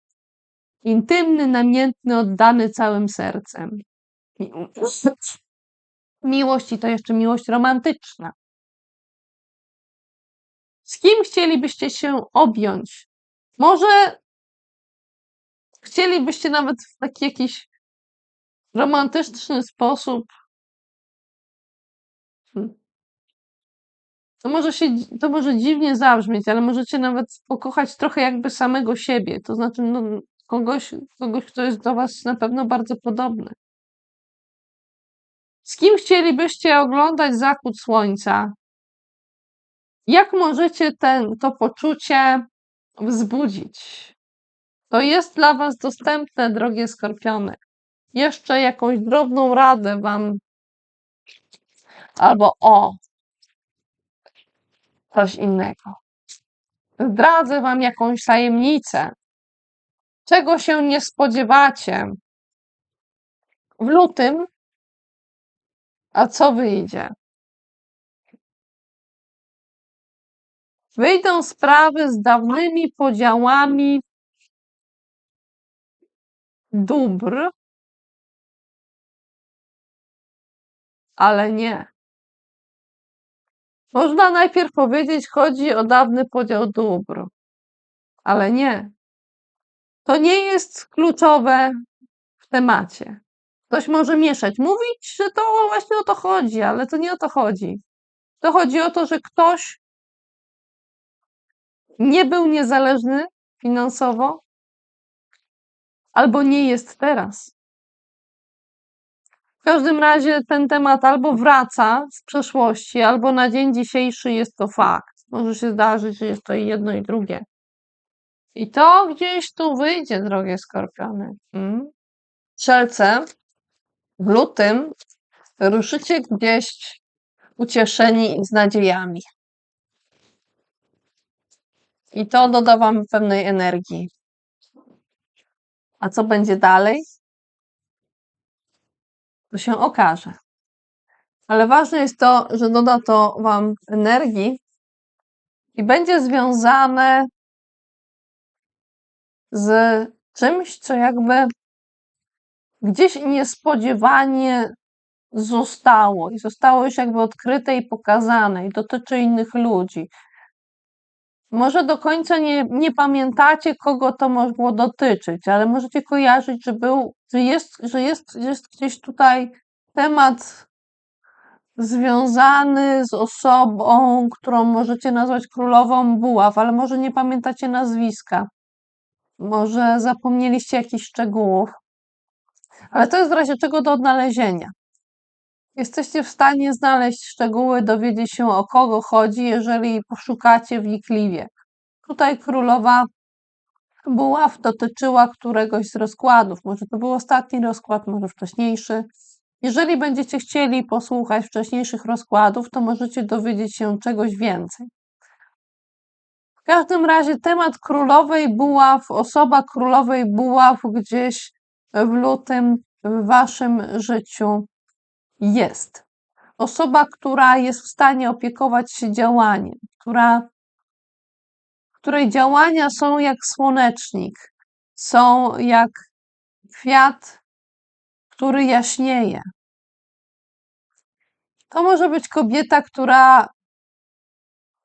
Intymny, namiętny, oddany całym sercem. Miłość i to jeszcze miłość romantyczna. Z kim chcielibyście się objąć? Może chcielibyście nawet w taki jakiś romantyczny sposób. To może dziwnie zabrzmieć, ale możecie nawet pokochać trochę jakby samego siebie. To znaczy kogoś, kto jest do Was na pewno bardzo podobny. Z kim chcielibyście oglądać zachód słońca? Jak możecie to poczucie wzbudzić? To jest dla Was dostępne, drogie skorpiony. Jeszcze jakąś drobną radę Wam, albo coś innego. Zdradzę Wam jakąś tajemnicę. Czego się nie spodziewacie w lutym, a co wyjdzie? Wyjdą sprawy z dawnymi podziałami dóbr, ale nie. Można najpierw powiedzieć, chodzi o dawny podział dóbr, ale nie. To nie jest kluczowe w temacie. Ktoś może mieszać, mówić, że to właśnie o to chodzi, ale to nie o to chodzi. To chodzi o to, że ktoś nie był niezależny finansowo, albo nie jest teraz. W każdym razie ten temat albo wraca z przeszłości, albo na dzień dzisiejszy jest to fakt. Może się zdarzyć, że jest to i jedno, i drugie. I to gdzieś tu wyjdzie, drogie skorpiony. Strzelce, w lutym ruszycie gdzieś ucieszeni i z nadziejami. I to doda Wam pewnej energii. A co będzie dalej? To się okaże. Ale ważne jest to, że doda to Wam energii i będzie związane z czymś, co jakby gdzieś niespodziewanie zostało i zostało już jakby odkryte i pokazane i dotyczy innych ludzi. Może do końca nie pamiętacie, kogo to mogło dotyczyć, ale możecie kojarzyć, że jest gdzieś tutaj temat związany z osobą, którą możecie nazwać królową buław, ale może nie pamiętacie nazwiska. Może zapomnieliście jakichś szczegółów. Ale to jest w razie czego do odnalezienia. Jesteście w stanie znaleźć szczegóły, dowiedzieć się, o kogo chodzi, jeżeli poszukacie wnikliwie. Tutaj królowa Buław dotyczyła któregoś z rozkładów. Może to był ostatni rozkład, może wcześniejszy. Jeżeli będziecie chcieli posłuchać wcześniejszych rozkładów, to możecie dowiedzieć się czegoś więcej. W każdym razie temat królowej buław, osoba królowej buław gdzieś w lutym w waszym życiu jest. Osoba, która jest w stanie opiekować się działaniem, której działania są jak słonecznik, są jak kwiat, który jaśnieje. To może być kobieta, która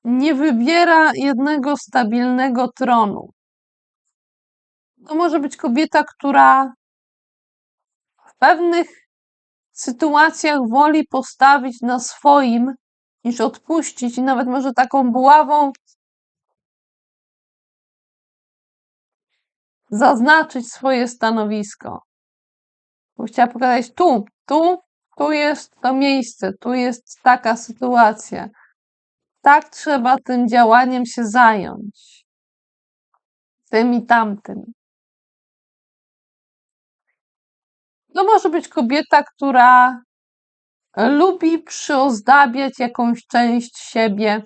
nie wybiera jednego stabilnego tronu. To może być kobieta, która w pewnych sytuacjach woli postawić na swoim, niż odpuścić, i nawet może taką buławą zaznaczyć swoje stanowisko. Bo chciała pokazać tu jest to miejsce, tu jest taka sytuacja. Tak trzeba tym działaniem się zająć. Tym i tamtym. To może być kobieta, która lubi przyozdabiać jakąś część siebie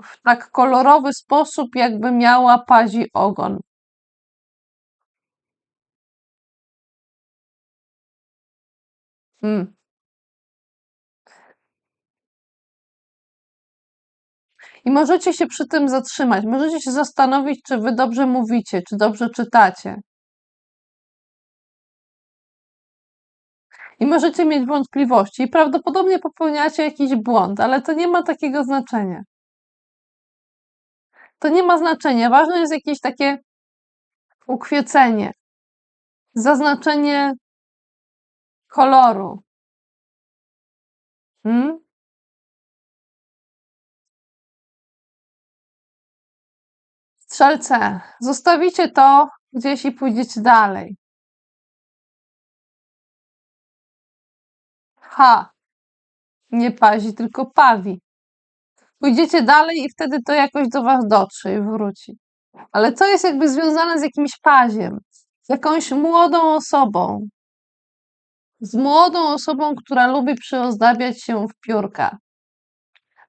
w tak kolorowy sposób, jakby miała pazi ogon. I możecie się przy tym zatrzymać. Możecie się zastanowić, czy wy dobrze mówicie, czy dobrze czytacie. I możecie mieć wątpliwości i prawdopodobnie popełniacie jakiś błąd, ale to nie ma takiego znaczenia. To nie ma znaczenia. Ważne jest jakieś takie ukwiecenie, zaznaczenie koloru. Strzelce, zostawicie to gdzieś i pójdziecie dalej. Nie pazi, tylko pawi. Pójdziecie dalej i wtedy to jakoś do was dotrze i wróci. Ale co jest jakby związane z jakimś paziem, z jakąś młodą osobą, z młodą osobą, która lubi przyozdabiać się w piórka.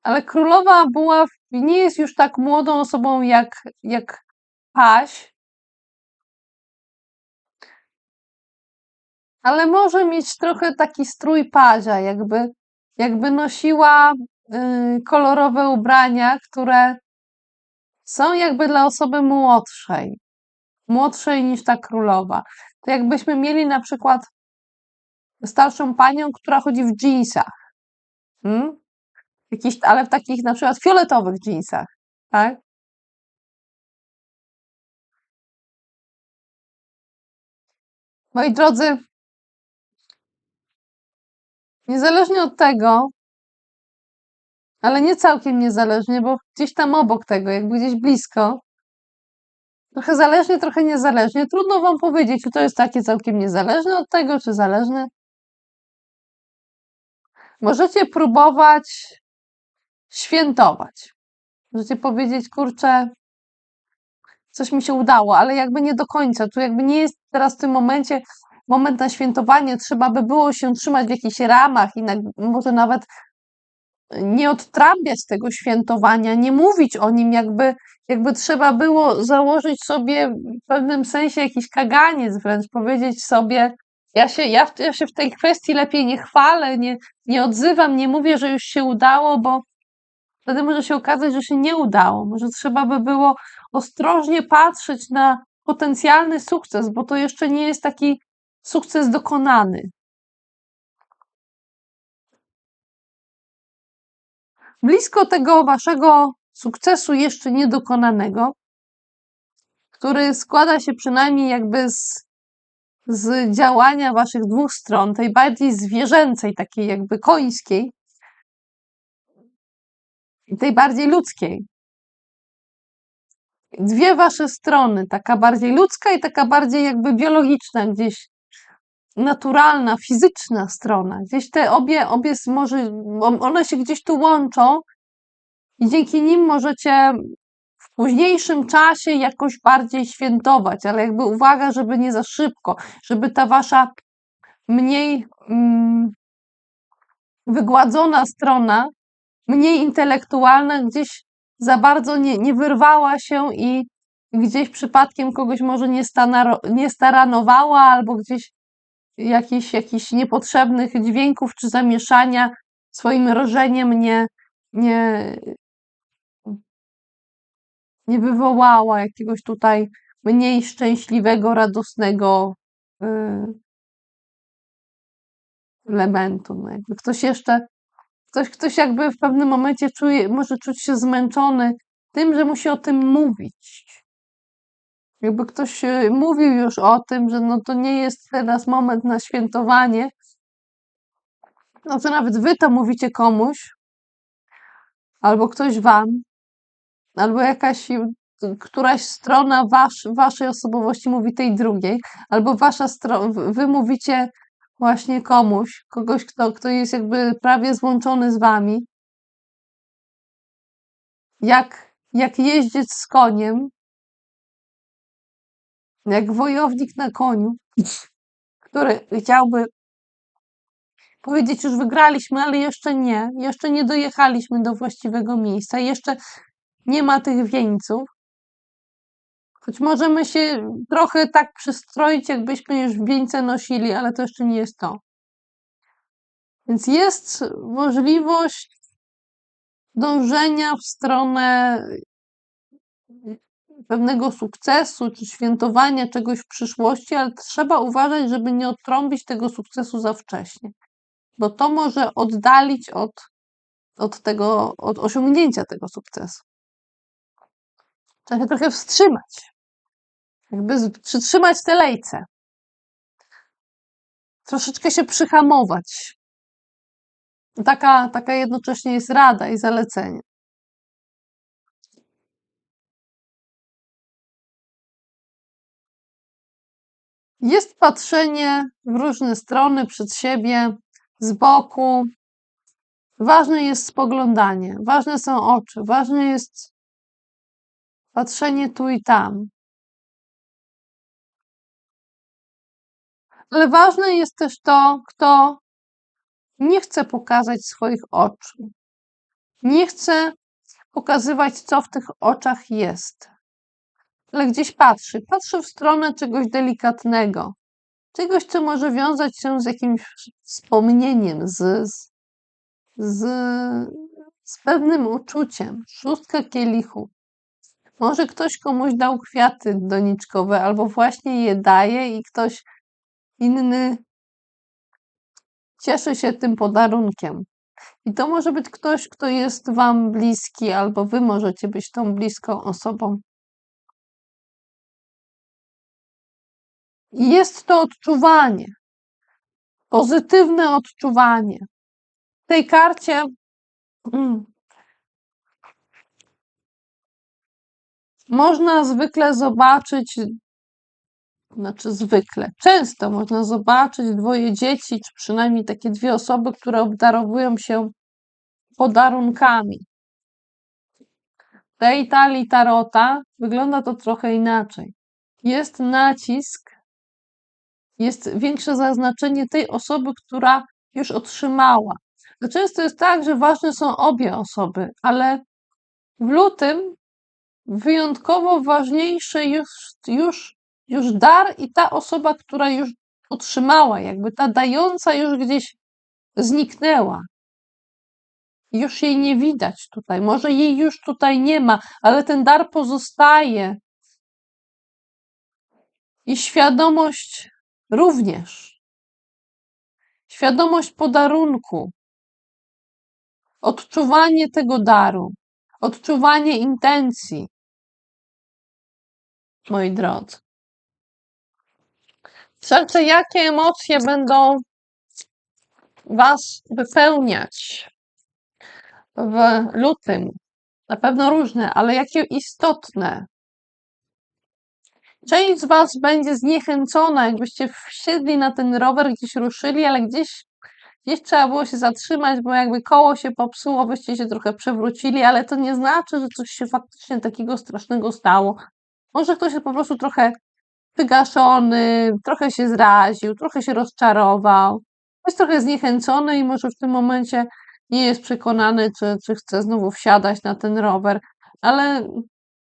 Ale królowa buław nie jest już tak młodą osobą jak paź, ale może mieć trochę taki strój pazia, jakby nosiła kolorowe ubrania, które są jakby dla osoby młodszej niż ta królowa. To jakbyśmy mieli na przykład starszą panią, która chodzi w dżinsach. Ale w takich na przykład fioletowych dżinsach, tak? Moi drodzy, niezależnie od tego, ale nie całkiem niezależnie, bo gdzieś tam obok tego, jakby gdzieś blisko, trochę zależnie, trochę niezależnie, trudno wam powiedzieć, czy to jest takie całkiem niezależne od tego, czy zależne. Możecie próbować świętować. Możecie powiedzieć, kurczę, coś mi się udało, ale jakby nie do końca. Tu jakby nie jest teraz w tym momencie moment na świętowanie. Trzeba by było się trzymać w jakichś ramach i może nawet nie odtrabiać tego świętowania, nie mówić o nim, jakby trzeba było założyć sobie w pewnym sensie jakiś kaganiec, wręcz powiedzieć sobie, ja się w tej kwestii lepiej nie chwalę, nie odzywam, nie mówię, że już się udało, bo wtedy może się okazać, że się nie udało. Może trzeba by było ostrożnie patrzeć na potencjalny sukces, bo to jeszcze nie jest taki sukces dokonany. Blisko tego waszego sukcesu jeszcze niedokonanego, który składa się przynajmniej jakby z działania waszych dwóch stron, tej bardziej zwierzęcej, takiej jakby końskiej, i tej bardziej ludzkiej. Dwie wasze strony, taka bardziej ludzka i taka bardziej jakby biologiczna, gdzieś naturalna, fizyczna strona. Gdzieś te obie one się gdzieś tu łączą i dzięki nim możecie późniejszym czasie jakoś bardziej świętować, ale jakby uwaga, żeby nie za szybko, żeby ta wasza mniej wygładzona strona, mniej intelektualna, gdzieś za bardzo nie wyrwała się i gdzieś przypadkiem kogoś może nie staranowała, albo gdzieś jakichś niepotrzebnych dźwięków czy zamieszania swoim rżeniem nie, nie wywołała jakiegoś tutaj mniej szczęśliwego, radosnego y, elementu. No jakby ktoś jakby w pewnym momencie może czuć się zmęczony tym, że musi o tym mówić. Jakby ktoś mówił już o tym, że no to nie jest teraz moment na świętowanie, no to nawet wy to mówicie komuś, albo ktoś wam, albo któraś strona waszej osobowości mówi tej drugiej, albo wy mówicie właśnie kogoś, kto jest jakby prawie złączony z wami, jak jeździec z koniem, jak wojownik na koniu, który chciałby powiedzieć, już wygraliśmy, ale jeszcze nie dojechaliśmy do właściwego miejsca, jeszcze nie ma tych wieńców. Choć możemy się trochę tak przystroić, jakbyśmy już wieńce nosili, ale to jeszcze nie jest to. Więc jest możliwość dążenia w stronę pewnego sukcesu czy świętowania czegoś w przyszłości, ale trzeba uważać, żeby nie odtrąbić tego sukcesu za wcześnie, bo to może oddalić od osiągnięcia tego sukcesu. Trzeba się trochę wstrzymać, jakby przytrzymać te lejce, troszeczkę się przyhamować. Taka jednocześnie jest rada i zalecenie. Jest patrzenie w różne strony, przed siebie, z boku. Ważne jest spoglądanie, ważne są oczy, ważne jest patrzenie tu i tam. Ale ważne jest też to, kto nie chce pokazać swoich oczu. Nie chce pokazywać, co w tych oczach jest. Ale gdzieś patrzy w stronę czegoś delikatnego, czegoś, co może wiązać się z jakimś wspomnieniem, z, z pewnym uczuciem. 6 kielichów. Może ktoś komuś dał kwiaty doniczkowe, albo właśnie je daje i ktoś inny cieszy się tym podarunkiem. I to może być ktoś, kto jest wam bliski, albo wy możecie być tą bliską osobą. I jest to odczuwanie, pozytywne odczuwanie. W tej karcie można zwykle zobaczyć, często można zobaczyć dwoje dzieci, czy przynajmniej takie dwie osoby, które obdarowują się podarunkami. W tej talii tarota wygląda to trochę inaczej. Jest nacisk, jest większe zaznaczenie tej osoby, która już otrzymała. Często jest tak, że ważne są obie osoby, ale w lutym wyjątkowo ważniejszy już dar i ta osoba, która już otrzymała, jakby ta dająca już gdzieś zniknęła. Już jej nie widać tutaj, może jej już tutaj nie ma, ale ten dar pozostaje. I świadomość również. Świadomość podarunku. Odczuwanie tego daru. Odczuwanie intencji. Moi drodzy. Serce, jakie emocje będą was wypełniać w lutym? Na pewno różne, ale jakie istotne. Część z was będzie zniechęcona, jakbyście wsiedli na ten rower, gdzieś ruszyli, ale gdzieś Gdzieś trzeba było się zatrzymać, bo jakby koło się popsuło, byście się trochę przewrócili, ale to nie znaczy, że coś się faktycznie takiego strasznego stało. Może ktoś jest po prostu trochę wygaszony, trochę się zraził, trochę się rozczarował, jest trochę zniechęcony i może w tym momencie nie jest przekonany, czy chce znowu wsiadać na ten rower, ale,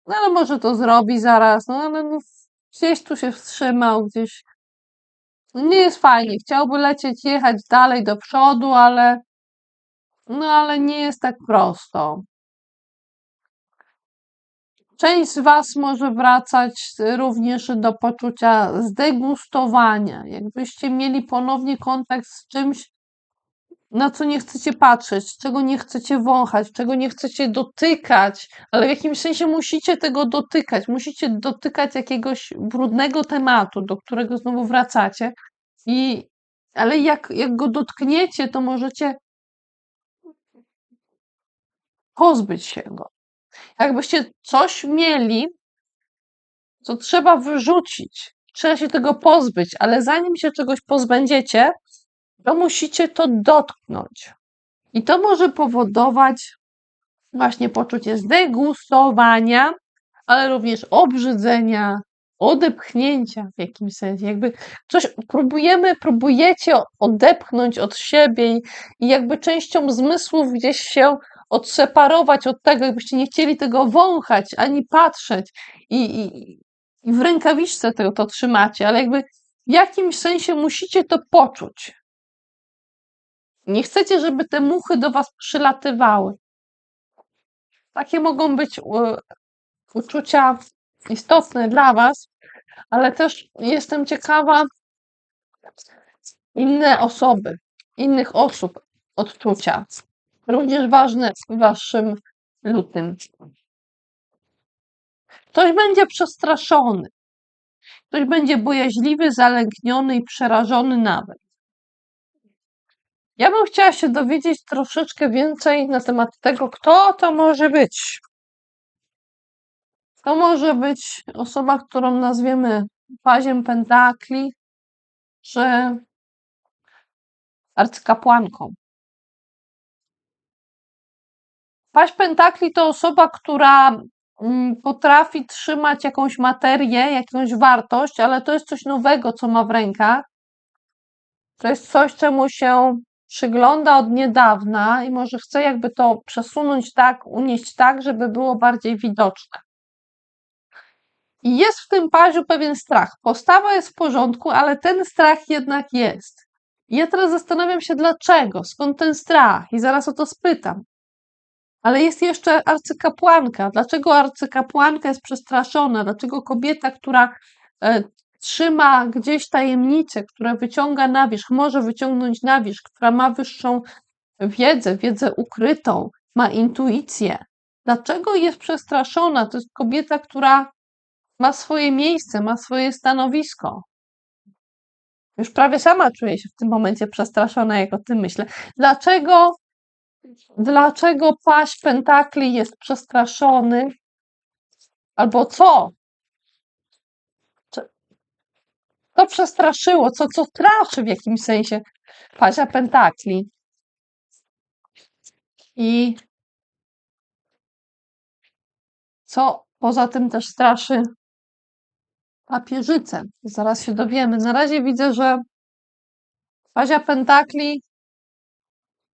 no, ale może to zrobi zaraz, no ale no, gdzieś tu się wstrzymał, gdzieś no, nie jest fajnie, chciałby lecieć, jechać dalej do przodu, ale nie jest tak prosto. Część z Was może wracać również do poczucia zdegustowania. Jakbyście mieli ponownie kontakt z czymś, na co nie chcecie patrzeć, czego nie chcecie wąchać, czego nie chcecie dotykać, ale w jakimś sensie musicie tego dotykać. Musicie dotykać jakiegoś brudnego tematu, do którego znowu wracacie. Ale jak go dotkniecie, to możecie pozbyć się go. Jakbyście coś mieli, co trzeba wyrzucić, trzeba się tego pozbyć, ale zanim się czegoś pozbędziecie, to musicie to dotknąć. I to może powodować właśnie poczucie zdegustowania, ale również obrzydzenia, odepchnięcia w jakimś sensie. Jakby coś próbujecie odepchnąć od siebie i jakby częścią zmysłów gdzieś się odseparować od tego, jakbyście nie chcieli tego wąchać, ani patrzeć i w rękawiczce to trzymacie, ale jakby w jakimś sensie musicie to poczuć. Nie chcecie, żeby te muchy do was przylatywały. Takie mogą być uczucia istotne dla was, ale też jestem ciekawa innych osób odczucia. Również ważne w waszym lutym. Ktoś będzie przestraszony. Ktoś będzie bojaźliwy, zalękniony i przerażony nawet. Ja bym chciała się dowiedzieć troszeczkę więcej na temat tego, kto to może być. To może być osoba, którą nazwiemy paziem pentakli, czy arcykapłanką. Paź pentakli to osoba, która potrafi trzymać jakąś materię, jakąś wartość, ale to jest coś nowego, co ma w rękach. To jest coś, czemu się przygląda od niedawna i może chce jakby to przesunąć tak, unieść tak, żeby było bardziej widoczne. I jest w tym paziu pewien strach. Postawa jest w porządku, ale ten strach jednak jest. I ja teraz zastanawiam się dlaczego, skąd ten strach i zaraz o to spytam. Ale jest jeszcze arcykapłanka. Dlaczego arcykapłanka jest przestraszona? Dlaczego kobieta, która trzyma gdzieś tajemnicę, która wyciąga na wierzch, może wyciągnąć na wierzch, która ma wyższą wiedzę ukrytą, ma intuicję. Dlaczego jest przestraszona? To jest kobieta, która ma swoje miejsce, ma swoje stanowisko. Już prawie sama czuję się w tym momencie przestraszona, jak o tym myślę. Dlaczego paź pentakli jest przestraszony? Albo co? Co przestraszyło? Co straszy w jakimś sensie pazia pentakli? I co poza tym też straszy papieżycę? Zaraz się dowiemy. Na razie widzę, że pazia pentakli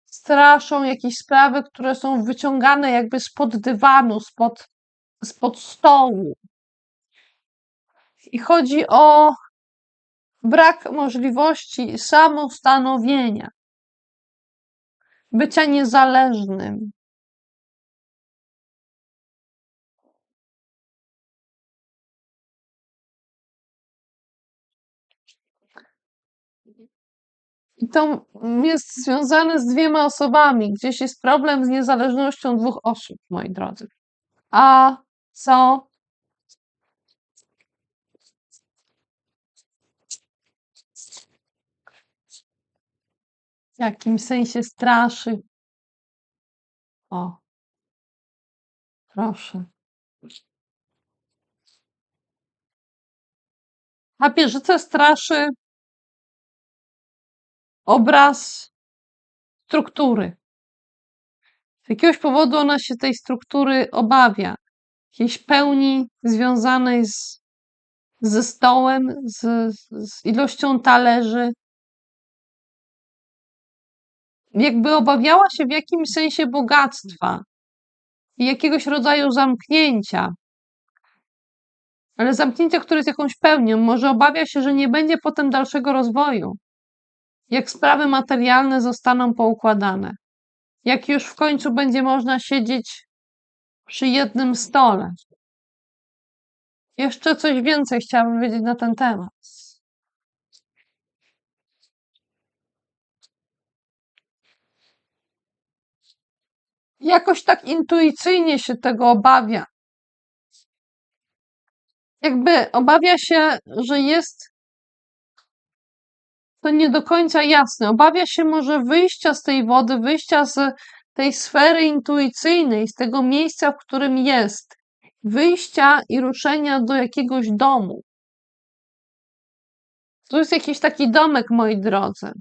straszą jakieś sprawy, które są wyciągane jakby spod dywanu, spod stołu. I chodzi o brak możliwości samostanowienia, bycia niezależnym. I to jest związane z dwiema osobami. Gdzieś jest problem z niezależnością dwóch osób, moi drodzy. A co w jakimś sensie straszy? O, proszę. Papieżycę straszy obraz struktury. Z jakiegoś powodu ona się tej struktury obawia. Jakiejś pełni związanej ze stołem, z ilością talerzy. Jakby obawiała się w jakimś sensie bogactwa i jakiegoś rodzaju zamknięcia. Ale zamknięcia, które jest jakąś pełnią. Może obawia się, że nie będzie potem dalszego rozwoju. Jak sprawy materialne zostaną poukładane. Jak już w końcu będzie można siedzieć przy jednym stole. Jeszcze coś więcej chciałabym wiedzieć na ten temat. Jakoś tak intuicyjnie się tego obawia. Jakby obawia się, że jest to nie do końca jasne. Obawia się może wyjścia z tej wody, wyjścia z tej sfery intuicyjnej, z tego miejsca, w którym jest. Wyjścia i ruszenia do jakiegoś domu. Tu jest jakiś taki domek, moi drodzy.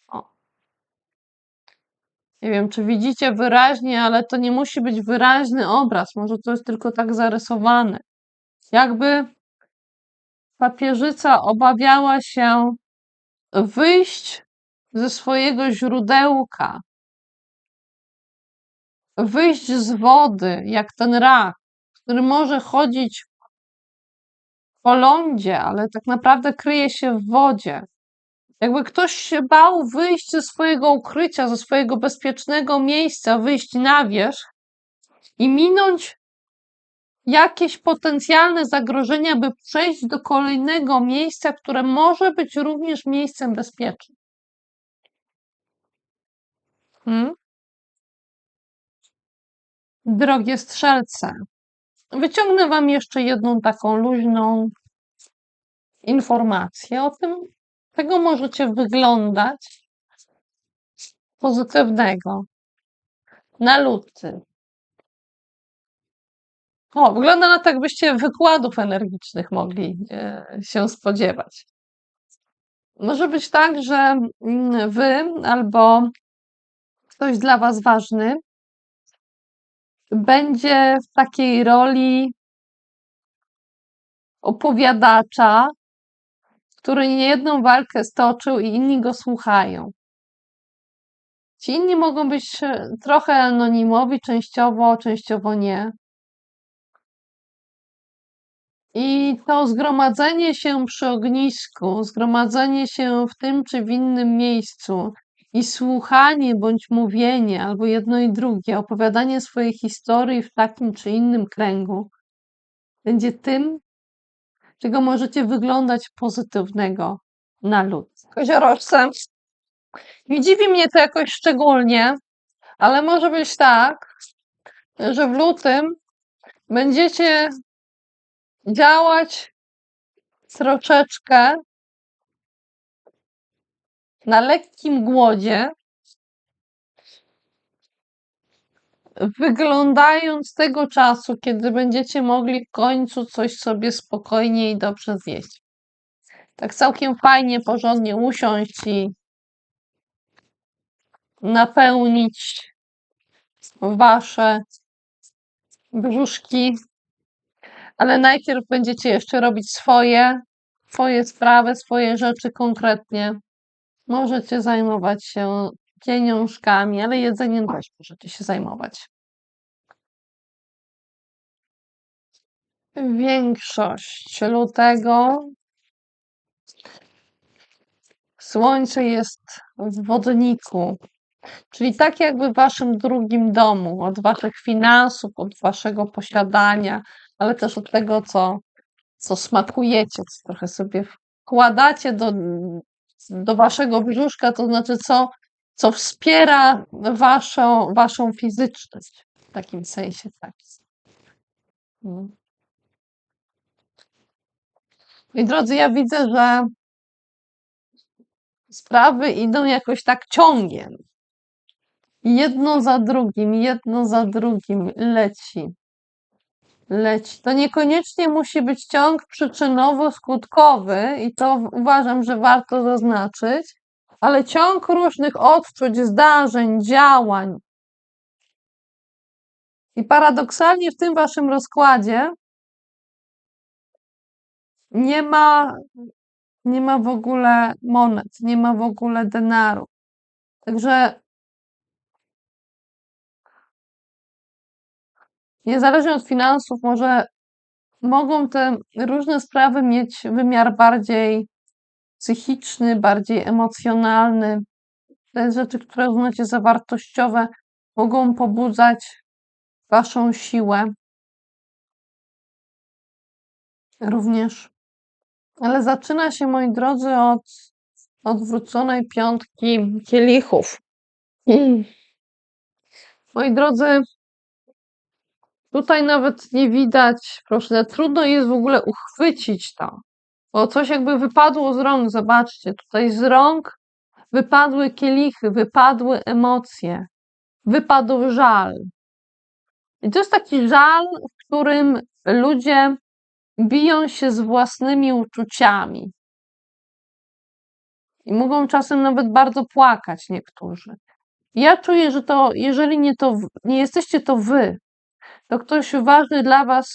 O. Nie wiem, czy widzicie wyraźnie, ale to nie musi być wyraźny obraz. Może to jest tylko tak zarysowane. Jakby papieżyca obawiała się wyjść ze swojego źródełka, wyjść z wody, jak ten rak, który może chodzić po lądzie, ale tak naprawdę kryje się w wodzie. Jakby ktoś się bał wyjść ze swojego ukrycia, ze swojego bezpiecznego miejsca, wyjść na wierzch i minąć jakieś potencjalne zagrożenia, by przejść do kolejnego miejsca, które może być również miejscem bezpiecznym. Drogie strzelce, wyciągnę wam jeszcze jedną taką luźną informację o tym, czego możecie wyglądać pozytywnego na luty. O, wygląda na to, jakbyście wykładów energicznych mogli się spodziewać. Może być tak, że wy albo ktoś dla was ważny będzie w takiej roli opowiadacza, który niejedną walkę stoczył i inni go słuchają. Ci inni mogą być trochę anonimowi, częściowo nie. I to zgromadzenie się przy ognisku, zgromadzenie się w tym czy w innym miejscu i słuchanie bądź mówienie, albo jedno i drugie, opowiadanie swojej historii w takim czy innym kręgu, będzie tym, czego możecie wyglądać pozytywnego na lud. Koziorożce, nie dziwi mnie to jakoś szczególnie, ale może być tak, że w lutym będziecie działać troszeczkę na lekkim głodzie, wyglądając tego czasu, kiedy będziecie mogli w końcu coś sobie spokojnie i dobrze zjeść. Tak całkiem fajnie, porządnie usiąść i napełnić wasze brzuszki, ale najpierw będziecie jeszcze robić swoje sprawy, swoje rzeczy konkretnie. Możecie zajmować się pieniążkami, ale jedzeniem też możecie się zajmować. Większość lutego Słońce jest w wodniku, czyli tak jakby w waszym drugim domu, od waszych finansów, od waszego posiadania, ale też od tego, co smakujecie, co trochę sobie wkładacie do waszego brzuszka, to znaczy co wspiera waszą fizyczność. W takim sensie tak. Moi drodzy, ja widzę, że sprawy idą jakoś tak ciągiem. Jedno za drugim leci. To niekoniecznie musi być ciąg przyczynowo-skutkowy i to uważam, że warto zaznaczyć, ale ciąg różnych odczuć, zdarzeń, działań. I paradoksalnie w tym waszym rozkładzie nie ma, nie ma w ogóle monet, nie ma w ogóle denaru. Także niezależnie od finansów, może mogą te różne sprawy mieć wymiar bardziej psychiczny, bardziej emocjonalny. Te rzeczy, które uznacie za wartościowe, mogą pobudzać waszą siłę również. Ale zaczyna się, moi drodzy, od odwróconej piątki kielichów. Moi drodzy, tutaj nawet nie widać, proszę, trudno jest w ogóle uchwycić to, bo coś jakby wypadło z rąk. Zobaczcie, tutaj z rąk wypadły kielichy, wypadły emocje, wypadł żal. I to jest taki żal, w którym ludzie biją się z własnymi uczuciami. I mogą czasem nawet bardzo płakać niektórzy. Ja czuję, że to, jeżeli nie jesteście to wy, to ktoś ważny dla was,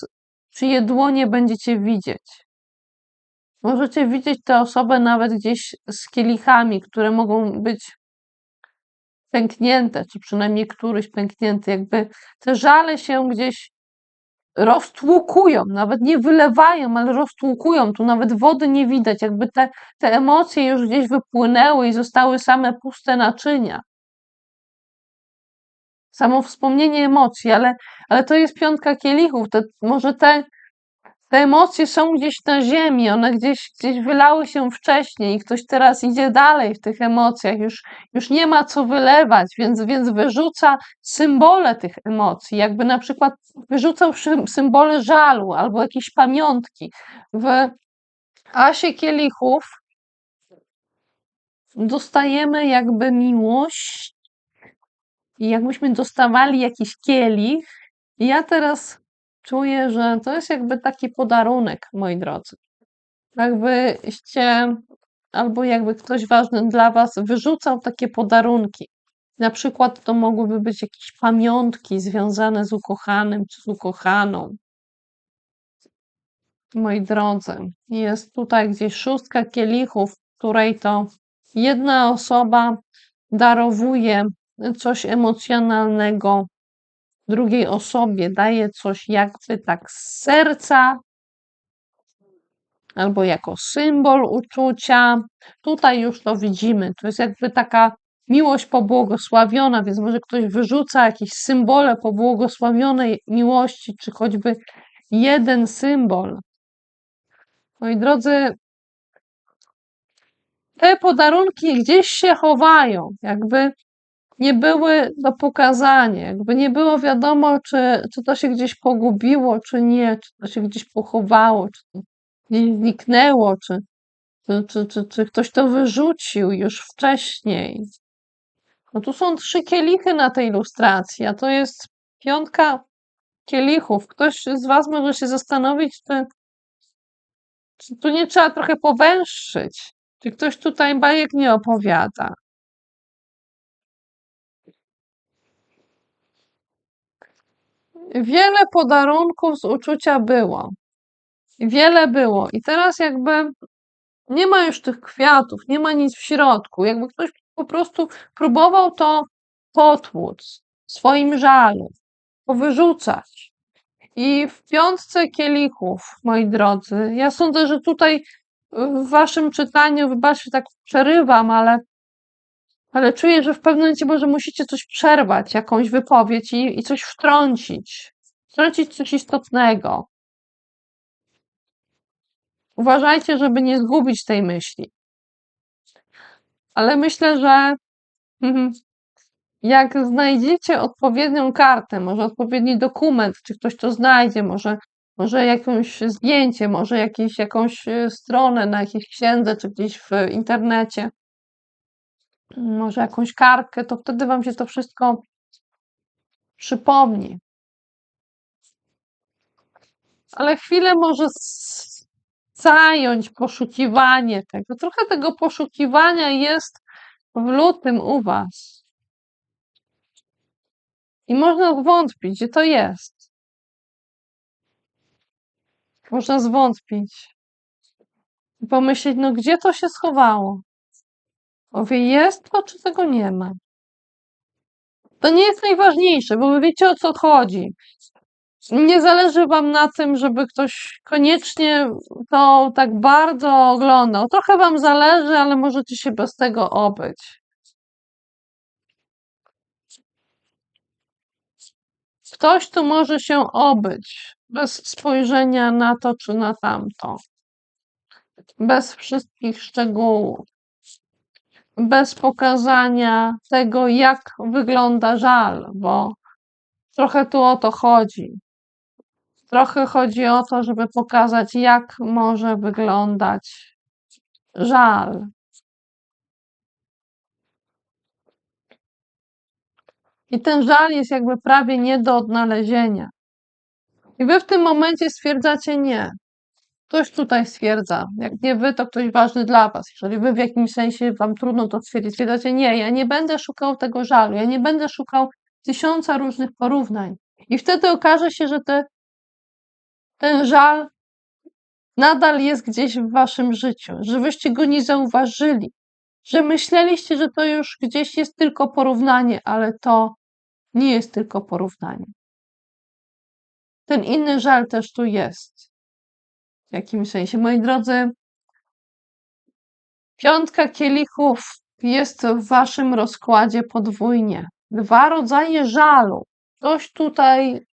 czyje dłonie będziecie widzieć. Możecie widzieć tę osobę nawet gdzieś z kielichami, które mogą być pęknięte, czy przynajmniej któryś pęknięty. Jakby te żale się gdzieś roztłukują, nawet nie wylewają, ale roztłukują. Tu nawet wody nie widać, jakby te emocje już gdzieś wypłynęły i zostały same puste naczynia. Samo wspomnienie emocji, ale to jest piątka kielichów. Może te emocje są gdzieś na ziemi, one gdzieś wylały się wcześniej i ktoś teraz idzie dalej w tych emocjach, już nie ma co wylewać, więc wyrzuca symbole tych emocji, jakby na przykład wyrzucał symbole żalu albo jakieś pamiątki. W asie kielichów dostajemy jakby miłość i jakbyśmy dostawali jakiś kielich. I ja teraz czuję, że to jest jakby taki podarunek, moi drodzy. Jakbyście, albo jakby ktoś ważny dla was wyrzucał takie podarunki. Na przykład to mogłyby być jakieś pamiątki związane z ukochanym czy z ukochaną. Moi drodzy, jest tutaj gdzieś szóstka kielichów, w której to jedna osoba darowuje coś emocjonalnego drugiej osobie, daje coś jakby tak z serca, albo jako symbol uczucia. Tutaj już to widzimy. To jest jakby taka miłość pobłogosławiona, więc może ktoś wyrzuca jakieś symbole pobłogosławionej miłości, czy choćby jeden symbol. Moi drodzy, te podarunki gdzieś się chowają, jakby nie były do pokazania, jakby nie było wiadomo, czy to się gdzieś pogubiło, czy nie, czy to się gdzieś pochowało, czy to gdzieś zniknęło, czy ktoś to wyrzucił już wcześniej. No tu są 3 kielichy na tej ilustracji, a to jest piątka kielichów. Ktoś z was może się zastanowić, czy tu nie trzeba trochę powęszyć, czy ktoś tutaj bajek nie opowiada. Wiele podarunków z uczucia było. Wiele było. I teraz jakby nie ma już tych kwiatów, nie ma nic w środku. Jakby ktoś po prostu próbował to potłuc w swoim żalu, powyrzucać. I w piątce kielichów, moi drodzy, ja sądzę, że tutaj w waszym czytaniu, wybaczcie, tak przerywam, ale czuję, że w pewnym momencie może musicie coś przerwać, jakąś wypowiedź i coś wtrącić. Wtrącić coś istotnego. Uważajcie, żeby nie zgubić tej myśli. Ale myślę, że jak znajdziecie odpowiednią kartę, może odpowiedni dokument, czy ktoś to znajdzie, może jakieś zdjęcie, może jakąś stronę na jakiejś księdze, czy gdzieś w internecie, może jakąś kartkę, to wtedy wam się to wszystko przypomni. Ale chwilę może zająć poszukiwanie tego. Trochę tego poszukiwania jest w lutym u was. I można zwątpić, gdzie to jest. Można zwątpić i pomyśleć, no gdzie to się schowało? Mówię, jest to, czy tego nie ma? To nie jest najważniejsze, bo wy wiecie, o co chodzi. Nie zależy wam na tym, żeby ktoś koniecznie to tak bardzo oglądał. Trochę wam zależy, ale możecie się bez tego obyć. Ktoś tu może się obyć bez spojrzenia na to czy na tamto, bez wszystkich szczegółów, bez pokazania tego, jak wygląda żal, bo trochę tu o to chodzi. Trochę chodzi o to, żeby pokazać, jak może wyglądać żal. I ten żal jest jakby prawie nie do odnalezienia. I wy w tym momencie stwierdzacie nie. Ktoś tutaj stwierdza, jak nie wy, to ktoś ważny dla was. Jeżeli wy w jakimś sensie wam trudno to stwierdzić, stwierdzacie nie, ja nie będę szukał tego żalu, ja nie będę szukał 1000 różnych porównań. I wtedy okaże się, że ten żal nadal jest gdzieś w waszym życiu, że wyście go nie zauważyli, że myśleliście, że to już gdzieś jest tylko porównanie, ale to nie jest tylko porównanie. Ten inny żal też tu jest. W jakimś sensie. Moi drodzy, 5 kielichów jest w waszym rozkładzie podwójnie. 2 rodzaje żalu. Ktoś tutaj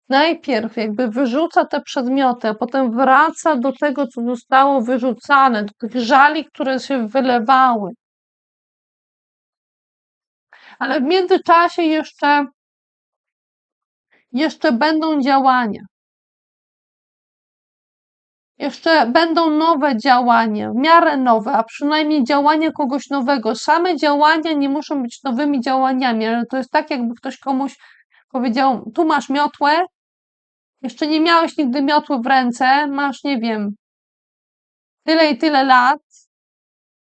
najpierw jakby wyrzuca te przedmioty, a potem wraca do tego, co zostało wyrzucane, do tych żali, które się wylewały. Ale w międzyczasie jeszcze będą działania. Jeszcze będą nowe działania, w miarę nowe, a przynajmniej działania kogoś nowego. Same działania nie muszą być nowymi działaniami, ale to jest tak, jakby ktoś komuś powiedział: tu masz miotłę, jeszcze nie miałeś nigdy miotły w ręce, masz, nie wiem, tyle i tyle lat,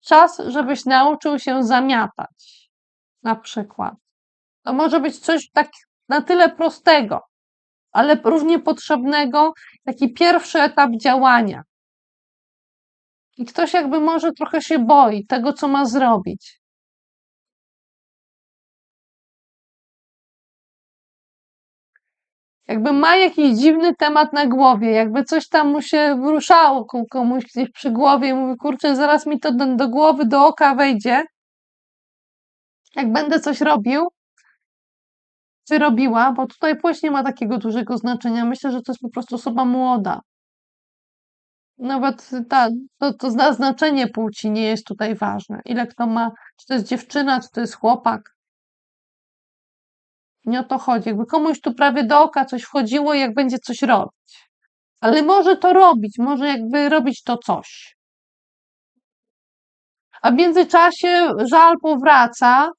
czas, żebyś nauczył się zamiatać, na przykład. To może być coś tak na tyle prostego, ale równie potrzebnego, taki pierwszy etap działania. I ktoś jakby może trochę się boi tego, co ma zrobić. Jakby ma jakiś dziwny temat na głowie, jakby coś tam mu się ruszało komuś gdzieś przy głowie i mówi, kurczę, zaraz mi to do głowy, do oka wejdzie. Jak będę coś robił, czy robiła, bo tutaj płeć nie ma takiego dużego znaczenia. Myślę, że to jest po prostu osoba młoda. Nawet to znaczenie płci nie jest tutaj ważne. Ile kto ma, czy to jest dziewczyna, czy to jest chłopak. Nie o to chodzi. Jakby komuś tu prawie do oka coś wchodziło, jak będzie coś robić. Ale może to robić, może jakby robić to coś. A w międzyczasie żal powraca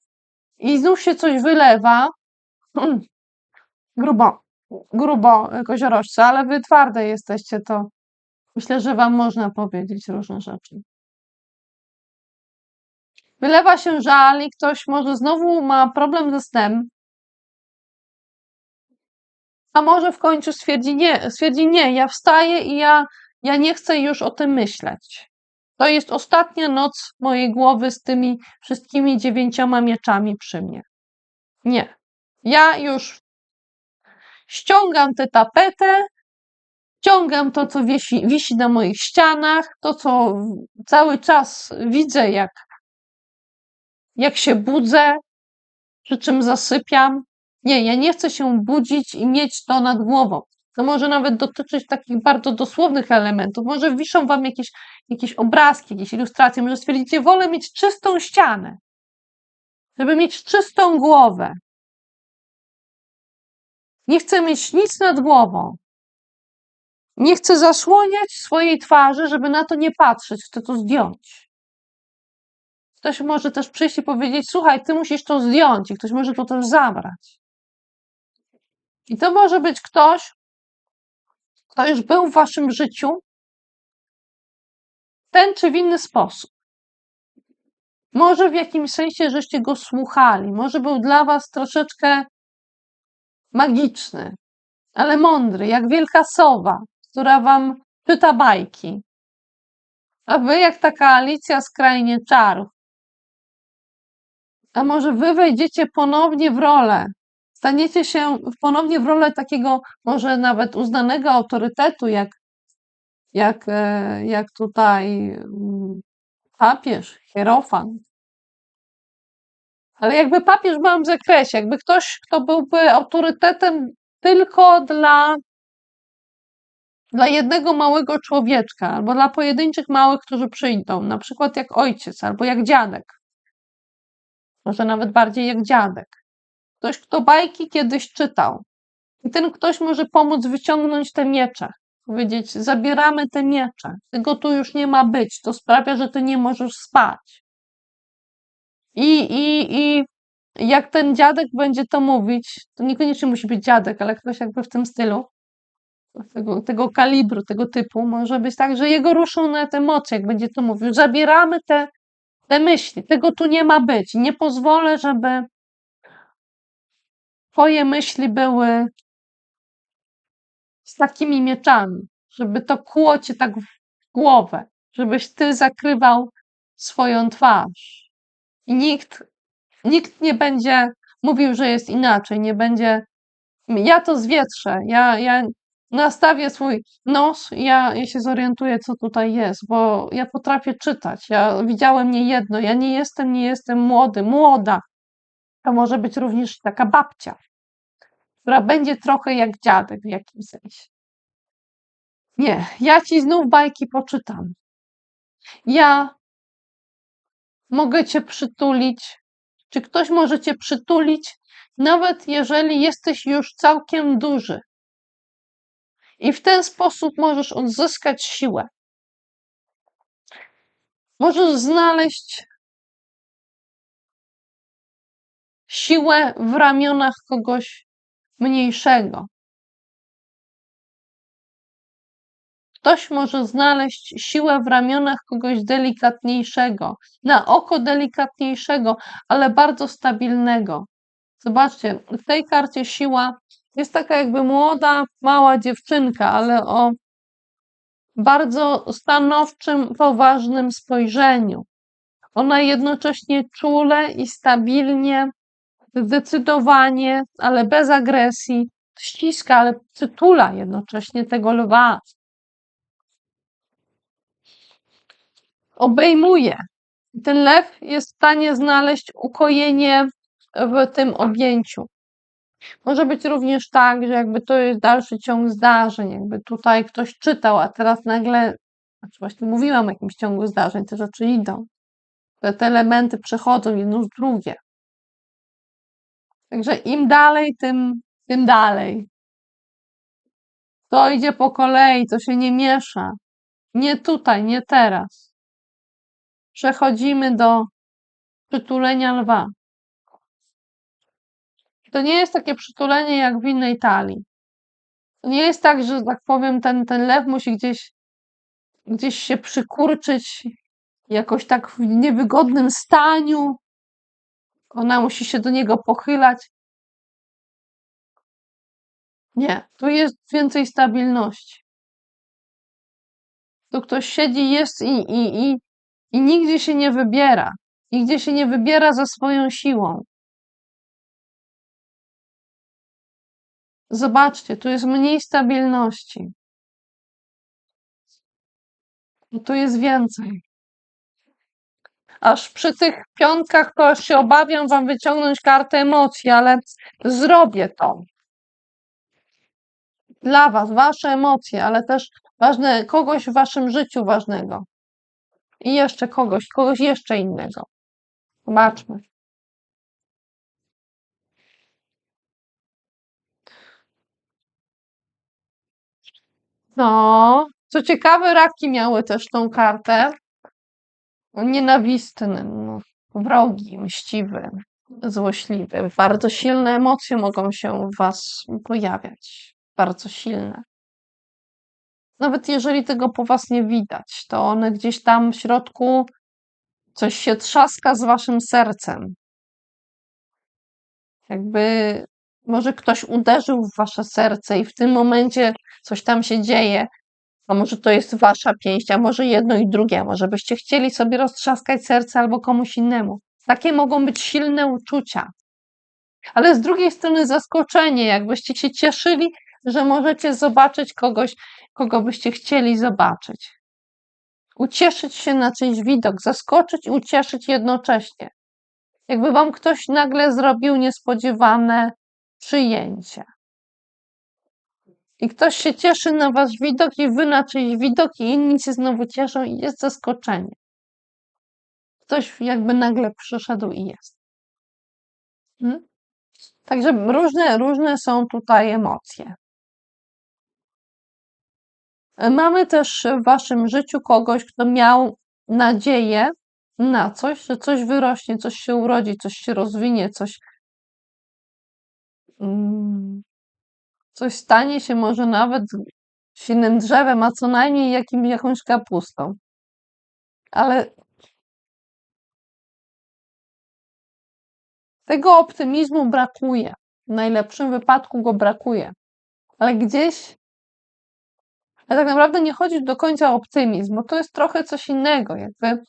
i znów się coś wylewa. Grubo, koziorożce, ale wy twarde jesteście, to myślę, że wam można powiedzieć różne rzeczy. Wylewa się żal i ktoś może znowu ma problem ze snem, a może w końcu stwierdzi nie, ja wstaję i ja nie chcę już o tym myśleć. To jest ostatnia noc mojej głowy z tymi wszystkimi 9 mieczami przy mnie. Nie. Ja już ściągam tę tapetę, ściągam to, co wisi na moich ścianach, to, co cały czas widzę, jak się budzę, przy czym zasypiam. Nie, ja nie chcę się budzić i mieć to nad głową. To może nawet dotyczyć takich bardzo dosłownych elementów. Może wiszą wam jakieś obrazki, jakieś ilustracje. Może stwierdzicie, wolę mieć czystą ścianę, żeby mieć czystą głowę. Nie chcę mieć nic nad głową. Nie chcę zasłoniać swojej twarzy, żeby na to nie patrzeć. Chcę to zdjąć. Ktoś może też przyjść i powiedzieć, słuchaj, ty musisz to zdjąć i ktoś może to też zabrać. I to może być ktoś, kto już był w waszym życiu w ten czy w inny sposób. Może w jakimś sensie żeście go słuchali, może był dla was troszeczkę magiczny, ale mądry, jak wielka sowa, która wam czyta bajki. A wy jak taka Alicja z Krainy Czarów. A może wy wejdziecie ponownie w rolę, staniecie się ponownie w rolę takiego może nawet uznanego autorytetu, jak tutaj papież, hierofant. Ale jakby papież w małym zakresie, jakby ktoś, kto byłby autorytetem tylko dla jednego małego człowieczka, albo dla pojedynczych małych, którzy przyjdą, na przykład jak ojciec, albo jak dziadek, może nawet bardziej jak dziadek. Ktoś, kto bajki kiedyś czytał. I ten ktoś może pomóc wyciągnąć te miecze. Powiedzieć, zabieramy te miecze. Tego tu już nie ma być. To sprawia, że ty nie możesz spać. I jak ten dziadek będzie to mówić, to niekoniecznie musi być dziadek, ale ktoś jakby w tym stylu, tego kalibru, tego typu, może być tak, że jego ruszą na te emocje, jak będzie to mówił. Zabieramy te myśli. Tego tu nie ma być. Nie pozwolę, żeby twoje myśli były z takimi mieczami, żeby to kłuło cię tak w głowę, żebyś ty zakrywał swoją twarz. I nikt nie będzie mówił, że jest inaczej, nie będzie. Ja to zwietrzę, ja nastawię swój nos, ja się zorientuję, co tutaj jest, bo ja potrafię czytać. Ja widziałem niejedno, ja nie jestem młody, młoda. To może być również taka babcia, która będzie trochę jak dziadek w jakimś sensie. Nie, ja ci znów bajki poczytam. Ja mogę cię przytulić. Czy ktoś może cię przytulić, nawet jeżeli jesteś już całkiem duży? I w ten sposób możesz odzyskać siłę. Możesz znaleźć siłę w ramionach kogoś mniejszego. Ktoś może znaleźć siłę w ramionach kogoś delikatniejszego, na oko delikatniejszego, ale bardzo stabilnego. Zobaczcie, w tej karcie siła jest taka jakby młoda, mała dziewczynka, ale o bardzo stanowczym, poważnym spojrzeniu. Ona jednocześnie czule i stabilnie, zdecydowanie, ale bez agresji, ściska, ale przytula jednocześnie tego lwa. Obejmuje. Ten lew jest w stanie znaleźć ukojenie w tym objęciu. Może być również tak, że jakby to jest dalszy ciąg zdarzeń, jakby tutaj ktoś czytał, a teraz nagle, znaczy właśnie mówiłam o jakimś ciągu zdarzeń, te rzeczy idą. Te elementy przechodzą jedno z drugie. Także im dalej, tym dalej. To idzie po kolei, to się nie miesza. Nie tutaj, nie teraz. Przechodzimy do przytulenia lwa. To nie jest takie przytulenie jak w innej talii. To nie jest tak, że tak powiem, ten lew musi gdzieś się przykurczyć, jakoś tak w niewygodnym staniu. Ona musi się do niego pochylać. Nie, tu jest więcej stabilności. Tu ktoś siedzi, jest i nigdzie się nie wybiera. Nigdzie się nie wybiera za swoją siłą. Zobaczcie, tu jest mniej stabilności. Tu jest więcej. Aż przy tych piątkach to aż się obawiam wam wyciągnąć kartę emocji, ale zrobię to. Dla was, wasze emocje, ale też ważne, kogoś w waszym życiu ważnego. I jeszcze kogoś jeszcze innego. Zobaczmy. No, co ciekawe, raki miały też tą kartę. Nienawistny, no, wrogi, mściwy, złośliwy. Bardzo silne emocje mogą się w was pojawiać. Bardzo silne. Nawet jeżeli tego po was nie widać, to one gdzieś tam w środku Coś się trzaska z waszym sercem. Jakby może ktoś uderzył w wasze serce i w tym momencie coś tam się dzieje. A może to jest wasza pięść, a może jedno i drugie, a może byście chcieli sobie roztrzaskać serce albo komuś innemu. Takie mogą być silne uczucia. Ale z drugiej strony zaskoczenie, jakbyście się cieszyli, że możecie zobaczyć kogoś, kogo byście chcieli zobaczyć. Ucieszyć się na czyjś widok, zaskoczyć i ucieszyć jednocześnie. Jakby wam ktoś nagle zrobił niespodziewane przyjęcie. I ktoś się cieszy na wasz widok i wy na czyjś widok i inni się znowu cieszą i jest zaskoczenie. Ktoś jakby nagle przyszedł i jest. Także różne są tutaj emocje. Mamy też w waszym życiu kogoś, kto miał nadzieję na coś, że coś wyrośnie, coś się urodzi, coś się rozwinie, coś stanie się może nawet silnym drzewem, a co najmniej jakąś kapustą. Ale tego optymizmu brakuje. W najlepszym wypadku go brakuje. Ale tak naprawdę nie chodzi do końca o optymizm, bo to jest trochę coś innego. Jakby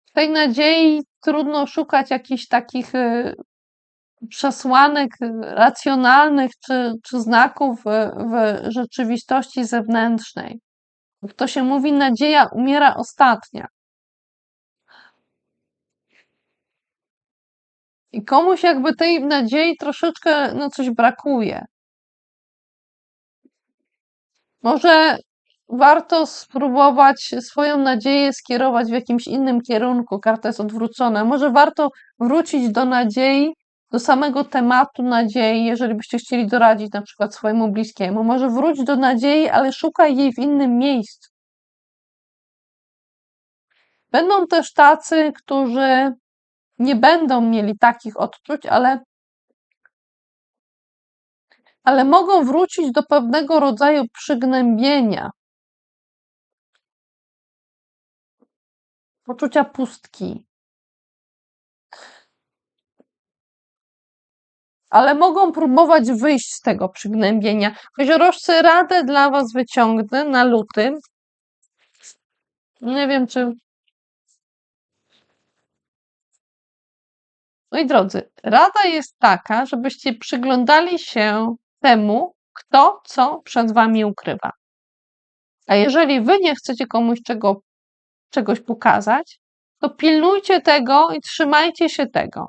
w tej nadziei trudno szukać jakichś takich przesłanek racjonalnych czy znaków w rzeczywistości zewnętrznej. Jak to się mówi, nadzieja umiera ostatnia. I komuś jakby tej nadziei troszeczkę coś brakuje. Może warto spróbować swoją nadzieję skierować w jakimś innym kierunku. Karta jest odwrócona. Może warto wrócić do nadziei, do samego tematu nadziei, jeżeli byście chcieli doradzić na przykład swojemu bliskiemu. Może wróć do nadziei, ale szukaj jej w innym miejscu. Będą też tacy, którzy nie będą mieli takich odczuć, ale mogą wrócić do pewnego rodzaju przygnębienia, poczucia pustki. Ale mogą próbować wyjść z tego przygnębienia. Koziorożcy, radę dla was wyciągnę na luty. Nie wiem, czy... Moi drodzy, rada jest taka, żebyście przyglądali się temu, kto co przed wami ukrywa. A jeżeli wy nie chcecie komuś czegoś pokazać, to pilnujcie tego i trzymajcie się tego.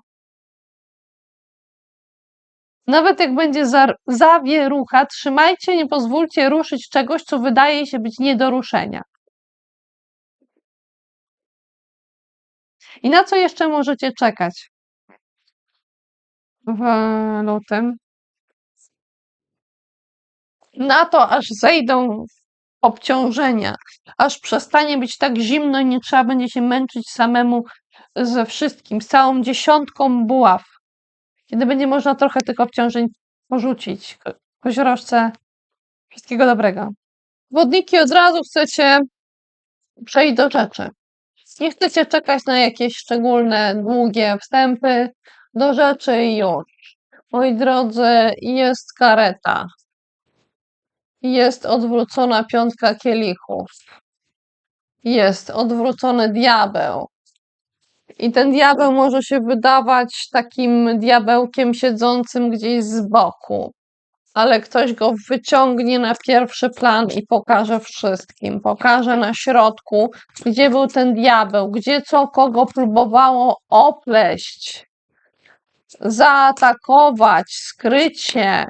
Nawet jak będzie zawierucha, trzymajcie, nie pozwólcie ruszyć czegoś, co wydaje się być nie do ruszenia. I na co jeszcze możecie czekać w lutym? Na to, aż zejdą obciążenia, aż przestanie być tak zimno i nie trzeba będzie się męczyć samemu ze wszystkim, z całą dziesiątką buław. Kiedy będzie można trochę tych obciążeń porzucić. Koziorożce, wszystkiego dobrego. Wodniki, od razu chcecie przejść do rzeczy. Nie chcecie czekać na jakieś szczególne, długie wstępy do rzeczy i już. Moi drodzy, jest kareta. Jest odwrócona piątka kielichów. Jest odwrócony diabeł. I ten diabeł może się wydawać takim diabełkiem siedzącym gdzieś z boku, ale ktoś go wyciągnie na pierwszy plan i pokaże wszystkim. Pokaże na środku, gdzie był ten diabeł, gdzie co kogo próbowało opleść, zaatakować, skrycie,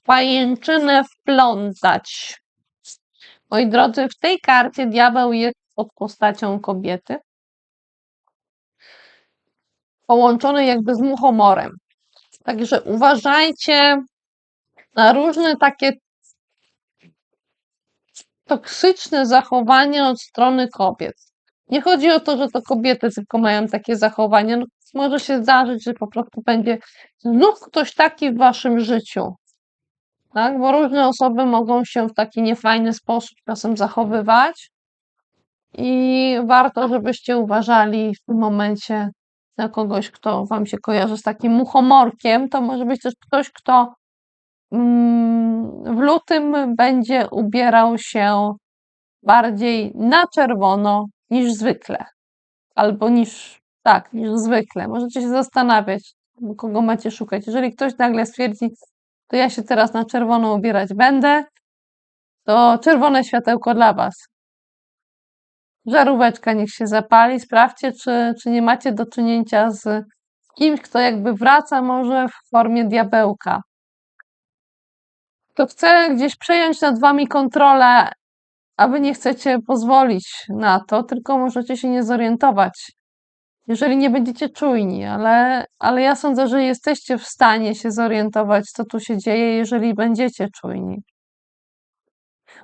pajęczynę wplątać. Moi drodzy, w tej karcie diabeł jest pod postacią kobiety, połączony jakby z muchomorem. Także uważajcie na różne takie toksyczne zachowania od strony kobiet. Nie chodzi o to, że to kobiety tylko mają takie zachowania. No, może się zdarzyć, że po prostu będzie znów ktoś taki w waszym życiu. Tak? Bo różne osoby mogą się w taki niefajny sposób czasem zachowywać. I warto, żebyście uważali w tym momencie na kogoś, kto wam się kojarzy z takim muchomorkiem. To może być też ktoś, kto w lutym będzie ubierał się bardziej na czerwono niż zwykle. Albo niż zwykle. Możecie się zastanawiać, kogo macie szukać. Jeżeli ktoś nagle stwierdzi, to ja się teraz na czerwono ubierać będę, to czerwone światełko dla was. Żaróweczka niech się zapali. Sprawdźcie, czy nie macie do czynienia z kimś, kto jakby wraca może w formie diabełka. Kto chce gdzieś przejąć nad wami kontrolę, a wy nie chcecie pozwolić na to, tylko możecie się nie zorientować, jeżeli nie będziecie czujni, ale ja sądzę, że jesteście w stanie się zorientować, co tu się dzieje, jeżeli będziecie czujni.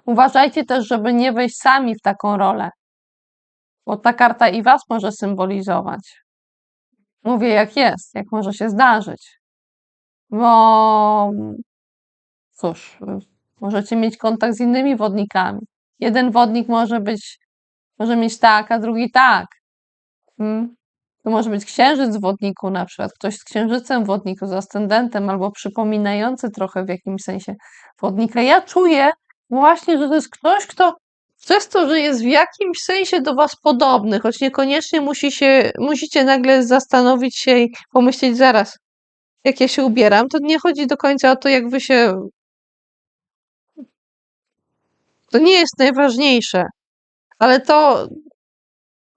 Uważajcie też, żeby nie wejść sami w taką rolę, bo ta karta i was może symbolizować. Mówię jak jest, jak może się zdarzyć, bo cóż, możecie mieć kontakt z innymi wodnikami. Jeden wodnik może mieć tak, a drugi tak. To może być księżyc w wodniku na przykład, ktoś z księżycem w wodniku, z ascendentem, albo przypominający trochę w jakimś sensie wodnika. Ja czuję właśnie, że to jest ktoś, kto przez to, że jest w jakimś sensie do was podobny, choć niekoniecznie musicie nagle zastanowić się i pomyśleć zaraz, jak ja się ubieram, to nie chodzi do końca o to, jak wy się... To nie jest najważniejsze, ale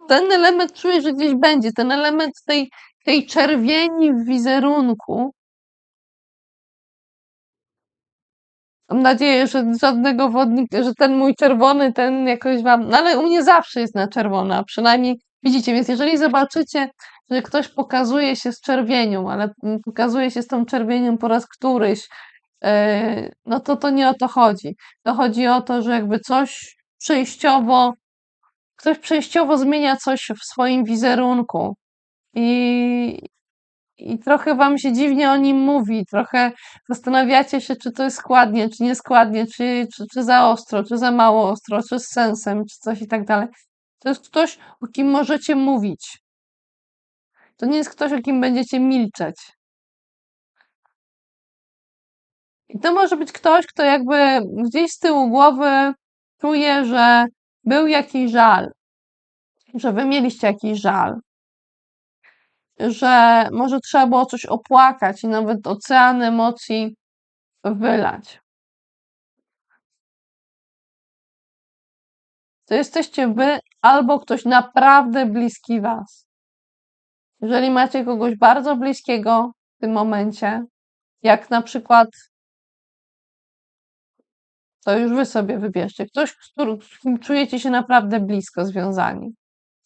ten element czuję, że gdzieś będzie, ten element tej czerwieni w wizerunku. Mam nadzieję, że żadnego wodnika, że ten mój czerwony, ten jakoś wam, no ale u mnie zawsze jest na czerwono, a przynajmniej widzicie, więc jeżeli zobaczycie, że ktoś pokazuje się z czerwienią, ale pokazuje się z tą czerwienią po raz któryś, no to nie o to chodzi. To chodzi o to, że jakby ktoś przejściowo zmienia coś w swoim wizerunku i trochę wam się dziwnie o nim mówi, trochę zastanawiacie się, czy to jest składnie, czy nieskładnie, czy za ostro, czy za mało ostro, czy z sensem, czy coś i tak dalej. To jest ktoś, o kim możecie mówić. To nie jest ktoś, o kim będziecie milczeć. I to może być ktoś, kto jakby gdzieś z tyłu głowy czuje, że był jakiś żal, że wy mieliście jakiś żal, że może trzeba było coś opłakać i nawet ocean emocji wylać. To jesteście wy albo ktoś naprawdę bliski was. Jeżeli macie kogoś bardzo bliskiego w tym momencie, jak na przykład, to już wy sobie wybierzcie, ktoś, z kim czujecie się naprawdę blisko związani.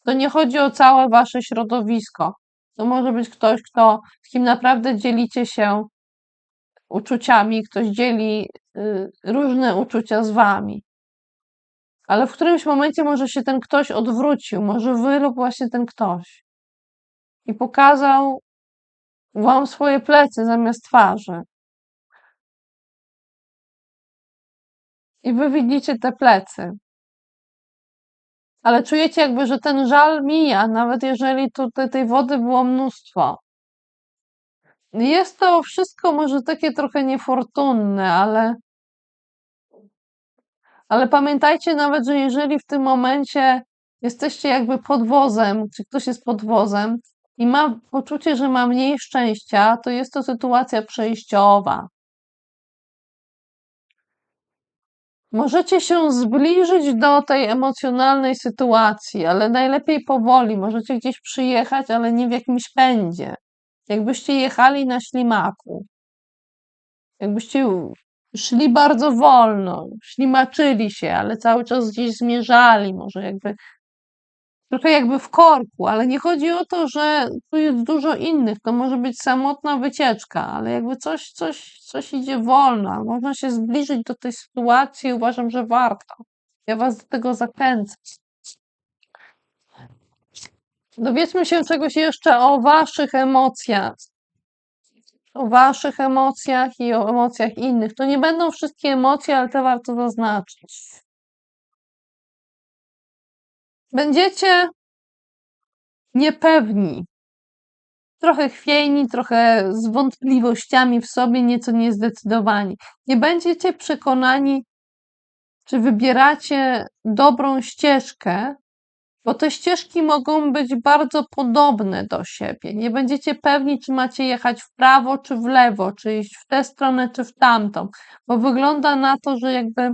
To nie chodzi o całe wasze środowisko. To może być ktoś, z kim naprawdę dzielicie się uczuciami, ktoś dzieli różne uczucia z wami. Ale w którymś momencie może się ten ktoś odwrócił, może wy lub właśnie ten ktoś. I pokazał wam swoje plecy zamiast twarzy. I wy widzicie te plecy. Ale czujecie jakby, że ten żal mija, nawet jeżeli tutaj tej wody było mnóstwo. Jest to wszystko może takie trochę niefortunne, ale pamiętajcie nawet, że jeżeli w tym momencie jesteście jakby pod wozem, czy ktoś jest pod wozem i ma poczucie, że ma mniej szczęścia, to jest to sytuacja przejściowa. Możecie się zbliżyć do tej emocjonalnej sytuacji, ale najlepiej powoli. Możecie gdzieś przyjechać, ale nie w jakimś pędzie. Jakbyście jechali na ślimaku. Jakbyście szli bardzo wolno, ślimaczyli się, ale cały czas gdzieś zmierzali, może trochę jakby w korku, ale nie chodzi o to, że tu jest dużo innych, to może być samotna wycieczka, ale jakby coś idzie wolno, można się zbliżyć do tej sytuacji, uważam, że warto. Ja was do tego zachęcam. Dowiedzmy się czegoś jeszcze o waszych emocjach. O waszych emocjach i o emocjach innych. To nie będą wszystkie emocje, ale te warto zaznaczyć. Będziecie niepewni, trochę chwiejni, trochę z wątpliwościami w sobie, nieco niezdecydowani. Nie będziecie przekonani, czy wybieracie dobrą ścieżkę, bo te ścieżki mogą być bardzo podobne do siebie. Nie będziecie pewni, czy macie jechać w prawo, czy w lewo, czy iść w tę stronę, czy w tamtą, bo wygląda na to, że jakby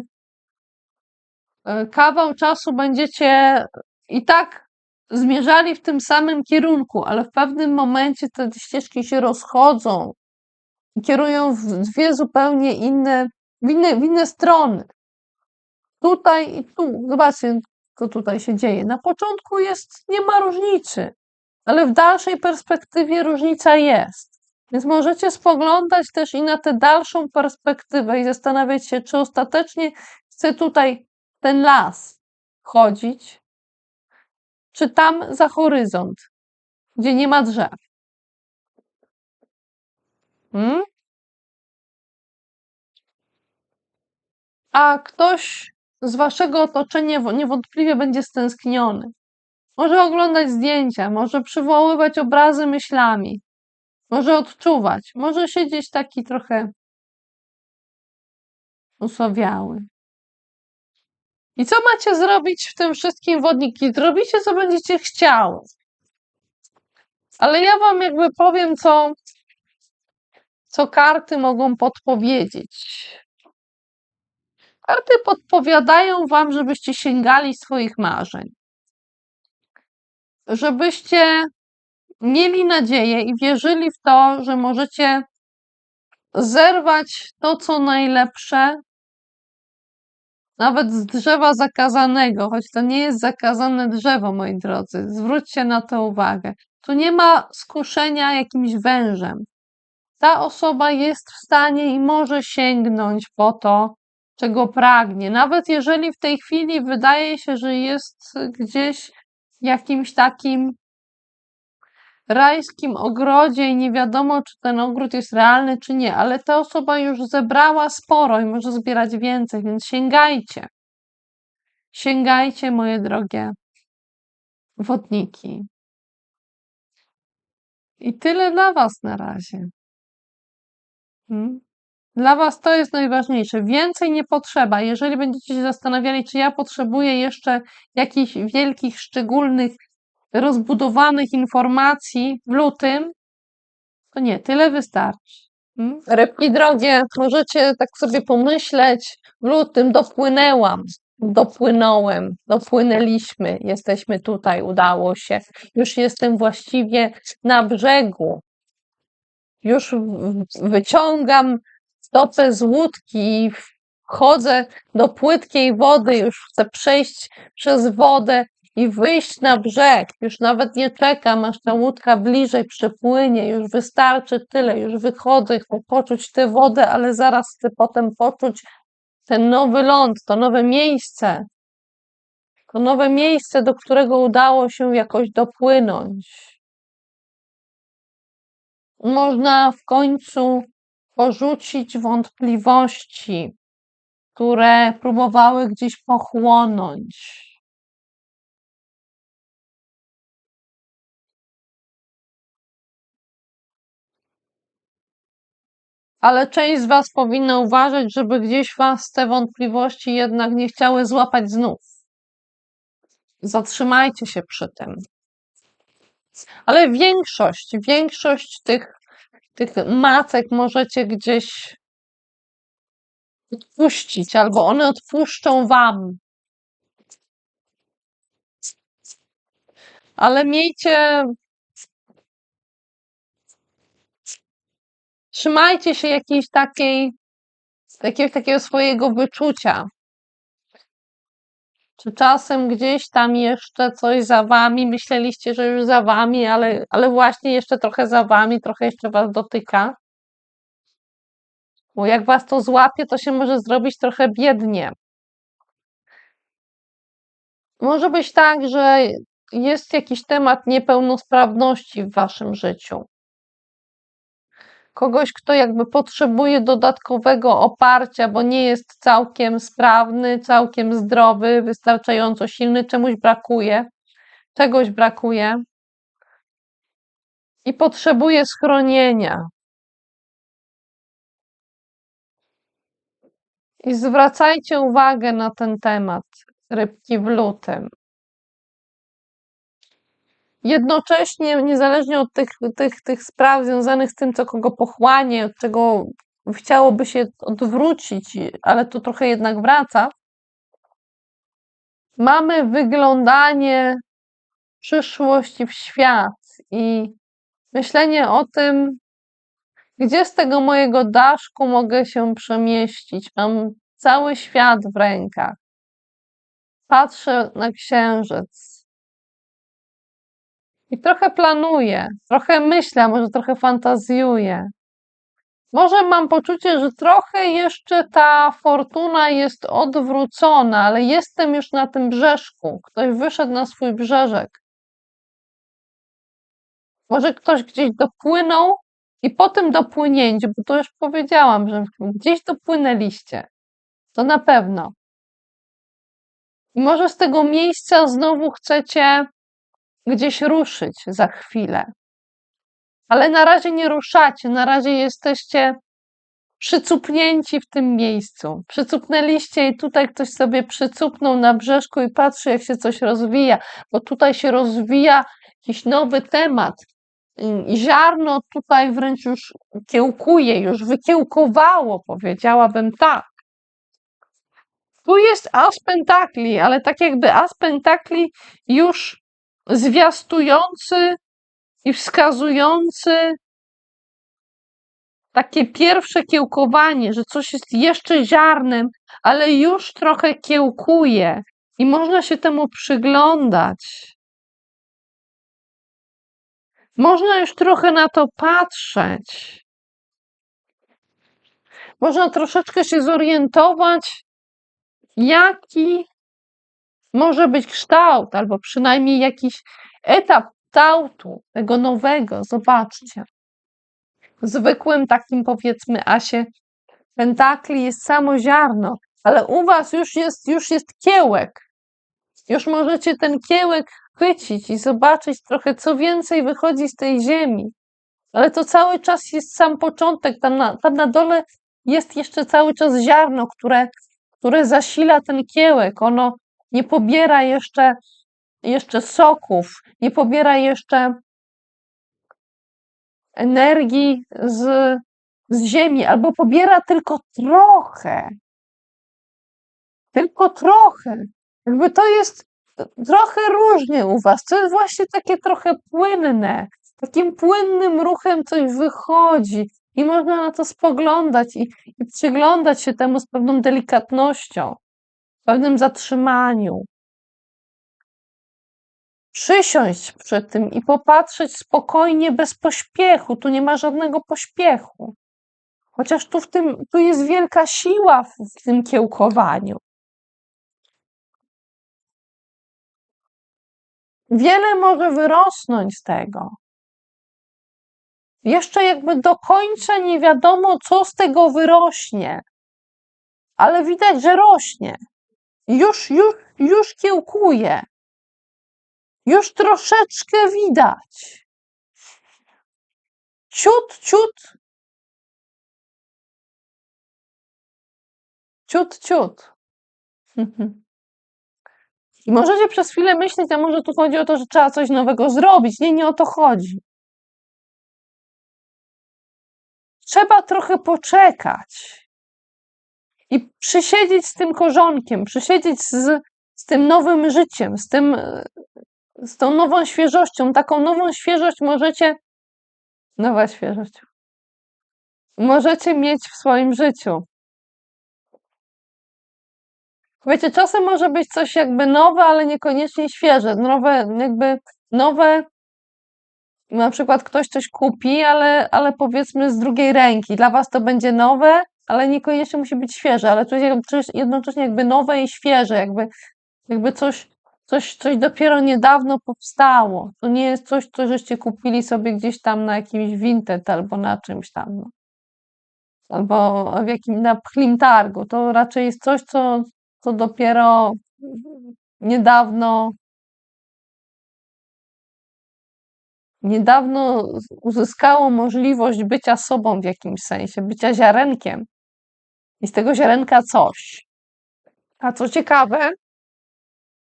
kawał czasu będziecie i tak zmierzali w tym samym kierunku, ale w pewnym momencie te ścieżki się rozchodzą i kierują w dwie zupełnie inne, w inne strony. Tutaj i tu. Zobaczcie, co tutaj się dzieje. Na początku nie ma różnicy, ale w dalszej perspektywie różnica jest. Więc możecie spoglądać też i na tę dalszą perspektywę i zastanawiać się, czy ostatecznie chcę tutaj ten las chodzić, czy tam za horyzont, gdzie nie ma drzew. Hmm? A ktoś z waszego otoczenia niewątpliwie będzie stęskniony. Może oglądać zdjęcia, może przywoływać obrazy myślami, może odczuwać, może siedzieć taki trochę usowiały. I co macie zrobić w tym wszystkim, wodniki? Zrobicie, co będziecie chciały. Ale ja wam jakby powiem, co karty mogą podpowiedzieć. Karty podpowiadają wam, żebyście sięgali swoich marzeń. Żebyście mieli nadzieję i wierzyli w to, że możecie zerwać to, co najlepsze, nawet z drzewa zakazanego, choć to nie jest zakazane drzewo, moi drodzy. Zwróćcie na to uwagę. Tu nie ma skuszenia jakimś wężem. Ta osoba jest w stanie i może sięgnąć po to, czego pragnie. Nawet jeżeli w tej chwili wydaje się, że jest gdzieś w jakimś takim rajskim ogrodzie i nie wiadomo, czy ten ogród jest realny, czy nie, ale ta osoba już zebrała sporo i może zbierać więcej, więc sięgajcie. Sięgajcie, moje drogie wodniki. I tyle dla was na razie. Dla was to jest najważniejsze. Więcej nie potrzeba. Jeżeli będziecie się zastanawiali, czy ja potrzebuję jeszcze jakichś wielkich, szczególnych, rozbudowanych informacji w lutym, to nie, tyle wystarczy. Rybki drogie, możecie tak sobie pomyśleć, w lutym dopłynąłem, dopłynęliśmy, jesteśmy tutaj, udało się. Już jestem właściwie na brzegu. Już wyciągam stopę z łódki i wchodzę do płytkiej wody, już chcę przejść przez wodę i wyjść na brzeg. Już nawet nie czekam, aż ta łódka bliżej przypłynie, już wystarczy tyle, już wychodzę, chcę poczuć tę wodę, ale zaraz chcę potem poczuć ten nowy ląd, to nowe miejsce. To nowe miejsce, do którego udało się jakoś dopłynąć. Można w końcu porzucić wątpliwości, które próbowały gdzieś pochłonąć. Ale część z was powinna uważać, żeby gdzieś was te wątpliwości jednak nie chciały złapać znów. Zatrzymajcie się przy tym. Ale większość tych macek możecie gdzieś odpuścić, albo one odpuszczą wam. Ale trzymajcie się jakiegoś takiego swojego wyczucia. Czy czasem gdzieś tam jeszcze coś za wami, myśleliście, że już za wami, ale właśnie jeszcze trochę za wami, trochę jeszcze was dotyka? Bo jak was to złapie, to się może zrobić trochę biednie. Może być tak, że jest jakiś temat niepełnosprawności w waszym życiu. kogoś, kto jakby potrzebuje dodatkowego oparcia, bo nie jest całkiem sprawny, całkiem zdrowy, wystarczająco silny, czegoś brakuje i potrzebuje schronienia. I zwracajcie uwagę na ten temat, rybki w lutym. Jednocześnie, niezależnie od tych spraw związanych z tym, co kogo pochłanie, od czego chciałoby się odwrócić, ale to trochę jednak wraca, mamy wyglądanie przyszłości w świat i myślenie o tym, gdzie z tego mojego daszku mogę się przemieścić. Mam cały świat w rękach. Patrzę na księżyc. I trochę planuję, trochę myślę, może trochę fantazjuję. Może mam poczucie, że trochę jeszcze ta fortuna jest odwrócona, ale jestem już na tym brzeżku. Ktoś wyszedł na swój brzeżek. Może ktoś gdzieś dopłynął i po tym dopłynięciu, bo to już powiedziałam, że gdzieś dopłynęliście. To na pewno. I może z tego miejsca znowu chcecie gdzieś ruszyć za chwilę. Ale na razie nie ruszacie, na razie jesteście przycupnięci w tym miejscu. Przycupnęliście i tutaj ktoś sobie przycupnął na brzeszku i patrzy, jak się coś rozwija, bo tutaj się rozwija jakiś nowy temat. I ziarno tutaj wręcz już kiełkuje, już wykiełkowało, powiedziałabym tak. Tu jest as pentakli, ale tak jakby as pentakli już zwiastujący i wskazujący takie pierwsze kiełkowanie, że coś jest jeszcze ziarnem, ale już trochę kiełkuje i można się temu przyglądać. Można już trochę na to patrzeć. Można troszeczkę się zorientować, jaki może być kształt, albo przynajmniej jakiś etap kształtu tego nowego. Zobaczcie. W zwykłym takim, powiedzmy, asie pentakli jest samo ziarno, ale u was już jest kiełek. Już możecie ten kiełek chwycić i zobaczyć trochę, co więcej wychodzi z tej ziemi. Ale to cały czas jest sam początek. Tam na dole jest jeszcze cały czas ziarno, które zasila ten kiełek. Ono nie pobiera jeszcze soków, nie pobiera jeszcze energii z ziemi, albo pobiera tylko trochę. Tylko trochę. Jakby to jest trochę różnie u was. To jest właśnie takie trochę płynne. Takim płynnym ruchem coś wychodzi i można na to spoglądać i przyglądać się temu z pewną delikatnością, pewnym zatrzymaniu. Przysiąść przy tym i popatrzeć spokojnie, bez pośpiechu. Tu nie ma żadnego pośpiechu. Chociaż tu jest wielka siła w tym kiełkowaniu. Wiele może wyrosnąć z tego. Jeszcze jakby do końca nie wiadomo, co z tego wyrośnie. Ale widać, że rośnie. Już kiełkuje. Już troszeczkę widać. Ciut. I możecie przez chwilę myśleć, a może tu chodzi o to, że trzeba coś nowego zrobić. Nie o to chodzi. Trzeba trochę poczekać i przysiedzieć z tym korzonkiem, przysiedzieć z tym nowym życiem, z tą nową świeżością. Taką nową świeżość nowa świeżość, możecie mieć w swoim życiu. Wiecie, czasem może być coś jakby nowe, ale niekoniecznie świeże. Nowe, na przykład ktoś coś kupi, ale powiedzmy z drugiej ręki. Dla was to będzie nowe, ale niekoniecznie musi być świeże, ale to jest jednocześnie jakby nowe i świeże, jakby coś coś dopiero niedawno powstało. To nie jest coś, co żeście kupili sobie gdzieś tam na jakimś Vinted albo na czymś tam, no. Albo na pchlim targu. To raczej jest coś, co dopiero niedawno uzyskało możliwość bycia sobą w jakimś sensie, bycia ziarenkiem. I z tego ziarenka coś. A co ciekawe,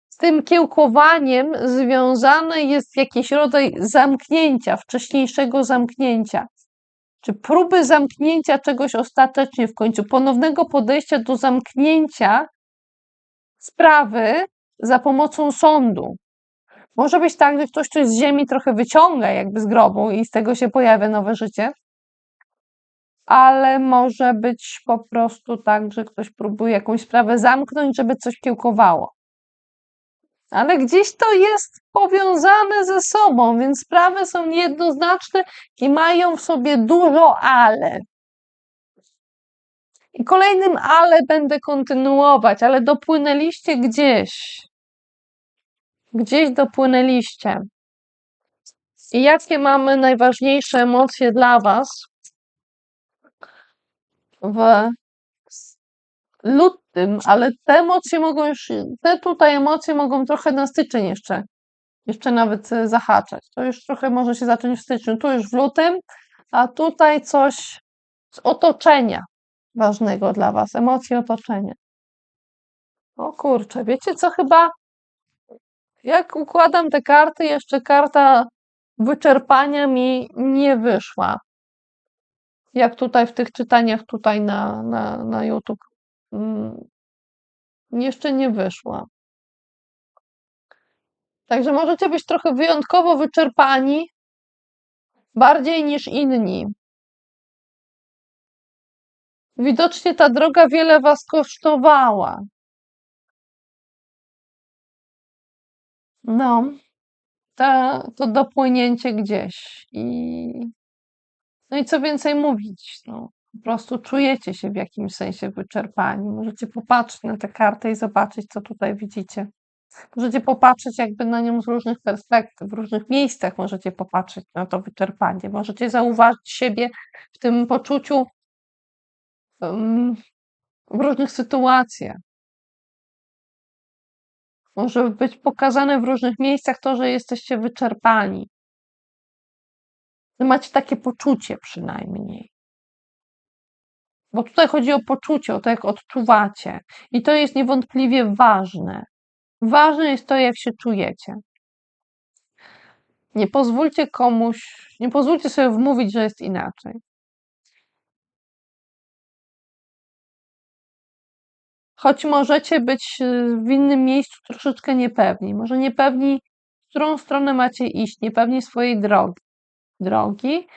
z tym kiełkowaniem związany jest jakiś rodzaj zamknięcia, wcześniejszego zamknięcia, czy próby zamknięcia czegoś ostatecznie w końcu, ponownego podejścia do zamknięcia sprawy za pomocą sądu. Może być tak, że ktoś coś z ziemi trochę wyciąga jakby z grobu i z tego się pojawia nowe życie, ale może być po prostu tak, że ktoś próbuje jakąś sprawę zamknąć, żeby coś kiełkowało. Ale gdzieś to jest powiązane ze sobą, więc sprawy są niejednoznaczne i mają w sobie dużo ale. I kolejnym ale będę kontynuować, ale dopłynęliście gdzieś. Gdzieś dopłynęliście. I jakie mamy najważniejsze emocje dla Was w lutym, ale te emocje mogą już, te tutaj emocje mogą trochę na styczeń jeszcze nawet zahaczać. To już trochę może się zacząć w styczniu, tu już w lutym, a tutaj coś z otoczenia ważnego dla Was, emocje otoczenia. O kurczę, wiecie co, chyba jak układam te karty, jeszcze karta wyczerpania mi nie wyszła. Jak tutaj w tych czytaniach tutaj na YouTube. Jeszcze nie wyszła. Także możecie być trochę wyjątkowo wyczerpani, bardziej niż inni. Widocznie ta droga wiele Was kosztowała. No, to dopłynięcie gdzieś. No i co więcej mówić, no, po prostu czujecie się w jakimś sensie wyczerpani. Możecie popatrzeć na tę kartę i zobaczyć, co tutaj widzicie. Możecie popatrzeć jakby na nią z różnych perspektyw, w różnych miejscach możecie popatrzeć na to wyczerpanie. Możecie zauważyć siebie w tym poczuciu w różnych sytuacjach. Może być pokazane w różnych miejscach to, że jesteście wyczerpani. Że macie takie poczucie przynajmniej. Bo tutaj chodzi o poczucie, o to, jak odczuwacie. I to jest niewątpliwie ważne. Ważne jest to, jak się czujecie. Nie pozwólcie sobie wmówić, że jest inaczej. Choć możecie być w innym miejscu troszeczkę niepewni. Może niepewni, w którą stronę macie iść, niepewni swojej drogi.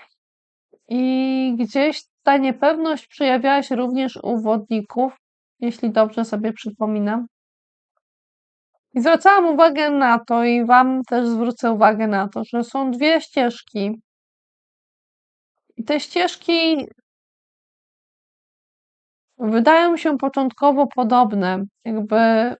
I gdzieś ta niepewność przejawiała się również u wodników, jeśli dobrze sobie przypominam. I zwracałam uwagę na to, i Wam też zwrócę uwagę na to, że są dwie ścieżki. I te ścieżki wydają się początkowo podobne, jakby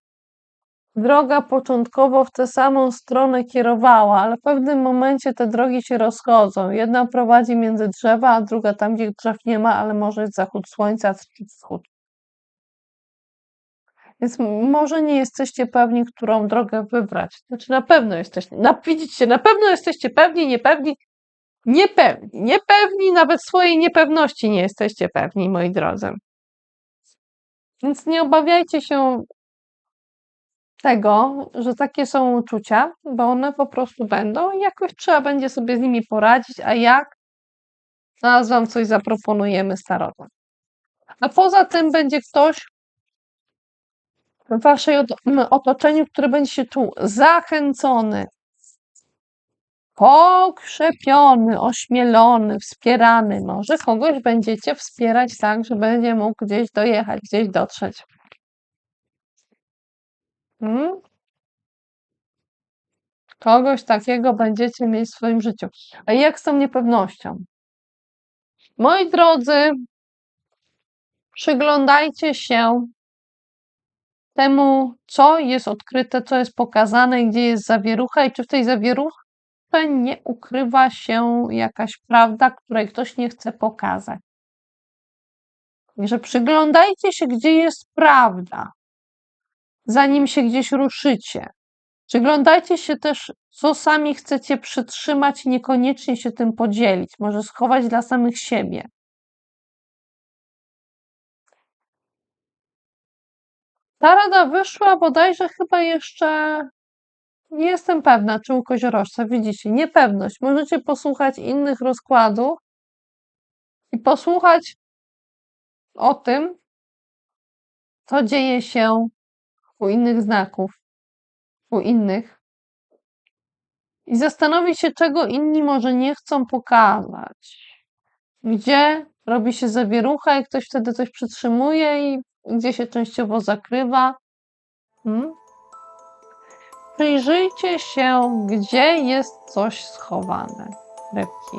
droga początkowo w tę samą stronę kierowała, ale w pewnym momencie te drogi się rozchodzą. Jedna prowadzi między drzewa, a druga tam, gdzie drzew nie ma, ale może jest zachód słońca czy wschód. Więc może nie jesteście pewni, którą drogę wybrać. Znaczy na pewno jesteście, widzicie, na pewno jesteście pewni, niepewni, nawet swojej niepewności nie jesteście pewni, moi drodzy. Więc nie obawiajcie się tego, że takie są uczucia, bo one po prostu będą i jakoś trzeba będzie sobie z nimi poradzić, a jak? Zaraz Wam coś zaproponujemy z tarotem. A poza tym będzie ktoś w Waszej otoczeniu, który będzie się czuł zachęcony, pokrzepiony, ośmielony, wspierany. Może kogoś będziecie wspierać tak, że będzie mógł gdzieś dojechać, gdzieś dotrzeć. Kogoś takiego będziecie mieć w swoim życiu. A jak z tą niepewnością? Moi drodzy, przyglądajcie się temu, co jest odkryte, co jest pokazane, gdzie jest zawierucha i czy w tej zawieruche nie ukrywa się jakaś prawda, której ktoś nie chce pokazać. Także przyglądajcie się, gdzie jest prawda, zanim się gdzieś ruszycie. Przyglądajcie się też, co sami chcecie przytrzymać i niekoniecznie się tym podzielić, może schować dla samych siebie. Ta rada wyszła bodajże chyba jeszcze, nie jestem pewna, czy u koziorożca, widzicie, niepewność. Możecie posłuchać innych rozkładów i posłuchać o tym, co dzieje się u innych znaków, u innych i zastanowić się, czego inni może nie chcą pokazać. Gdzie robi się zawierucha i ktoś wtedy coś przytrzymuje i gdzie się częściowo zakrywa. Przyjrzyjcie się, gdzie jest coś schowane, rybki.